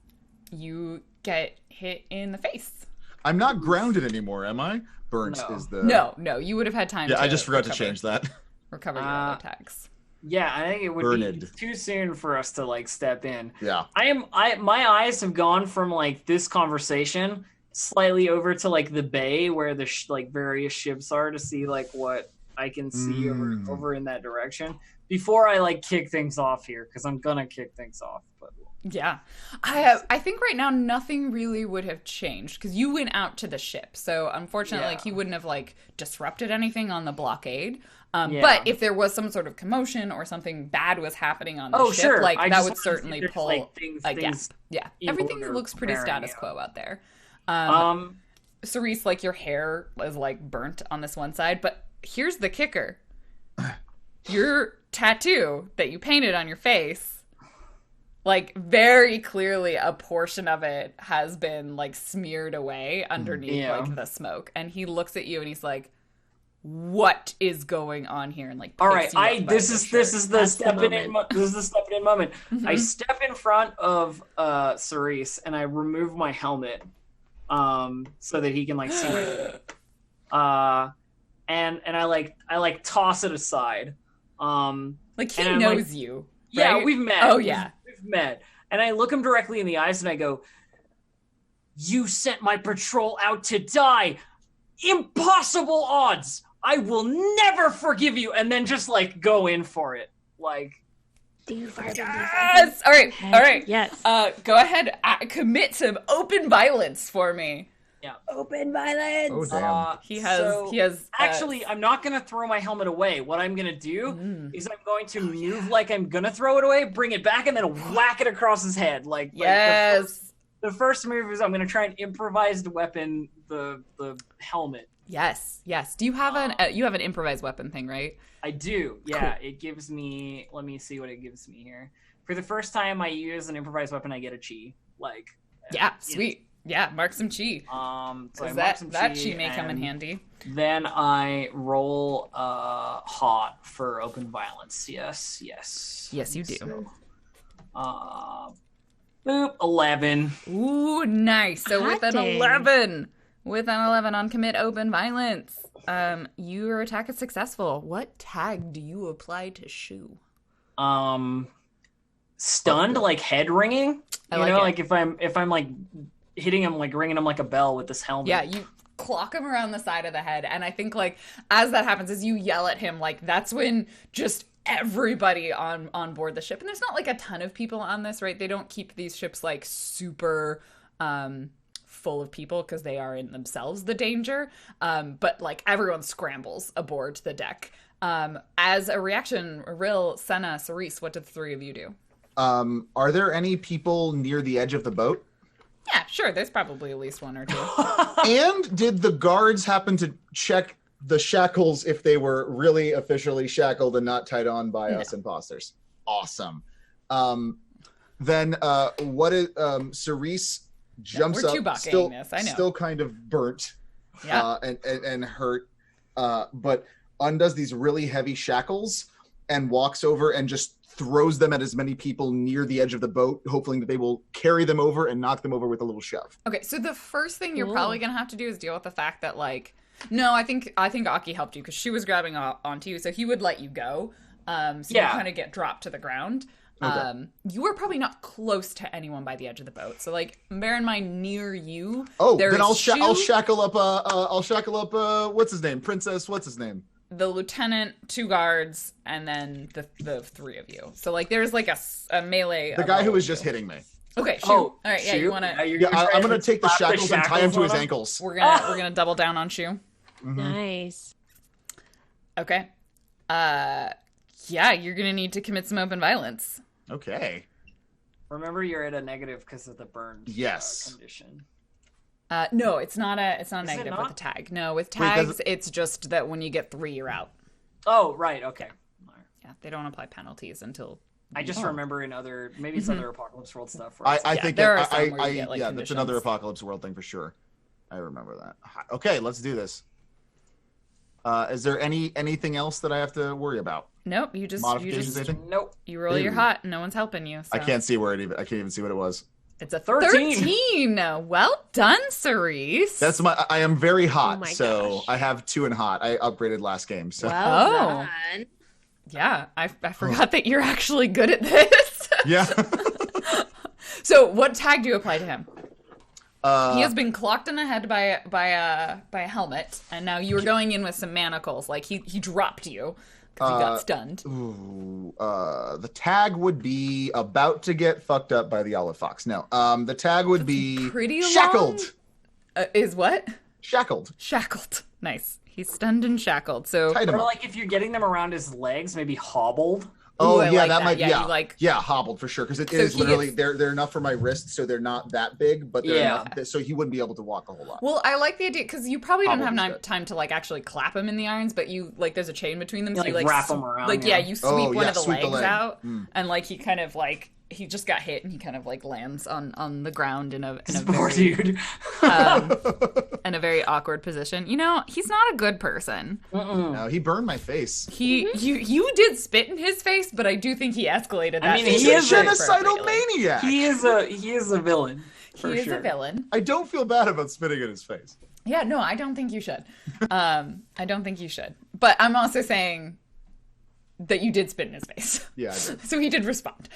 you get hit in the face. I'm not grounded anymore, am I? Burnt No. is the... No, you would have had time Yeah, to I just forgot to recover- change that. recover your other tags. Yeah, I think it would Burned. be too soon for us to like step in. Yeah. My eyes have gone from like this conversation slightly over to like the bay where the like various ships are to see like what I can see over in that direction before I like kick things off here, because I'm gonna kick things off. But Yeah. I think right now nothing really would have changed because you went out to the ship. So unfortunately, like, he wouldn't have like disrupted anything on the blockade. But if there was some sort of commotion or something bad was happening on the ship, like I that just would wanted to see certainly if there's, pull like, things a gap. Yeah. evil Everything or looks pretty preparing, status yeah. quo out there. um Cerise, like, your hair is like burnt on this one side, but here's the kicker. Your tattoo that you painted on your face, like, very clearly a portion of it has been like smeared away underneath like the smoke. And he looks at you and he's like, what is going on here? And like, all right, picks you up by this your is shirt. the stepping in this is the stepping in moment. I step in front of Cerise and I remove my helmet so that he can like see my and I like toss it aside. Like, he and I'm knows like, you. Yeah, right? we've met. Oh, yeah. We've met. And I look him directly in the eyes and I go, you sent my patrol out to die. Impossible odds. I will never forgive you. And then just like go in for it. Like, Yes! All right. Yes. Go ahead. Commit some open violence for me. Open violence. Oh, damn. He has. Actually, I'm not gonna throw my helmet away. What I'm gonna do is I'm going to move like I'm gonna throw it away, bring it back, and then whack it across his head. Like, Yes. the first move is I'm gonna try and improvised weapon the helmet. Yes. Do you have you have an improvised weapon thing, right? I do. Yeah, It gives me. Let me see what it gives me here. For the first time I use an improvised weapon, I get a chi. Like. Yeah. Sweet. Yeah. Mark some chi. So I mark that some chi may come in and handy. Then I roll hot for open violence. Yes. Yes, you do. So, boop, 11. Ooh, nice. So with an Hot 11 on commit open violence, your attack is successful. What tag do you apply to SHU? Stunned, like head ringing. I You like know, it. like if I'm like hitting him, like ringing him like a bell with this helmet. Yeah, you clock him around the side of the head, and I think like as that happens, as you yell at him, like that's when just everybody on board the ship, and there's not like a ton of people on this, right? They don't keep these ships like super full of people because they are in themselves the danger, but like everyone scrambles aboard the deck. As a reaction, Ril, Senna, Cerise, what did the three of you do? Are there any people near the edge of the boat? Yeah, sure, there's probably at least one or two. And did the guards happen to check the shackles if they were really officially shackled and not tied on by us imposters? Awesome. Then what is Cerise jumps we're up, Chewbaccaing still, this, I know. still kind of burnt Yeah. and hurt, but undoes these really heavy shackles and walks over and just throws them at as many people near the edge of the boat, hoping that they will carry them over and knock them over with a little shove. Okay, so the first thing you're probably gonna have to do is deal with the fact that like, no, I think Aki helped you because she was grabbing onto you, so he would let you go. So you kind of get dropped to the ground. Okay. You were probably not close to anyone by the edge of the boat, so like bear in mind near you. Oh, there then is I'll Shu, shackle up. What's his name? Princess. What's his name? the lieutenant, 2 guards, and then the 3 of you. So like there's like a melee. The of guy all who was of you. just hitting me. Okay, shoot. Oh, All right, yeah, shoot. you wanna? You're Yeah, I'm try gonna take the slap shackles and tie him to his on ankles. We're gonna double down on Shu. Nice. Okay. Yeah, you're gonna need to commit some open violence. Okay. Remember, you're at a negative because of the burned Yes. condition. No, it's not a it negative not? with a tag. No, with Wait, tags, it's just that when you get 3, you're out. Oh, right. Okay. Yeah, they don't apply penalties until. I just remember in other, maybe it's other Apocalypse World stuff. Where I it's like, think there that are some where you get, like, yeah, that's another conditions. Apocalypse World thing for sure. I remember that. Okay, let's do this. Is there anything else that I have to worry about? Nope, you just Modifications, anything? nope. you roll your Ooh. hot. And no one's helping you. So. I can't see where it even. I can't even see what it was. It's a 13. 13. Well done, Cerise. That's my. I am very hot, my so gosh. I have 2 in hot. I upgraded last game, so Well Oh. done. Yeah, I forgot that you're actually good at this. yeah. So, what tag do you apply to him? Uh, He has been clocked in the head by a helmet, and now you were going in with some manacles. Like he dropped you because he got stunned. Ooh, the tag would be about to get fucked up by the olive fox. No, the tag would be pretty long. shackled. Is what? Shackled. Shackled. Nice. He's stunned and shackled. So Tied him Or up. like if you're getting them around his legs, maybe hobbled. Oh Ooh, I yeah, like that that. might Yeah, yeah you like- yeah hobbled for sure because it So is he literally gets- they're enough for my wrists, so they're not that big, but they're Yeah. enough, so he wouldn't be able to walk a whole lot. well, I like the idea because you probably don't Hobbled have is good. time to like actually clap him in the irons, but you like there's a chain between them, so You, you like, like wrap 'em around, Like yeah. you sweep Oh, one yeah, of the sweep the legs leg. out, Mm. and like he kind of like he just got hit and he kind of like lands on the ground in a Poor very dude. in a very awkward position. You know, he's not a good person. No, he burned my face. He you did spit in his face, but I do think he escalated that. mean, face he is a very Genocidal appropriately. maniac. He is a villain. For He is sure. a villain. I don't feel bad about spitting in his face. Yeah, no, I don't think you should. I don't think you should. But I'm also saying that you did spit in his face. Yeah, I did. So he did respond.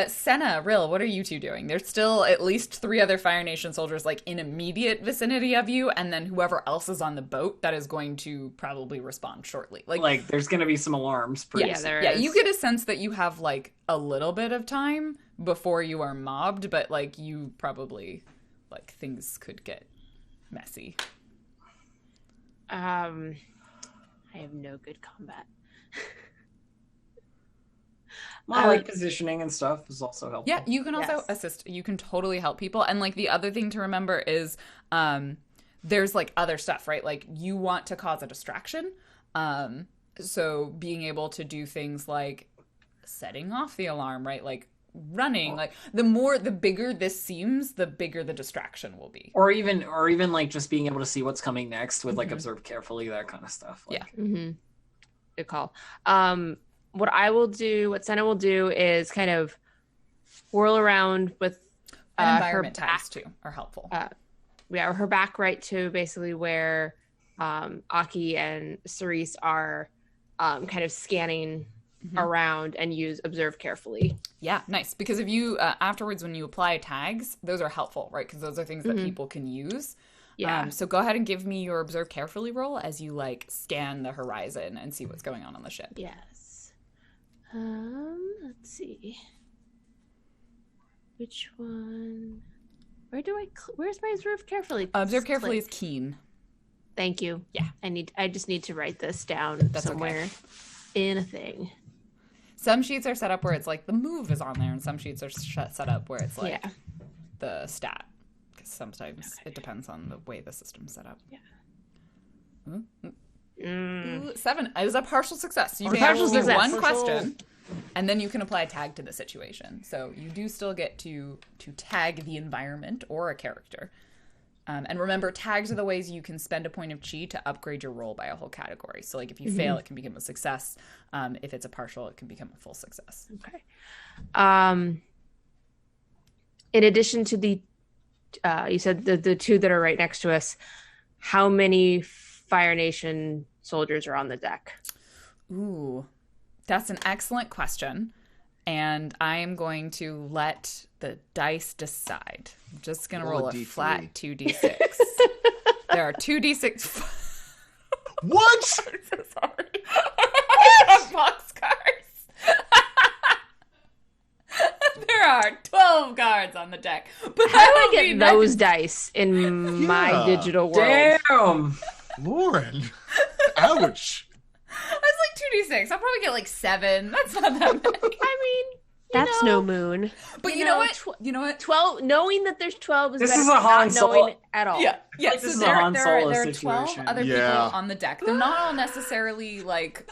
Senna, Rill, what are you two doing? There's still at least 3 other Fire Nation soldiers like in immediate vicinity of you, and then whoever else is on the boat that is going to probably respond shortly. Like there's gonna be some alarms. Pretty yeah, soon. there yeah, is. you get a sense that you have like a little bit of time before you are mobbed, but like you probably like things could get messy. I have no good combat. Well, like positioning and stuff is also helpful. Yeah, you can also Yes. assist. You can totally help people. And like the other thing to remember is there's like other stuff, right? Like you want to cause a distraction. So being able to do things like setting off the alarm, right? Like running, like the bigger this seems, the bigger the distraction will be. Or even like just being able to see what's coming next with like observe carefully, that kind of stuff. Like, Yeah. Mm-hmm. Good call. What Senna will do is kind of whirl around with And her environment back, tags too are helpful. her back right to basically where Aki and Cerise are kind of scanning around and use observe carefully. Yeah, nice. Because if you afterwards when you apply tags, those are helpful, right? Because those are things that people can use. Yeah. So go ahead and give me your observe carefully roll as you like scan the horizon and see what's going on the ship. Yes. Let's see. Which one? Where's my observe carefully? Observe carefully Click. is keen. Thank you. Yeah. I just need to write this down That's somewhere in a thing. Some sheets are set up where it's like the move is on there, and some sheets are set up where it's like Yeah. the stat. Because sometimes it depends on the way the system's set up. Yeah. Ooh, 7 is a partial success. You may Partial ask me success. one question, and then you can apply a tag to the situation. So you do still get to tag the environment or a character. And remember, tags are the ways you can spend a point of chi to upgrade your roll by a whole category. So like if you fail, it can become a success. If it's a partial, it can become a full success. Okay. In addition to the, you said the 2 that are right next to us, how many Fire Nation soldiers are on the deck? Ooh, that's an excellent question. And I am going to let the dice decide. I'm just going to Roll a roll a D3. flat 2d6. There are 2d6. What? I'm so sorry. I have boxcars. There are 12 cards on the deck. But How do I that'll be get nice. those dice in my Yeah. digital world? damn. Lauren. Ouch. That's like 2d6. I'll probably get like 7. That's not that many. I mean, That's no moon. But you know what? You know what? 12. Knowing that there's 12 is This better is a than Han not Solo- knowing it at all. Yeah. like this is a Han Solo there are 12 situation. other people Yeah. on the deck. They're not all necessarily like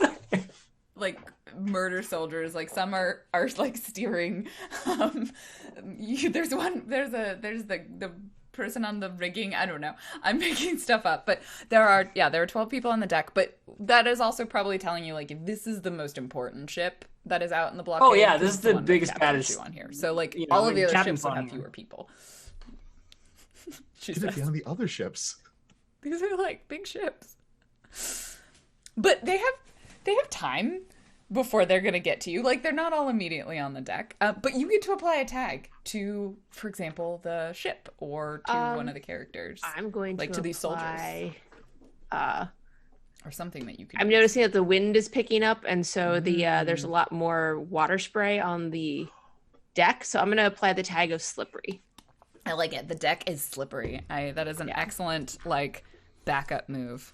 murder soldiers. Like some are like steering. There's the person on the rigging. I don't know. I'm making stuff up, but there are 12 people on the deck. But that is also probably telling you like if this is the most important ship that is out in the blockade. Oh, yeah, this is the one with biggest, Captain baddest- SHU on here. So like you know, all of the other Captain's ships will on have here. fewer people. She Could it be says. on the other ships? These are like big ships. But they have time before they're going to get to you. Like they're not all immediately on the deck. But you get to apply a tag to, for example, the ship or to one of the characters. I'm going Like, to these apply, or something that you can I'm use. noticing that the wind is picking up, and so there's a lot more water spray on the deck. So I'm going to apply the tag of slippery. I like it. The deck is slippery. That is an excellent like backup move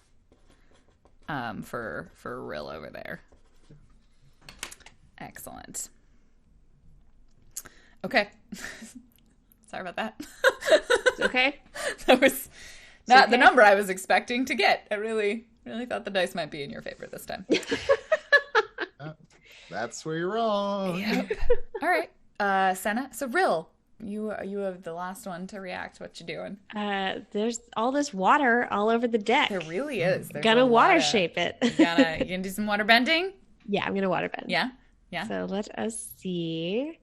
for Rill over there. Excellent. Okay. Sorry about that. Okay. That was not the okay. number I was expecting to get. I really thought the dice might be in your favor this time. That's where you're wrong. All right. Senna. So Rill, you have the last one to react. What you doing? There's all this water all over the deck. There really is. There's Gonna a lot water of- shape it. You gonna do some water bending? Yeah, I'm gonna water bend. Yeah. Yeah. So let us see.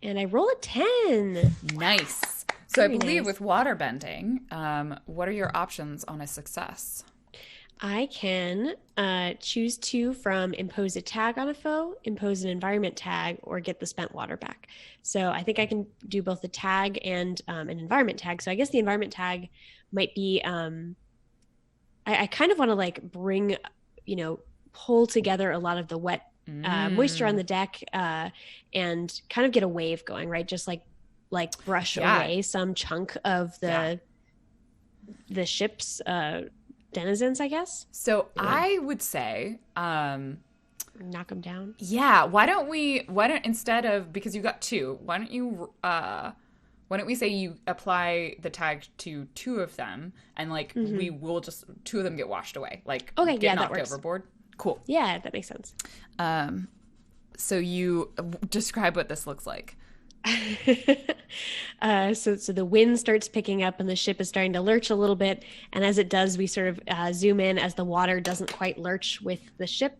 And I roll a 10. Nice. So Very I believe nice. with water bending, what are your options on a success? I can choose to from impose a tag on a foe, impose an environment tag, or get the spent water back. So I think I can do both the tag and an environment tag. So I guess the environment tag might be I kind of want to like bring, pull together a lot of the wet moisture on the deck and kind of get a wave going, right? Just like brush away some chunk of the ship's denizens, I guess. So I would say, Knock them down. yeah, why don't instead of, because you got 2, why don't we say you apply the tag to 2 of them and like we will just 2 of them get washed away, like Okay, get yeah, that knocked works. overboard. Cool. Yeah, that makes sense. So you describe what this looks like. So the wind starts picking up and the ship is starting to lurch a little bit. And as it does, we sort of zoom in as the water doesn't quite lurch with the ship.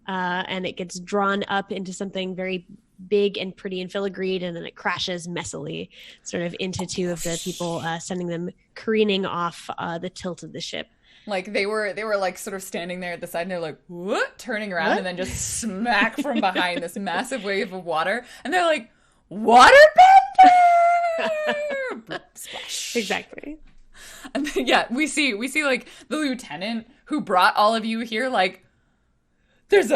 And it gets drawn up into something very big and pretty and filigreed. And then it crashes messily sort of into 2 of the people, sending them careening off the tilt of the ship. Like they were like sort of standing there at the side and they're like, what? Turning around and then just smack from behind this massive wave of water. And they're like, waterbender! Splash. Exactly. And then, yeah, we see like the lieutenant who brought all of you here, like, there's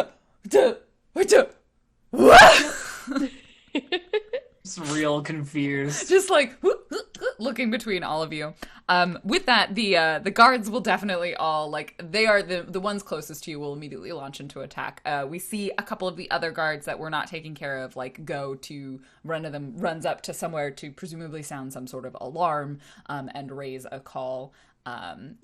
It's real confused. just like looking between all of you. With that, the guards will definitely all like they are the ones closest to you will immediately launch into attack. We see a couple of the other guards that we're not taking care of like go to runs up to somewhere to presumably sound some sort of alarm and raise a call.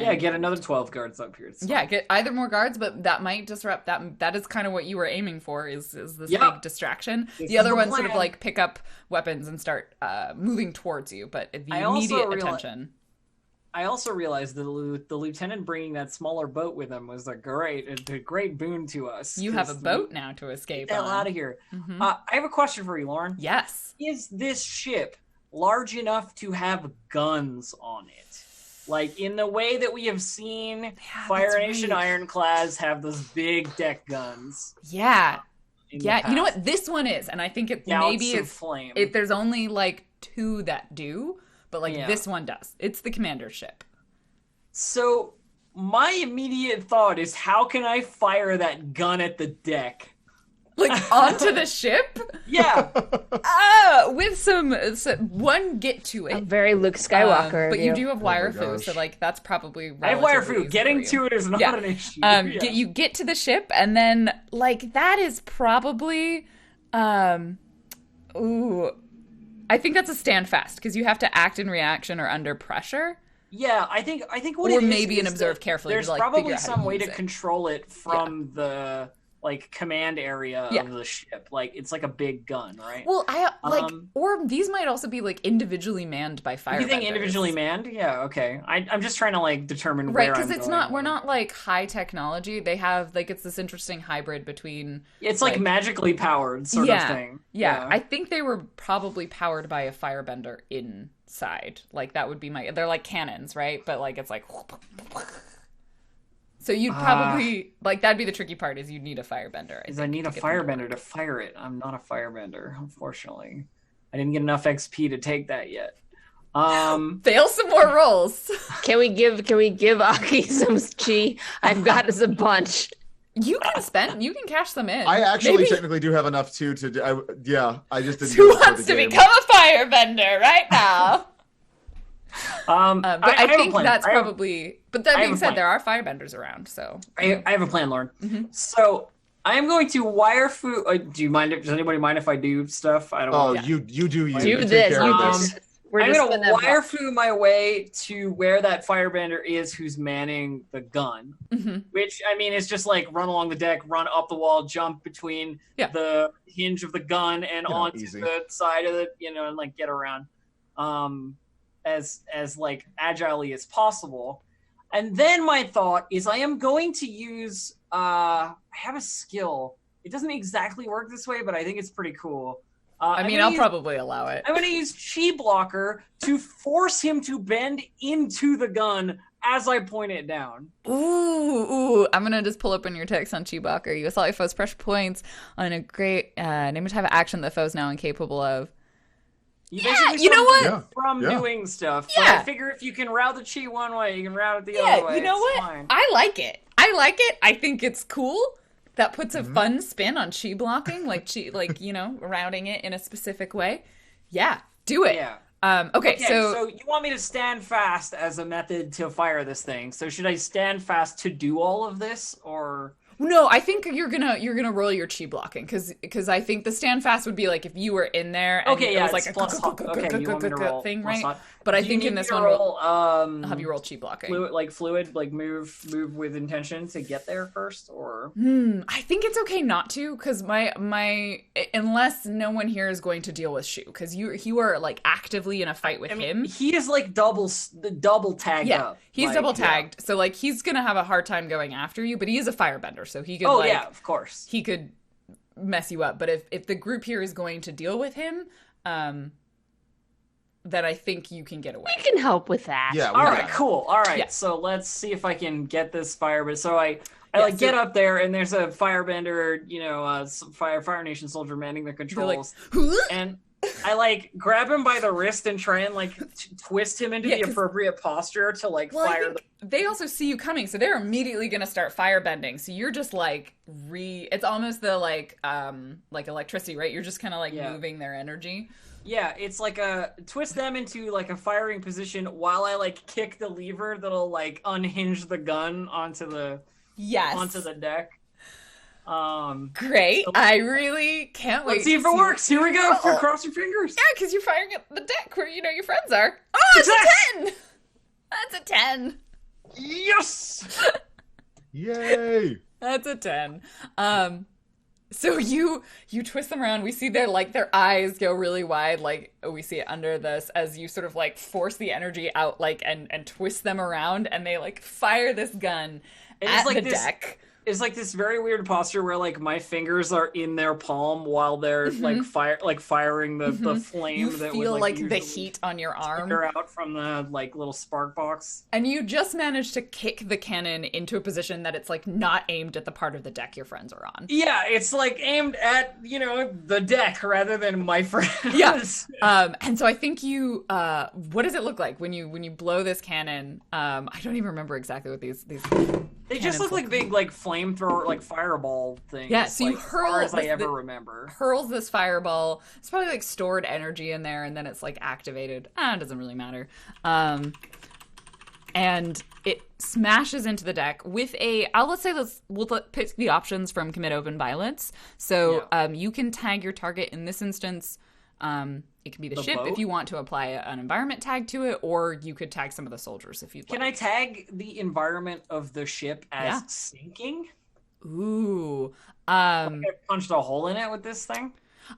Get another 12 guards up here. It's fine. Yeah, get either more guards, but that might disrupt that. That is kind of what you were aiming for. Is this Yep. big distraction? This The is other the ones sort of plan. like pick up weapons and start moving towards you, but the I also immediate reali- attention. I also realized that the lieutenant bringing that smaller boat with him was a great boon to us. You have a 'cause boat now to escape Get the hell on. out of here. Mhm. I have a question for you, Lauren. Yes. Is this ship large enough to have guns on it? Like in the way that we have seen Fire that's Nation right. Ironclads have those big deck guns. Yeah. in the Yeah. You know past. what? This one is, and I think it Gouts maybe of it's flame. there's only like 2 that do, but like Yeah. this one does. It's the commander's ship. So my immediate thought is, how can I fire that gun at the deck? Like onto the ship? Yeah. With some one get to it. A very Luke Skywalker. But of you do have wire my fu, gosh. so like that's probably I have wire relatively fu. easy Getting for you. to it is not Yeah. an issue. You get to the ship, and then like that is probably I think that's a stand fast because you have to act in reaction or under pressure. Yeah, I think what Or it is maybe an is observe that carefully to, There's like, probably figure out how to some way to use it. control it from the like command area Yeah. of the ship. Like it's like a big gun, right? Well, I like, Um, or these might also be like individually manned by firebenders. You think individually manned? Yeah, okay. I'm just trying to like determine Right, where because I'm it's going. not. We're not like high technology. They have like it's this interesting hybrid between. It's like magically powered sort of thing. Yeah, I think they were probably powered by a firebender inside. Like that would be my. They're like cannons, right? But like it's like. So you'd probably like that'd be the tricky part is you'd need a firebender. I need a firebender to fire it. I'm not a firebender, unfortunately. I didn't get enough XP to take that yet. Fail some more rolls. Can we give Aki some chi? I've got us a bunch. You can cash them in. I actually Maybe- technically do have enough too to do, I just didn't Who do it for wants the to game. become a firebender right now? But I have a think plan. that's I have- probably. But that I have being a said, plan. there are firebenders around, so. I have a plan, Lauren. Mm-hmm. So I am going to wire fu. Do you mind? Does anybody mind if I do stuff? I don't. Oh, want you do you. Do You take this. care of You this. do this. We're I'm just gonna wire fu my way to where that firebender is, who's manning the gun. Mhm. Which I mean is just like run along the deck, run up the wall, jump between Yeah. the hinge of the gun and onto easy. the side of it, and like get around, as like agilely as possible. And then my thought is I am going to use. I have a skill. It doesn't exactly work this way, but I think it's pretty cool. I mean, I'll probably allow it. I'm going to use Chi Blocker to force him to bend into the gun as I point it down. Ooh. I'm going to just pull open your text on Chewbacca. You assault your foe's pressure points on a great name or type of action the foe's now incapable of. Basically you know what? Yeah. From Yeah. doing stuff. Yeah. But I figure if you can route the Chi one way, you can route it the other way. You know It's what? fine. I like it. I think it's cool. That puts a fun spin on chi blocking, like routing it in a specific way. Yeah, do it. Yeah. Okay, Okay, so so you want me to stand fast as a method to fire this thing. So should I stand fast to do all of this, or... no, I think you're gonna roll your chi blocking because I think the stand fast would be like if you were in there and Okay, it yeah, was like it's a plus hot. Okay, you want me to roll thing, plus right? hot. But I Do you think need in me this to one roll, I'll have you roll chi blocking. fluid, like move with intention to get there first, or... I think it's okay not to, because my unless no one here is going to deal with Shu, because you are like actively in a fight with him. He is like double tagged Yeah, up. he's like, double tagged, so like he's gonna have a hard time going after you. But he is a firebender, so he could. Oh like, yeah, of course. he could mess you up. But if the group here is going to deal with him, then I think you can get away. We can help with that. Yeah. All right, cool. All right, Yeah. so let's see if I can get this firebender. So I Yeah, get up there, and there's a firebender, Fire Nation soldier manning the They're like, controls, and I like grab him by the wrist and try and like twist him into Yeah, the 'cause- appropriate posture to like well, I fire. think they also see you coming, so they're immediately gonna start firebending. So you're just like it's almost the like electricity, right? You're just kind of like Yeah. moving their energy. Yeah, it's like a twist them into like a firing position while I like kick the lever that'll like unhinge the gun onto the Yes. deck. Great. I really can't wait. Let's see if to it works. Here we go. Oh. Cross your fingers. Yeah, because you're firing at the deck where your friends are. Oh, it's a 10! That's a 10. Yes. Yay! That's a 10. So you twist them around. We see their eyes go really wide, like we see it under this as you sort of like force the energy out, like and twist them around, and they like fire this gun It's at like the this- deck. It's like this very weird posture where like my fingers are in their palm while they're like firing the flame You that feel would like the usually heat on your arm. flicker out from the like little spark box. And you just managed to kick the cannon into a position that it's like not aimed at the part of the deck your friends are on. Yeah, it's like aimed at the deck rather than my friends. Yeah. And so I think you what does it look like when you blow this cannon? I don't even remember exactly what these They just look like big, like flamethrower, like fireball things. Yeah, so you like, hurl as far as I this- ever remember. hurls this fireball. It's probably like stored energy in there, and then it's like activated. It doesn't really matter. And it smashes into the deck with we'll pick the options from commit open violence. So you can tag your target in this instance. It can be the ship boat? if you want to apply an environment tag to it, or you could tag some of the soldiers if you'd like. Can I tag the environment of the ship as sinking? Ooh. I punched a hole in it with this thing?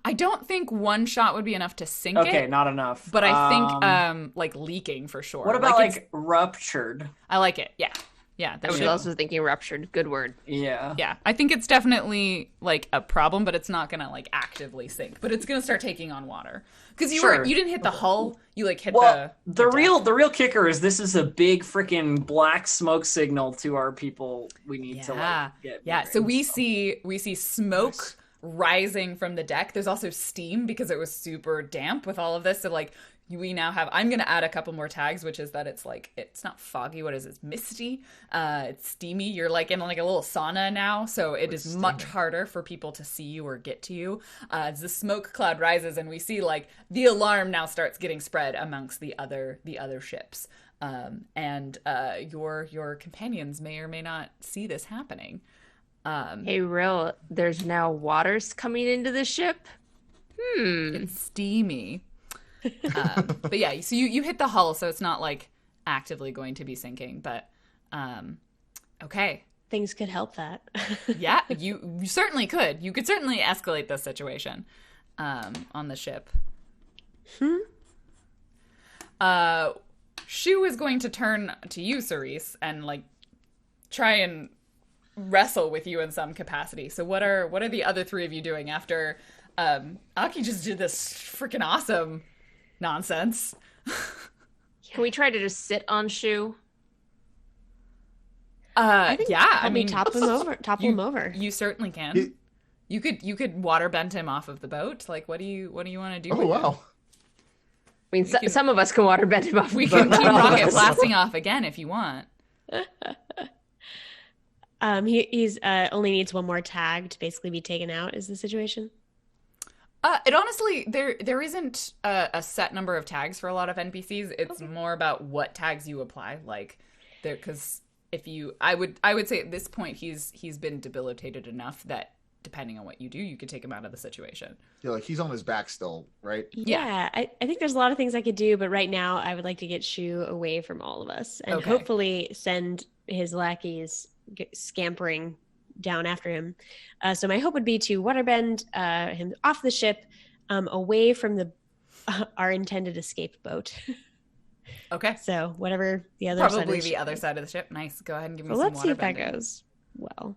I don't think one shot would be enough to sink Okay, it. not enough. But I think like leaking for sure. What about it's- like ruptured? I like it. Yeah. Yeah. I was also thinking ruptured. Good word. Yeah. Yeah. I think it's definitely like a problem, but it's not gonna like actively sink. But it's gonna start taking on water. Because you didn't hit the hull, you like hit the real kicker is this is a big freaking black smoke signal to our people. We need to like get So we see smoke rising from the deck. There's also steam because it was super damp with all of this. So like we now have, I'm going to add a couple more tags, which is that it's like, it's not foggy. What is it? It's misty. It's steamy. You're like in like a little sauna now. So it is much harder for people to see you or get to you. As the smoke cloud rises and we see like the alarm now starts getting spread amongst the other ships. And your companions may or may not see this happening. Hey, Rill, there's now waters coming into the ship. It's steamy. But yeah, so you hit the hull, so it's not like actively going to be sinking, but okay. Things could help that. Yeah, you certainly could. You could certainly escalate this situation on the ship. SHU is going to turn to you, Cerise, and like try and wrestle with you in some capacity. So what are the other three of you doing after Aki just did this freaking awesome nonsense? Can we try to just sit on SHU? I think I mean, topple him over. You certainly can. You could water bend him off of the boat. Like, what do you want to do? Oh with wow. him? I mean, some of us can water bend him off. We the boat, can not Team all of Rocket us. blasting off again if you want. He's only needs one more tag to basically be taken out. Is the situation? It honestly, there isn't a set number of tags for a lot of NPCs. It's more about what tags you apply. Like, there, because if you, I would say at this point he's been debilitated enough that depending on what you do, you could take him out of the situation. Yeah, like he's on his back still, right? Yeah, I think there's a lot of things I could do, but right now I would like to get SHU away from all of us and hopefully send his lackeys scampering down after him. So my hope would be to waterbend him off the ship, away from our intended escape boat. Okay. So whatever the other Probably side of the the ship other is. side of the ship. Nice. Go ahead and give me So some let's see if that waterbending. goes well.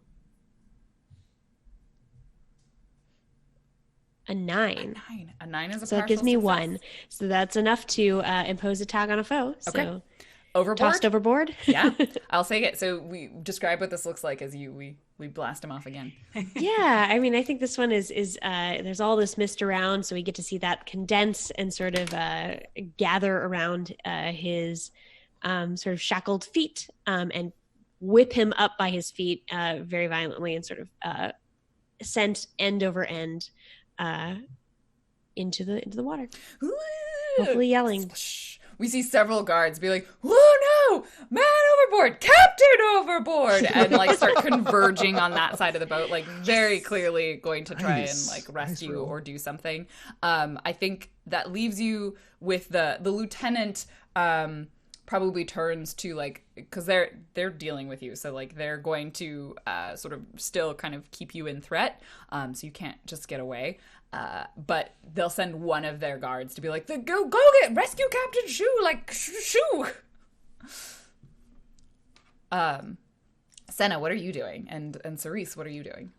A 9. A 9 is a So it partial gives me success. 1. So that's enough to impose a tag on a foe. So Okay. Overboard? tossed overboard. Yeah, I'll take it. So we describe what this looks like as we blast him off again. Yeah, I mean, I think this one is there's all this mist around, so we get to see that condense and sort of gather around his sort of shackled feet and whip him up by his feet very violently and sort of sent end over end into the water. Hopefully yelling. We see several guards be like, "Oh no, man overboard, captain overboard," and like start converging on that side of the boat, like very clearly going to try and like rescue or do something. I think that leaves you with the lieutenant. Probably turns to like, because they're dealing with you, so like they're going to sort of still kind of keep you in threat, so you can't just get away. But they'll send one of their guards to be like, go get rescue Captain SHU, like SHU. Senna, what are you doing? And Cerise, what are you doing?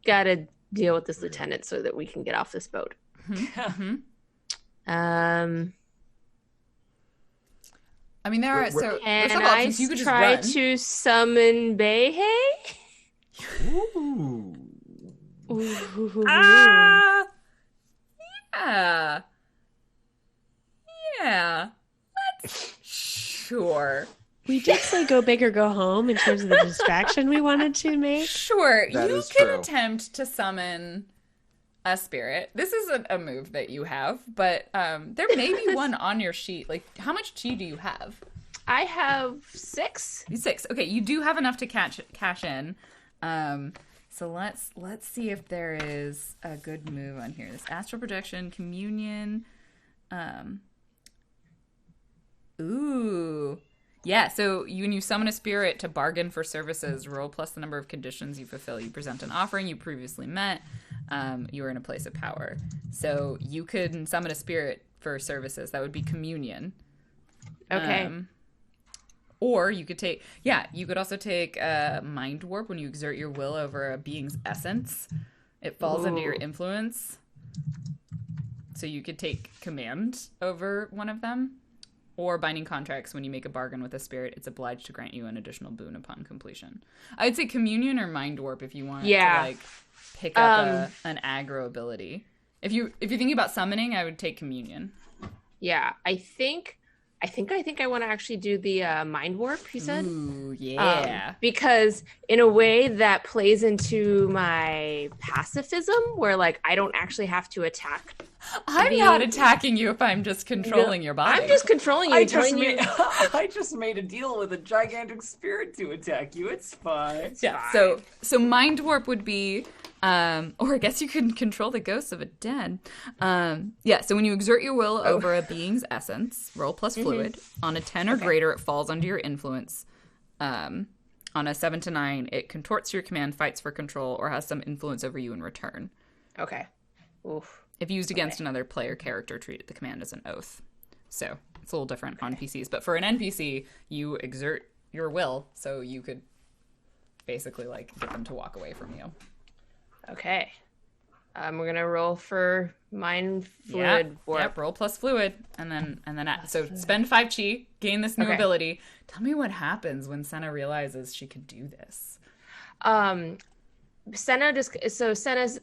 Gotta deal with this lieutenant so that we can get off this boat. Mm-hmm. I mean, there's And several I options. You could just try run. to summon Beihei. Ooh. Yeah. Yeah. Sure. We did say go big or go home in terms of the distraction we wanted to make. Sure. That You is can true. attempt to summon a spirit. This isn't a move that you have, but there may be one on your sheet. Like, how much chi do you have? I have 6. 6. Okay, you do have enough to cash in. So let's see if there is a good move on here. This astral projection, communion. Ooh. Yeah, so when you summon a spirit to bargain for services, roll plus the number of conditions you fulfill. You present an offering you previously met. You are in a place of power. So you could summon a spirit for services. That would be communion. Okay. Or you could take, you could also take mind warp when you exert your will over a being's essence. It falls under your influence. So you could take command over one of them. Or binding contracts, when you make a bargain with a spirit, it's obliged to grant you an additional boon upon completion. I would say communion or mind warp if you want to like pick up an aggro ability. If you're thinking about summoning, I would take communion. Yeah, I think I want to actually do the mind warp, he said. Ooh, yeah. Because in a way that plays into my pacifism, where like I don't actually have to attack. I'm not attacking you if I'm just controlling your body. I'm just controlling you. I just made a deal with a gigantic spirit to attack you. It's fine. It's fine. So mind warp would be, or I guess you can control the ghosts of a dead. So when you exert your will over a being's essence, roll plus fluid. On a 10 or greater, it falls under your influence. On a 7 to 9, it contorts your command, fights for control, or has some influence over you in return. Okay. Oof. If used against another player character, treat the command as an oath. So it's a little different on PCs. But for an NPC, you exert your will, so you could basically like get them to walk away from you. Okay. We're gonna roll for mind fluid warp. Yep, roll plus fluid, and then spend 5 chi, gain this new ability. Tell me what happens when Senna realizes she could do this. Senna's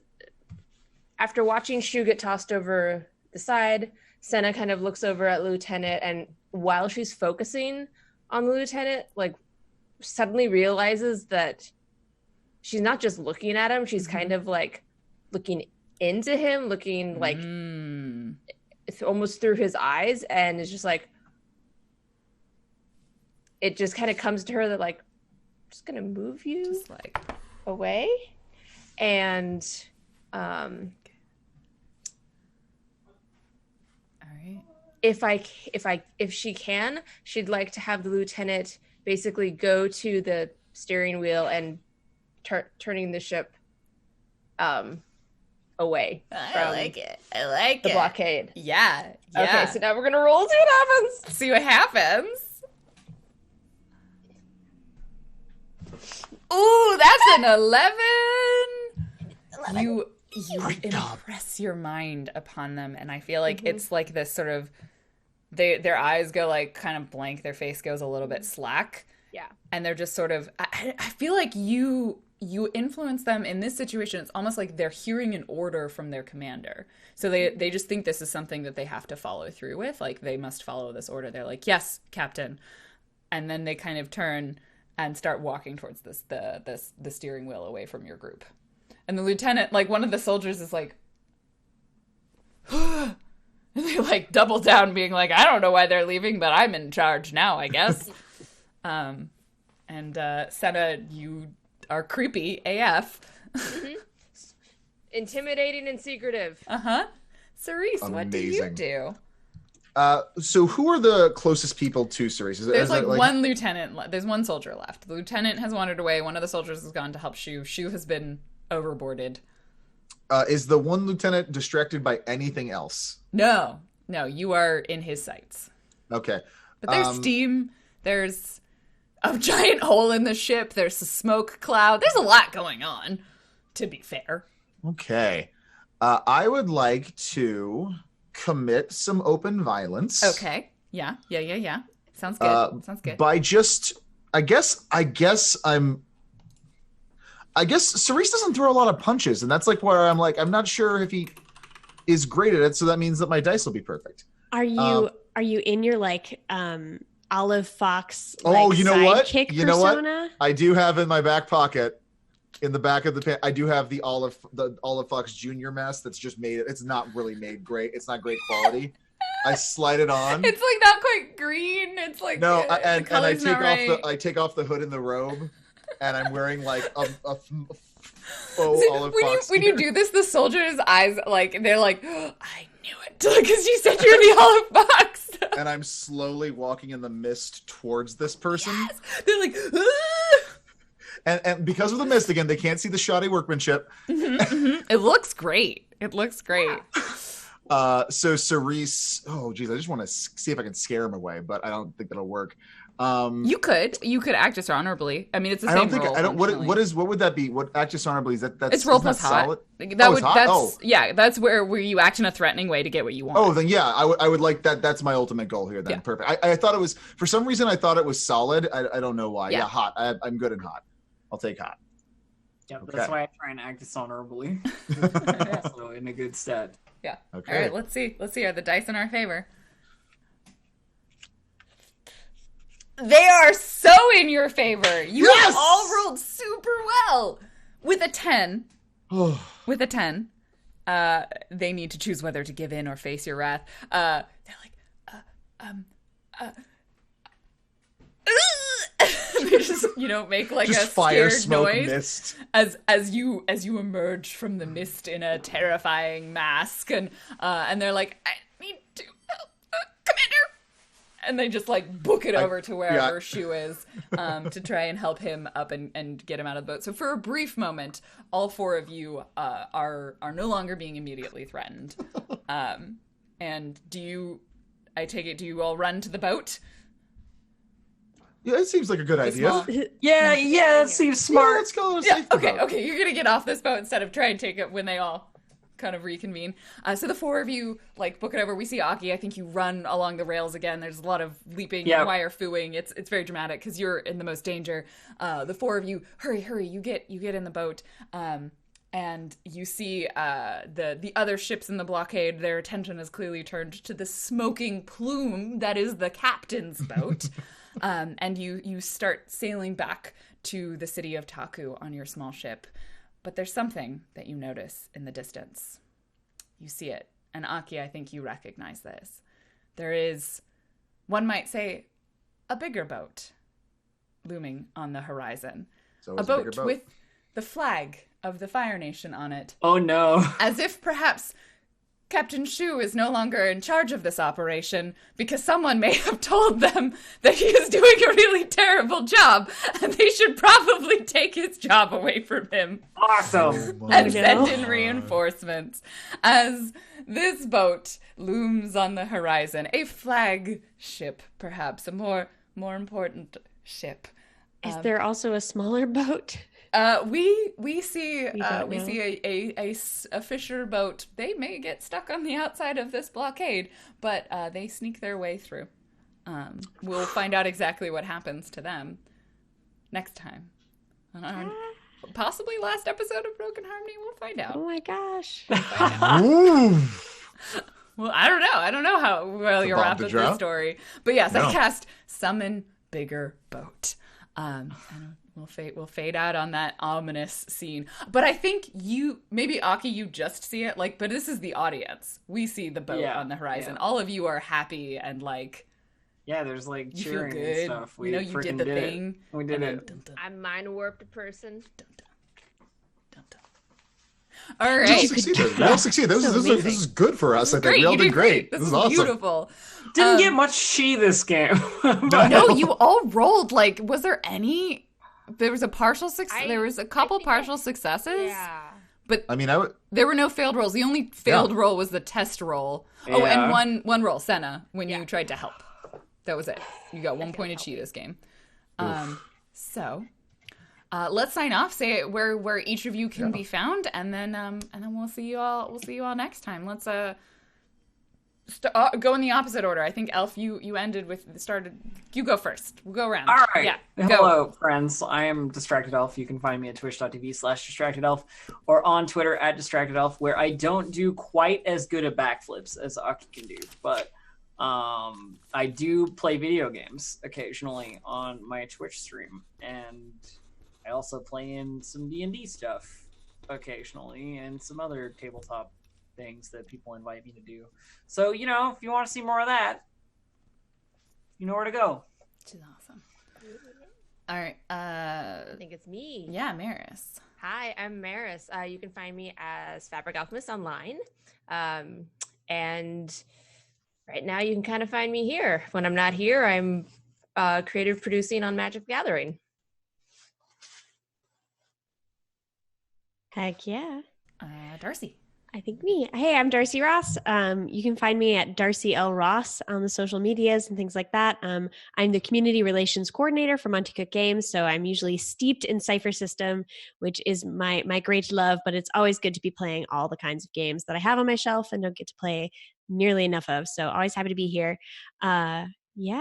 after watching Shu get tossed over the side, Senna kind of looks over at Lieutenant, and while she's focusing on the Lieutenant, like suddenly realizes that she's not just looking at him, she's kind of like looking into him, looking like almost through his eyes, and it's just like it just kind of comes to her that like I'm just gonna move you Just like away, and all right. if she can, she'd like to have the lieutenant basically go to the steering wheel and turning the ship away I like it. the blockade. Yeah. Okay, so now we're gonna roll, see what happens. See what happens. Ooh, that's an 11. You impress your mind upon them, and I feel like it's like this sort of their eyes go like kind of blank, their face goes a little bit slack. Yeah. And they're just sort of I feel like you influence them in this situation. It's almost like they're hearing an order from their commander. So they just think this is something that they have to follow through with. Like they must follow this order. They're like, "Yes, Captain." And then they kind of turn and start walking towards the steering wheel away from your group. And the lieutenant, like one of the soldiers is like, and they like double down being like, I don't know why they're leaving, but I'm in charge now, I guess. And Senna, you are creepy AF. Intimidating and secretive. Cerise, what do you Amazing. do? So who are the closest people to Cerise? There's like one lieutenant. There's one soldier left. The lieutenant has wandered away. One of the soldiers has gone to help Shu. Shu has been overboarded. Is the one lieutenant distracted by anything else? No, you are in his sights. Okay. But there's steam. There's a giant hole in the ship. There's a smoke cloud. There's a lot going on, to be fair. Okay. I would like to commit some open violence. Okay. Yeah. Sounds good. Sounds good. By just, I guess Cerise doesn't throw a lot of punches, and that's like where I'm like, I'm not sure if he is great at it, so that means that my dice will be perfect. Are you are you in your like Olive Fox? Oh, like, you know what? sidekick You know what? persona? I do have in my back pocket, in the back of the pant, I do have the Olive Fox Junior mask that's just made. It's not really made great. It's not great quality. I slide it on. It's like not quite green. It's like No, the and I color's take not right. I take off the hood and the robe, and I'm wearing like a faux See, Olive when Fox. you do this, the soldiers' eyes like they're like, oh, I knew it, because you said you're the Olive Fox. And I'm slowly walking in the mist towards this person. Yes. They're like, ah! And because of the mist again, they can't see the shoddy workmanship. It looks great. It looks great. So Cerise, oh geez, I just want to see if I can scare him away, but I don't think that'll work. You could act dishonorably. I mean, it's the I same don't think role. I don't. What would that be? What act dishonorably is that? That's It's roll isn't that plus hot. solid? That Oh, would it's hot? that's Oh. yeah. That's where you act in a threatening way to get what you want. Oh, then yeah, I would like that. That's my ultimate goal here. Then Yeah. perfect. I thought it was for some reason I thought it was solid. I don't know why. Yeah. Yeah, hot. I'm good in hot. I'll take hot. Yeah, Okay. that's why I try and act dishonorably. So in a good stead. Yeah. Okay. All right. Let's see. Are the dice in our favor? They are so in your favor. You Yes! all rolled super well with a 10. With a 10, they need to choose whether to give in or face your wrath. They're like, they just, make like Just a fire, scared smoke, noise mist. as you emerge from the mist in a terrifying mask, and they're like, I need to help, Commander. And they just like book it over to wherever SHU is to try and help him up and get him out of the boat. So for a brief moment, all four of you are no longer being immediately threatened. And do you all run to the boat? Yeah, it seems like a good idea. Yeah, that seems Yeah, smart. let's go. Yeah, Safe boat. okay, you're gonna get off this boat instead of try and take it when they all kind of reconvene. So the four of you like book it over. We see Aki. I think you run along the rails again. There's a lot of leaping, wire fooing. It's very dramatic because you're in the most danger. The four of you, hurry! You get in the boat. And you see the other ships in the blockade. Their attention is clearly turned to the smoking plume that is the captain's boat. And you start sailing back to the city of Taku on your small ship. But there's something that you notice in the distance. You see it. And Aki, I think you recognize this. There is, one might say, a bigger boat looming on the horizon. So A it's bigger boat with the flag of the Fire Nation on it. Oh no. As if perhaps Captain SHU is no longer in charge of this operation because someone may have told them that he is doing a really terrible job and they should probably take his job away from him Awesome. and send in reinforcements. As this boat looms on the horizon, a flagship, perhaps, a more important ship. Is there also a smaller boat? We see don't we know. see a fisher boat. They may get stuck on the outside of this blockade, but they sneak their way through. We'll find out exactly what happens to them next time. On our possibly last episode of Broken Harmony, we'll find out. Oh my gosh. Ooh. Well, I don't know how well The you're Bob wrapped the with Drow? this story. But yes, No. I cast Summon Bigger Boat. And we'll fade out on that ominous scene. But I think maybe Aki, you just see it, but this is the audience. We see the boat on the horizon. Yeah. All of you are happy and Yeah, there's like you feel cheering good. and stuff. We you freaking did the did thing. It. We did and then it. dun, dun, I'm mind warped person. dun, dun, dun, dun. All We all right. succeeded. We all succeeded. This is good for us. I think Great, we all you did did great. This This is is awesome. beautiful. Didn't get much she this game. No, you all rolled was there any? There was a partial success. There was a couple partial successes. Yeah. But I mean, I would. there were no failed rolls. The only failed roll was the test roll. Oh, Yeah. and one roll, Senna, when you tried to help. That was it. You got 1 point of chi this game. So let's sign off. Say where each of you can be found, and then we'll see you all. We'll see you all next time. Let's go in the opposite order. I think Elf, you ended with started. You go first. We'll go around. All right. Yeah. Hello, friends. I am Distracted Elf. You can find me at twitch.tv/DistractedElf or on Twitter at DistractedElf, where I don't do quite as good at backflips as Aki can do. But I do play video games occasionally on my Twitch stream, and I also play in some D&D stuff occasionally and some other tabletop things that people invite me to do. So, you know, if you want to see more of that, you know where to go. Which is awesome. All right. I think it's me. Yeah, Maris. Hi, I'm Maris. You can find me as Fabric Alchemist online. And right now you can kind of find me here. When I'm not here, I'm creative producing on Magic the Gathering. Heck yeah. Darcy. I think me. Hey, I'm Darcy Ross. You can find me at Darcy L. Ross on the social medias and things like that. I'm the community relations coordinator for Monte Cook Games, so I'm usually steeped in Cypher System, which is my great love, but it's always good to be playing all the kinds of games that I have on my shelf and don't get to play nearly enough of, so always happy to be here. Yeah,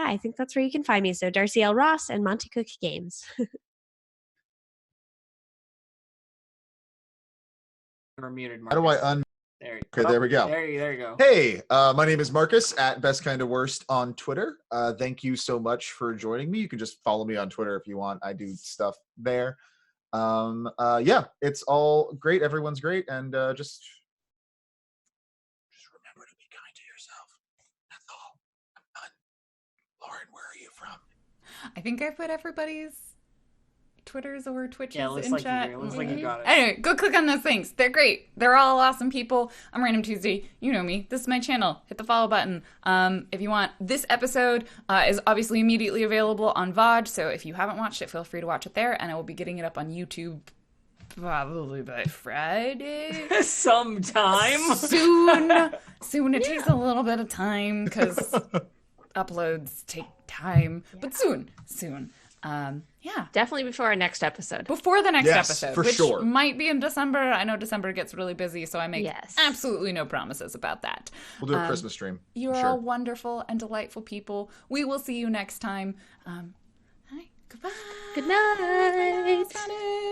I think that's where you can find me. So Darcy L. Ross and Monte Cook Games. We're muted, How do Marcus. I There you Okay, there we go. There you go. Hey, my name is Marcus at Best Kind of Worst on Twitter. Thank you so much for joining me. You can just follow me on Twitter if you want. I do stuff there. Yeah, it's all great. Everyone's great, and just remember to be kind to yourself. That's all. I'm done. Lauren, where are you from? I think I put everybody's Twitters or Twitches Yeah, looks in like chat. you do. Looks like you got it. Anyway, go click on those things. They're great. They're all awesome people. I'm Random Tuesday. You know me. This is my channel. Hit the follow button. If you want, this episode is obviously immediately available on VOD, so if you haven't watched it, feel free to watch it there, and I will be getting it up on YouTube probably by Friday. Sometime. Soon. It takes a little bit of time because uploads take time, but soon. Yeah. Definitely before our next episode. Before the next Yes, episode, for which sure. might be in December. I know December gets really busy, so I make Yes. absolutely no promises about that. We'll do a Christmas stream. You're Sure. all wonderful and delightful people. We will see you next time. Hi. Goodbye. Good night. Bye.